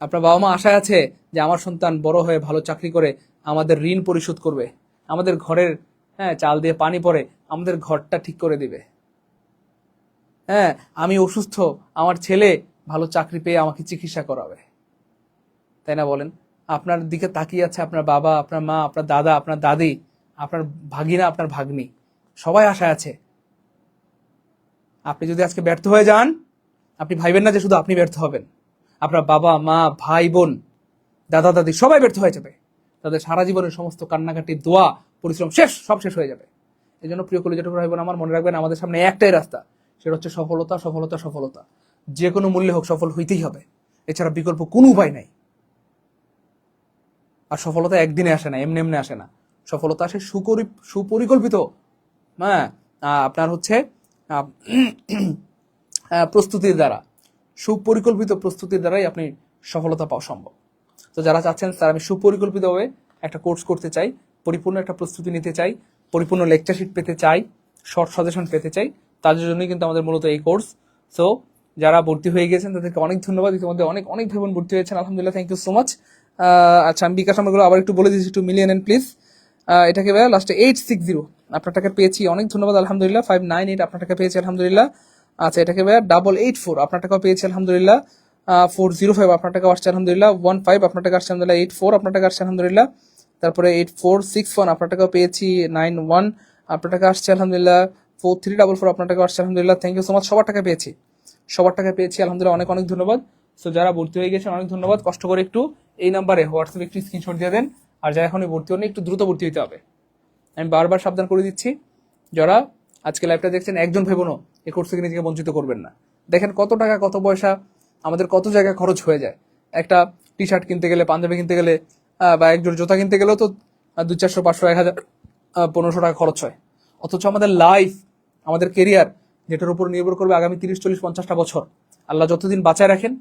আপনার বাবা মা আশায় আছে যে আমার সন্তান বড় হয়ে ভালো চাকরি করে আমাদের ঋণ পরিশোধ করবে, আমাদের ঘরের চাল দিয়ে পানি পড়ে আমাদের ঘরটা ঠিক করে দিবে। হ্যাঁ, আমি অসুস্থ, আমার ছেলে ভালো চাকরি পেয়ে আমাকে চিকিৎসা করাবে, তাই না বলেন? আপনার দিকে তাকিয়ে আছে আপনার বাবা, আপনার মা, আপনার দাদা, আপনার দাদি, আপনার ভাগিনা, আপনার ভাগ্নি, সবাই আশায় আছে। আপনি যদি আজকে ব্যর্থ হয়ে যান, আপনি ভাইবেন না যে শুধু আপনি ব্যর্থ হবেন। আপনার বাবা মা, ভাই বোন, দাদা দাদি সবাই ব্যর্থ হয়ে যাবে। তাদের সারা জীবনের সমস্ত কান্নাকাটি, দোয়া, পরিশ্রম সব শেষ হয়ে যাবে। এই জন্য প্রিয় কলেজের ভাই বোন আমার, মনে রাখবেন আমাদের সামনে একটাই রাস্তা, সেটা হচ্ছে সফলতা, সফলতা, সফলতা। যে কোনো মূল্যে হোক সফল হইতেই হবে, এছাড়া বিকল্প কোনো উপায় নাই। আর সফলতা একদিনে আসে না, এমনি এমনি আসে না। সফলতা আসে সুপরিকল্পিত, হ্যাঁ, আপনার হচ্ছে প্রস্তুতির দ্বারা, সুপরিকল্পিত প্রস্তুতির দ্বারাই আপনি সফলতা পাওয়া সম্ভব। তো যারা চাচ্ছেন স্যার আমি সুপরিকল্পিতভাবে একটা কোর্স করতে চাই, পরিপূর্ণ একটা প্রস্তুতি নিতে চাই, পরিপূর্ণ লেকচার শিট পেতে চাই, শর্ট সাজেশন পেতে চাই, তাদের জন্যই কিন্তু আমাদের মূলত এই কোর্স। সো যারা ভর্তি হয়ে গেছেন তাদেরকে অনেক ধন্যবাদ। ইতিমধ্যে অনেক অনেক ভাই বোন ভর্তি হয়েছেন, আলহামদুলিল্লাহ, থ্যাংক ইউ সো মাচ। আচ্ছা, আমি বিকাশ নাম্বারগুলো আবার একটু বলে দিচ্ছি, একটু মিলিয়ে নেন প্লিজ। এটাকে লাস্টে 860 আপনার টাকা পেয়েছি, অনেক ধন্যবাদ আলহামদুলিল্লাহ। 598 আপনার টাকা পেয়েছি আলহামদুলিল্লাহ। আচ্ছা, এটাকে 884 আপনার টাকাও পেয়েছি আলহামদুলিল্লাহ। 405 আপনার টাকা আসছে আলহামদুলিল্লাহ। 15 আপনার টাকা আসছে আলহামদুলিল্লাহ। 84 আপনার টাকা আসছে আলহামদুলিল্লাহ। তারপরে 8461 আপনার টাকাও পেয়েছি। 91 আপনার টাকা আসছে আলহামদুলিল্লাহ। 4344 আপনার টাকা আসছে আলহামদুলিল্লাহ। Thank you so much. সবার টাকা পেয়েছি, আলহামদুলিল্লাহ, অনেক অনেক ধন্যবাদ। সো যারা ভর্তি হয়ে গেছেন অনেক ধন্যবাদ। কষ্ট করে একটু এই নাম্বারে হোয়াটসঅ্যাপে একটু স্ক্রিনশট দিয়ে দেন। আর যারা এখনই ভর্তি হন একটু দ্রুত ভর্তি হতে হবে। আমি বারবার সাবধান করে দিচ্ছি, যারা আজকে লাইভটা দেখছেন একজন ভেবনো এই কোর্স থেকে নিজেকে বঞ্চিত করবেন না। দেখেন কত টাকা, কত পয়সা আমাদের কত জায়গায় খরচ হয়ে যায়। একটা টি শার্ট কিনতে গেলে, পাঞ্জাবি কিনতে গেলে, বা এক জোড় জুতা কিনতে গেলেও তো 200, 500, 1000 1500 টাকা খরচ হয়। অথচ আমাদের লাইফ, আমাদের কেরিয়ার, যেটার উপর নির্ভর করবে আগামী 30, 40, 50টা বছর, আল্লাহ যতদিন বাঁচায় রাখেন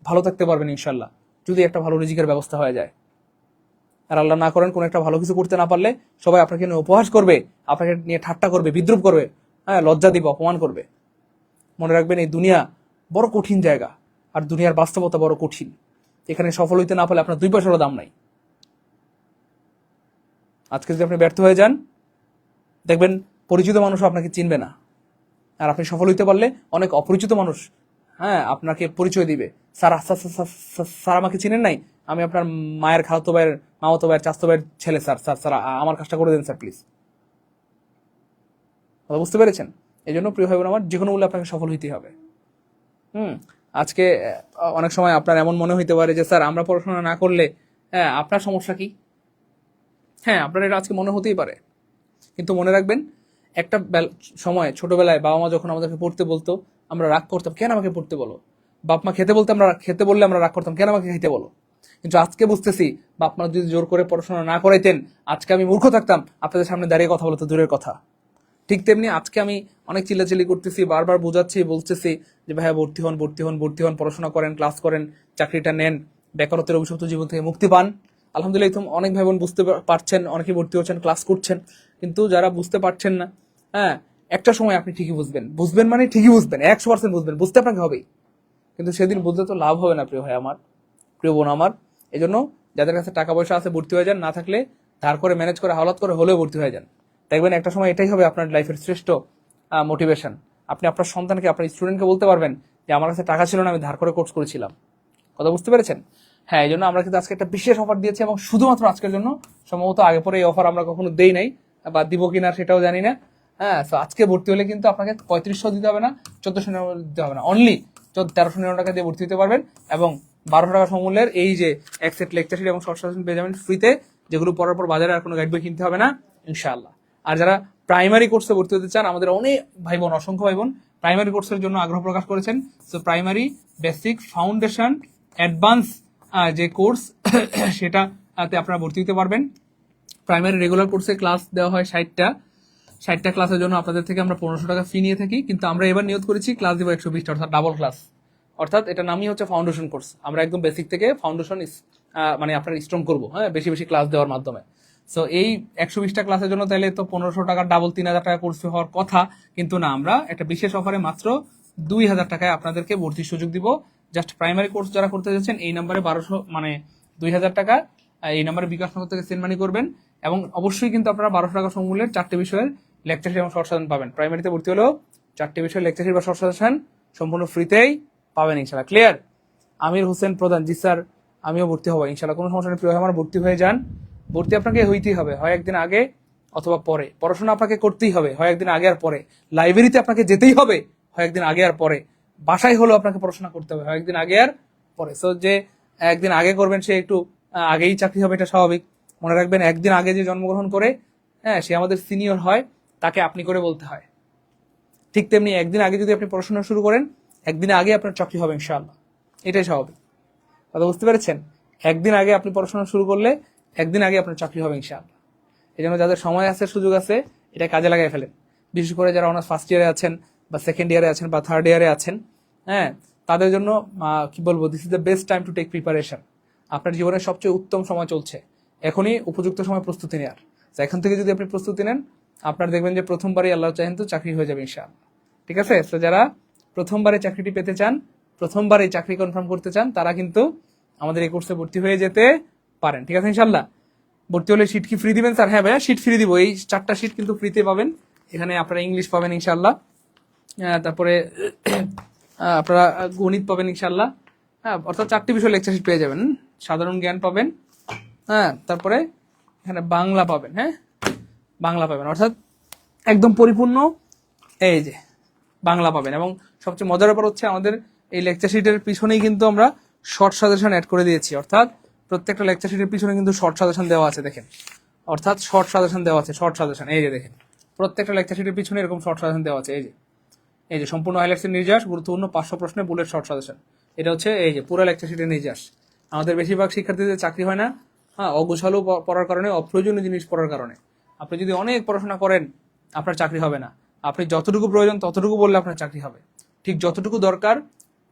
ভালো থাকতে পারবেন ইনশাল্লাহ, যদি একটা ভালো রিজিকের ব্যবস্থা হয়ে যায়। আর আল্লাহ না করেন কোনো একটা ভালো কিছু করতে না পারলে সবাই আপনাকে নিয়ে উপহাস করবে, আপনাকে নিয়ে ঠাট্টা করবে, বিদ্রুপ করবে, হ্যাঁ, লজ্জা দিবে, অপমান করবে। মনে রাখবেন এই দুনিয়া বড় কঠিন জায়গা, আর দুনিয়ার বাস্তবতা বড় কঠিন। এখানে সফল হইতে না পারলে আপনার 2 পয়সারও দাম নাই। আজকে যদি আপনি ব্যর্থ হয়ে যান, দেখবেন পরিচিত মানুষও আপনাকে চিনবে না। আর আপনি সফল হইতে পারলে অনেক অপরিচিত মানুষ, হ্যাঁ, আপনাকে পরিচয় দিবে। স্যার স্যার আমাকে চিনেন নাই, আমি আপনার মায়ের খালাতো ভাইয়ের, মামাতো ভাইয়ের, চাচাতো ভাইয়ের ছেলে, স্যার স্যার স্যার আমার কাজটা করে দেন স্যার প্লিজ। কথা বুঝতে পেরেছেন? এই জন্য প্রিয় ভাই বোন আমার, যে কোনো মূল্যে আপনাকে সফল হইতেই হবে। আজকে অনেক সময় আপনার এমন মনে হইতে পারে যে স্যার আমরা পড়াশোনা না করলে, হ্যাঁ, আপনার সমস্যা কি? হ্যাঁ, আপনার এটা আজকে মনে হতেই পারে, কিন্তু মনে রাখবেন একটা সময় ছোটবেলায় বাবা মা যখন আমাদেরকে পড়তে বলতো আমরা রাগ করতাম, কেন আমাকে পড়তে বলো। বাপ মা খেতে বললে আমরা রাগ করতাম, কেন আমাকে খেতে বলো। কিন্তু আজকে বুঝতেছি বাপ মা যদি জোর করে পড়াশোনা না করাইতেন, আজকে আমি মূর্খ থাকতাম, আপনাদের সামনে দাঁড়িয়ে কথা বলতো দূরের কথা। ঠিক তেমনি আজকে আমি অনেক চিল্লাচিল্লি করতেছি, বারবার বোঝাচ্ছি, বলতেছি যে ভাইয়া ভর্তি হন, ভর্তি হন, ভর্তি হন, পড়াশোনা করেন, ক্লাস করেন, চাকরিটা নেন, বেকারত্বের অভিশপ্ত জীবন থেকে মুক্তি পান। আলহামদুলিল্লাহ, অনেক ভাই বোন বুঝতে পারছেন, অনেকে ভর্তি হচ্ছেন, ক্লাস করছেন। কিন্তু যারা বুঝতে পারছেন না, হ্যাঁ, একটা সময় আপনি ঠিকই বুঝবেন মানে ঠিকই বুঝবেন, 100% বুঝবেন, বুঝতে আপনাকে হবেই। কিন্তু সেদিন বুঝতে তো লাভ হবে না প্রিয় ভাই আমার, প্রিয় বোন আমার। এই জন্য যাদের কাছে টাকা পয়সা আছে ভর্তি হয়ে যান, না থাকলে ধার করে ম্যানেজ করে হাওলাত করে হলেও ভর্তি হয়ে যান। দেখবেন একটা সময় এটাই হবে আপনার লাইফের শ্রেষ্ঠ মোটিভেশন। আপনি আপনার সন্তানকে, আপনার স্টুডেন্টকে বলতে পারবেন যে আমার কাছে টাকা ছিল না, আমি ধার করে কোর্স করেছিলাম। কথা বুঝতে পেরেছেন? হ্যাঁ, এই জন্য আমরা কিন্তু আজকে একটা বিশেষ অফার দিয়েছি, এবং শুধুমাত্র আজকের জন্য। সম্ভবত আগে পরে এই অফার আমরা কখনো দেই নাই, বা দিব কিনা সেটাও জানি না। হ্যাঁ, তো আজকে ভর্তি হলে কিন্তু আপনাকে 3500 দিতে হবে না, 1499 দিতে হবে না, অনলি 1399 টাকা দিয়ে ভর্তি হতে পারবেন। এবং 1200 টাকা সমমূল্যের এই যে এক সেট লেকচার শিট এবং শর্ট সাজেশন পেয়ে যাবেন ফ্রিতে, যেগুলো পড়ার পর বাজারে আর কোনো গাইড বই কিনতে হবে না ইনশাআল্লাহ। আর যারা প্রাইমারি কোর্সে ভর্তি হতে চান, আমাদের অনেক ভাই বোন, অসংখ্য ভাই বোন প্রাইমারি কোর্সের জন্য আগ্রহ প্রকাশ করেছেন। So primary, basic, foundation, advance যে কোর্স সেটাতে আপনারা ভর্তি হতে পারবেন। প্রাইমারি রেগুলার কোর্সে ক্লাস দেওয়া হয় 60টা ক্লাসের জন্য আপনাদের থেকে আমরা 1500 টাকা ফি নিয়ে থাকি। কিন্তু আমরা এবার নিয়োগ করেছি ক্লাস দিব 120টা, অর্থাৎ ডাবল ক্লাস। অর্থাৎ এটা নামই হচ্ছে ফাউন্ডেশন কোর্স। আমরা একদম বেসিক থেকে ফাউন্ডেশন মানে আপনার স্ট্রং করবো, হ্যাঁ, বেশি বেশি ক্লাস দেওয়ার মাধ্যমে। সো এই 120টা ক্লাসের জন্য তাহলে তো 1500 টাকার ডাবল 3000 টাকা কোর্স হওয়ার কথা, কিন্তু না, আমরা একটা বিশেষ অফারে মাত্র 2000 টাকায় আপনাদেরকে ভর্তির সুযোগ দিব। জাস্ট প্রাইমারি কোর্স যারা করতে যাচ্ছেন এই নাম্বারে 1200 মানে 2000 টাকা এই নাম্বারে বিকাশ নগর থেকে সেন্ড মানি করবেন। এবং অবশ্যই কিন্তু আপনারা 1200 টাকা সমমূল্যের 4টে বিষয়ের লেকচার এবং শর্ট সাজেশন পাবেন। প্রাইমারিতে ভর্তি হলেও 4টে বিষয়ের লেকচার বা শর্ট সাজেশন সম্পূর্ণ ফ্রিতেই পাবেন ইনশাআল্লাহ। ক্লিয়ার? আমির হোসেন প্রধান, জি স্যার, আমিও ভর্তি হবো ইনশাআল্লাহ, কোনো সমস্যা নেই। প্রিয় আমার ভর্তি হয়ে যান। ভর্তি আপনাকে হইতেই হবে, হয় একদিন আগে অথবা পরে। পড়াশোনা আপনাকে করতেই হবে, হয় একদিন আগে আর পরে। লাইব্রেরিতে আপনাকে যেতেই হবে, হয় একদিন আগে আর পরে। বাসায় হলেও আপনাকে পড়াশোনা করতে হবে, হয় একদিন আগে আর পরে। সো যে একদিন আগে করবেন সে একটু আগেই চাকরি হবে, এটা স্বাভাবিক। মনে রাখবেন একদিন আগে যে জন্মগ্রহণ করে, হ্যাঁ, সে আমাদের সিনিয়র হয়, তাকে আপনি করে বলতে হয়। ঠিক তেমনি একদিন আগে যদি আপনি পড়াশোনা শুরু করেন, একদিন আগে আপনার চাকরি হবে ইনশাআল্লাহ, এটাই স্বাভাবিক। কথা বুঝতে পেরেছেন? একদিন আগে আপনি পড়াশোনা শুরু করলে একদিন আগে আপনার চাকরি হবে ইনশাআল্লাহ। এই জন্য যাদের সময় আছে, সুযোগ আছে, এটা কাজে লাগাই ফেলেন। বিশেষ করে যারা অনার্স ফার্স্ট ইয়ারে আছেন, বা সেকেন্ড ইয়ারে আছেন, বা থার্ড ইয়ারে আছেন, হ্যাঁ, তাদের জন্য কি বলবো, this is the best time to take preparation. আপনার জীবনের সবচেয়ে উত্তম সময় চলছে, এখনই উপযুক্ত সময় প্রস্তুতি নেওয়ার। এখন থেকে যদি আপনি প্রস্তুতি নেন, আপনার দেখবেন যে প্রথমবারই আল্লাহ চাহেন তো চাকরি হয়ে যাবে ইনশাআল্লাহ। ঠিক আছে? তো যারা প্রথমবারে চাকরিটি পেতে চান, প্রথমবারে চাকরি কনফার্ম করতে চান, তারা কিন্তু আমাদের এই কোর্সে ভর্তি হয়ে যেতে পারেন। ঠিক আছে ইনশাআল্লাহ? ভর্তি হলে শীট কি ফ্রি দিবেন স্যার? হ্যাঁ ভাইয়া, শীট ফ্রি দিব। এই 4টা শীট কিন্তু ফ্রিতে পাবেন। এখানে আপনারা ইংলিশ পাবেন ইনশাআল্লাহ, তারপরে আপনারা গণিত পাবেন ইনশাআল্লাহ, হ্যাঁ, অর্থাৎ 4টি বিষয় লেকচার শীট পেয়ে যাবেন। সাধারণ জ্ঞান পাবেন, হ্যাঁ, তারপরে এখানে বাংলা পাবেন, হ্যাঁ, বাংলা পাবেন, অর্থাৎ একদম পরিপূর্ণ এই যে বাংলা পাবেন। এবং সবচেয়ে মজার ব্যাপার হচ্ছে আমাদের এই লেকচার শিটের পিছনেই কিন্তু আমরা শর্ট সাজেশন অ্যাড করে দিয়েছি। অর্থাৎ প্রত্যেকটা লেকচার শিটের পিছনে কিন্তু শর্ট সাজেশন দেওয়া আছে, দেখেন। অর্থাৎ শর্ট সাজেশন দেওয়া আছে, শর্ট সাজেশন, এই যে দেখেন, প্রত্যেকটা লেকচার শিটের পিছনে এরকম শর্ট সাজেশন দেওয়া আছে। এই যে সম্পূর্ণ হাইলাইটসের নির্যাস, গুরুত্বপূর্ণ 500 প্রশ্নের বুলেট শর্ট সাজেশন। এটা হচ্ছে এই যে পুরো লেকচার শিটের নির্যাস। আমাদের বেশিরভাগ শিক্ষার্থীদের চাকরি হয় না, হ্যাঁ, অগোছালো পড়ার কারণে, অপ্রয়োজনীয় জিনিস পড়ার কারণে। আপনি যদি অনেক পড়াশোনা করেন আপনার চাকরি হবে না। আপনি যতটুকু প্রয়োজন ততটুকু বললে আপনার চাকরি হবে। ঠিক যতটুকু দরকার,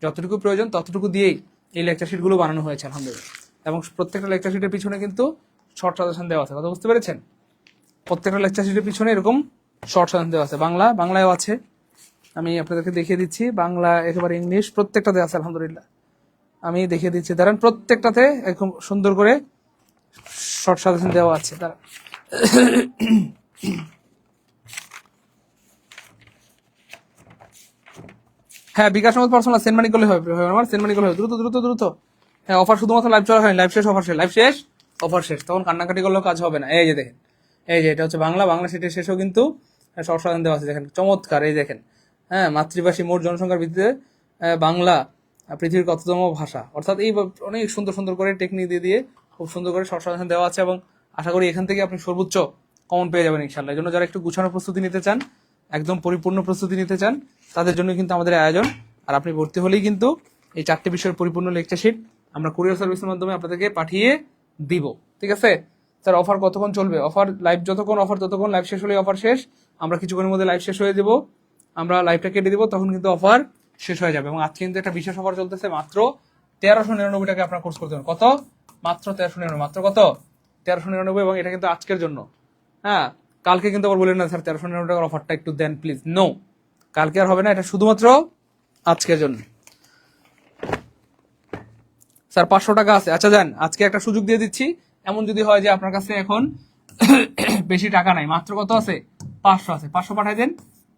যতটুকু প্রয়োজন ততটুকু দিয়েই এই লেকচার শিটগুলো বানানো হয়েছে আলহামদুলিল্লাহ। এবং প্রত্যেকটা লেকচার শিটের পিছনে কিন্তু শর্ট সাজেশন দেওয়া আছে, কথা বুঝতে পেরেছেন? প্রত্যেকটা লেকচার শিটের পিছনে এরকম শর্ট সাজেশন দেওয়া আছে। বাংলায়ও আছে, আমি আপনাদেরকে দেখিয়ে দিচ্ছি। বাংলা, একেবারে ইংলিশ, প্রত্যেকটাতে আছে আলহামদুলিল্লাহ। আমি দেখিয়ে দিচ্ছি, দাঁড়ান। প্রত্যেকটাতে এরকম সুন্দর করে শর্ট সাজেশন দেওয়া আছে। দাঁড়ান, হ্যাঁ, বিকাশ মত পার্সোনাল সেন্ড মানি করলে হবে, আমার সেন্ড মানি করলে হবে। দ্রুত দ্রুত দ্রুত। হ্যাঁ, অফার শুধুমাত্র লাইভ চলা হয়নি, লাইভ শেষ, অফার শেষ, লাইভ শেষ, অফার শেষ। তখন কান্নাকাটি করলেও কাজ হবে না। এই যে দেখেন, এই যে এটা হচ্ছে বাংলা সেটের শেষেও কিন্তু শর্ট সাজেশন দেওয়া আছে, দেখেন চমৎকার। এই দেখেন, হ্যাঁ, মাতৃভাষী মোট জনসংখ্যার ভিত্তিতে বাংলা পৃথিবীর কততম ভাষা, অর্থাৎ এই অনেক সুন্দর সুন্দর করে টেকনিক দিয়ে খুব সুন্দর করে শর্ট সাজেশন দেওয়া আছে। এবং আশা করি এখান থেকে আপনি সর্বোচ্চ কমন পেয়ে যাবেন ইনশাল্লাহ। এই জন্য যারা একটু গুছানো প্রস্তুতি নিতে চান, একদম পরিপূর্ণ প্রস্তুতি নিতে চান, তাদের জন্য কিন্তু আমাদের আয়োজন। আর আপনি ভর্তি হলেই কিন্তু এই 4টে বিষয়ের পরিপূর্ণ লেকচার শিট আমরা কুরিয়ার সার্ভিসের মাধ্যমে আপনাদেরকে পাঠিয়ে দিব। ঠিক আছে স্যার? অফার কতক্ষণ চলবে? অফার লাইভ যতক্ষণ, অফার ততক্ষণ। লাইভ শেষ হলেই অফার শেষ। আমরা কিছুক্ষণের মধ্যে লাইভ শেষ হয়ে দেবো, আমরা লাইভটা কেটে দিব, তখন কিন্তু অফার শেষ হয়ে যাবে। এবং আজকে কিন্তু একটা বিশেষ অফার চলতেছে, মাত্র 1399 টাকা আপনার কোর্স করতে হবে। কত? মাত্র 1399। মাত্র কত? 1399। এবং এটা কিন্তু আজকের জন্য, হ্যাঁ। কালকে কিন্তু আবার বললেন না স্যার 1399 টাকার অফারটা একটু দেন প্লিজ। নো, কালকে আর হবে না, এটা শুধুমাত্র আজকের জন্য। স্যার 500 টাকা আছে, আচ্ছা যান, আজকে একটা সুযোগ দিয়ে দিচ্ছি। এমন যদি হয় যে আপনার কাছে এখন বেশি টাকা নাই, মাত্র কত আছে? 500 আছে, 500 পাঠাই দেন।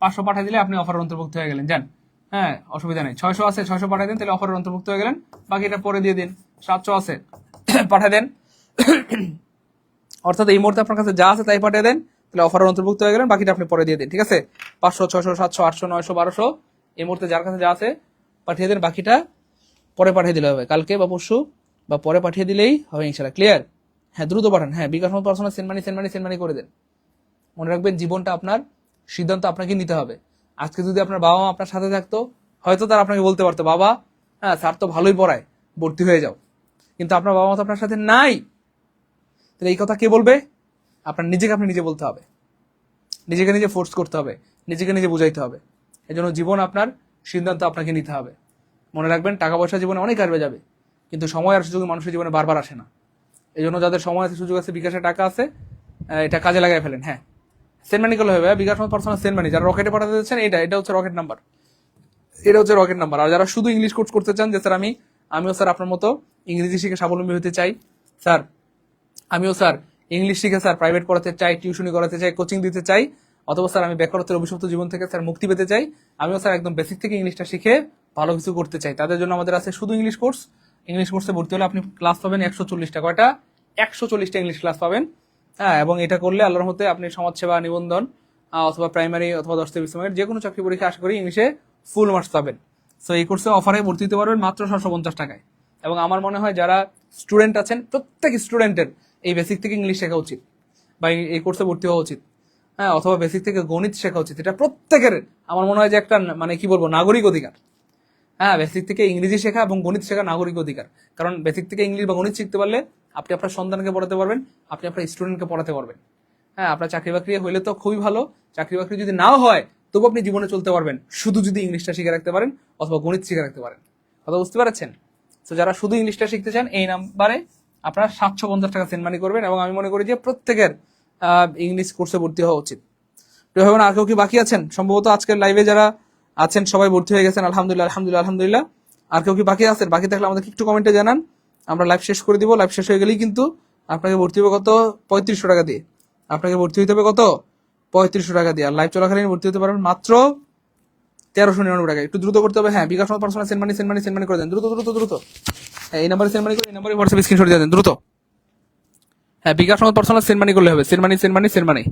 500 পাঠাই দিলে আপনি অফারের অন্তর্ভুক্ত হয়ে গেলেন। যান, হ্যাঁ, অসুবিধা নেই। 600 আছে, 600 পাঠাই দেন, তাহলে অফারের অন্তর্ভুক্ত হয়ে গেলেন। বাকিটা পরে দিয়ে দিন। 700 আছে, পাঠাই দেন। অর্থাৎ এই মুহূর্তে আপনার কাছে যা আছে তাই পাঠিয়ে দেন, তাহলে অফারের অন্তর্ভুক্ত হয়ে গেলেন। বাকিটা আপনি পরে দিয়ে দিন। ঠিক আছে? 500, 600, 700, 800, 900, 1200 এই মুহূর্তে যার কাছে যা আছে পাঠিয়ে দেন। বাকিটা পরে পাঠিয়ে দিলে হবে, কালকে বা পরশু বা পরে পাঠিয়ে দিলেই হবে ইনশাল্লাহ। ক্লিয়ার? হ্যাঁ, দ্রুত পাঠান। হ্যাঁ, বিকাশ মত পার্সোনাল সেন্ড মানি করে দেন। মনে রাখবেন, জীবনটা আপনার, সিদ্ধান্ত আপনাকে নিতে হবে। আজকে যদি আপনার বাবা মা আপনার সাথে থাকতো, হয়তো তারা আপনাকে বলতে পারতো, বাবা, হ্যাঁ স্যার তো ভালোই পড়ায়, ভর্তি হয়ে যাও। কিন্তু আপনার বাবা মা তো আপনার সাথে নাই, তাহলে এই কথা কে বলবে? আপনার নিজেকে আপনি নিজে বলতে হবে, নিজেকে নিজে ফোর্স করতে হবে, নিজেকে নিজে বুঝাইতে হবে। এই জন্য জীবন আপনার, সিদ্ধান্ত আপনাকে নিতে হবে। মনে রাখবেন, টাকা পয়সা জীবনে অনেক আসবে যাবে, কিন্তু সময় আর সুযোগ মানুষের জীবনে বারবার আসে না। এই জন্য যাদের সময় আছে, সুযোগ আছে, বিকাশে টাকা আছে, এটা কাজে লাগাই ফেলেন। হ্যাঁ, সেন্ড মানি করলে হবে। বিকাশ পার্সোনাল সেন্ড মানি, যারা রকেটে পাঠাতে যাচ্ছেন, এটা হচ্ছে রকেট নাম্বার, এটা হচ্ছে রকেট নাম্বার। আর যারা শুধু ইংলিশ কোর্স করতে চান, যে স্যার আমিও স্যার আপনার মতো ইংরেজি শিখে স্বাবলম্বী হতে চাই, স্যার আমিও স্যার ইংলিশ শিখে স্যার প্রাইভেট পড়াতে চাই, টিউশনি করাতে চাই, কোচিং দিতে চাই, অথবা স্যার আমি বেকারত্বের অভিশপ্ত জীবন থেকে স্যার মুক্তি পেতে চাই, আমিও স্যার একদম বেসিক থেকে ইংলিশটা শিখে ভালো কিছু করতে চাই, তাদের জন্য আমাদের আছে শুধু ইংলিশ কোর্স। ইংলিশ কোর্সে ভর্তি হলে আপনি ক্লাস পাবেন 140টা। কয়টা? 140টা ইংলিশ ক্লাস পাবেন। হ্যাঁ, এবং এটা করলে আল্লাহর মতে আপনি সমাজসেবা, নিবন্ধন, অথবা প্রাইমারি অথবা 10 থেকে 20 মিনিট যে কোনো চাকরি পরীক্ষা আশা করি ইংলিশে ফুল মার্কস পাবেন। সো এই কোর্সে অফারে ভর্তি হতে পারবেন মাত্র 750 টাকায়। এবং আমার মনে হয় যারা স্টুডেন্ট আছেন, প্রত্যেক স্টুডেন্টের এই বেসিক থেকে ইংলিশ শেখা উচিত, বা এই কোর্সে ভর্তি হওয়া উচিত। হ্যাঁ, অথবা বেসিক থেকে গণিত শেখা উচিত। এটা প্রত্যেকের, আমার মনে হয় যে একটা, মানে কি বলবো, নাগরিক অধিকার। হ্যাঁ, বেসিক থেকে ইংরেজি শেখা এবং গণিত শেখা নাগরিক অধিকার। কারণ বেসিক থেকে ইংলিশ বা গণিত শিখতে পারলে আপনি আপনার সন্তানকে পড়াতে পারবেন, আপনি আপনার স্টুডেন্টকে পড়াতে পারবেন। হ্যাঁ, আপনার চাকরি বাকরি হইলে তো খুবই ভালো, চাকরি বাকরি যদি নাও হয় তবু আপনি জীবনে চলতে পারবেন, শুধু যদি ইংলিশটা শিখে রাখতে পারেন অথবা গণিত শিখে রাখতে পারেন। কথা বুঝতে পারছেন? তো যারা শুধু ইংলিশটা শিখতে চান, এই নাম্বারে আপনারা 750 টাকা সেন্ড মানি করবেন। এবং আমি মনে করি যে প্রত্যেকের ইংলিশ কোর্সে ভর্তি হওয়া উচিত। প্রিয় ভাই বোন, আর কেউ কি বাকি আছেন? সম্ভবত আজকের লাইভে যারা আছেন সবাই ভর্তি হয়ে গেছেন, আলহামদুলিল্লাহ আলহামদুলিল্লাহ আলহামদুলিল্লাহ। আর কেউ কি বাকি আছেন? বাকি থাকলে আমাদেরকে একটু কমেন্টে জানান, আমরা লাইভ শেষ করে দিব। লাইভ শেষ হয়ে গেলেই কিন্তু আপনাকে ভর্তি হবে কত? 3500 টাকা দিয়ে। আপনাকে ভর্তি হইতে হবে কত? 3500 টাকা দিয়ে। আর লাইভ চলাকালীন ভর্তি হতে পারবেন মাত্র 1399 টাকা। একটু দ্রুত করতে হবে। হ্যাঁ, বিকাশ পার্সোনাল সেন্ড মানি করে দেন, দ্রুত দ্রুত দ্রুত। হ্যাঁ, এই নাম্বারে সেন্ড মানি করে, এই নাম্বারে হোয়াটসঅ্যাপ স্ক্রিনশট দিয়ে দেন দ্রুত। হ্যাঁ, বিকাশ পার্সোনাল সেন্ড মানি করলে হবে। Send money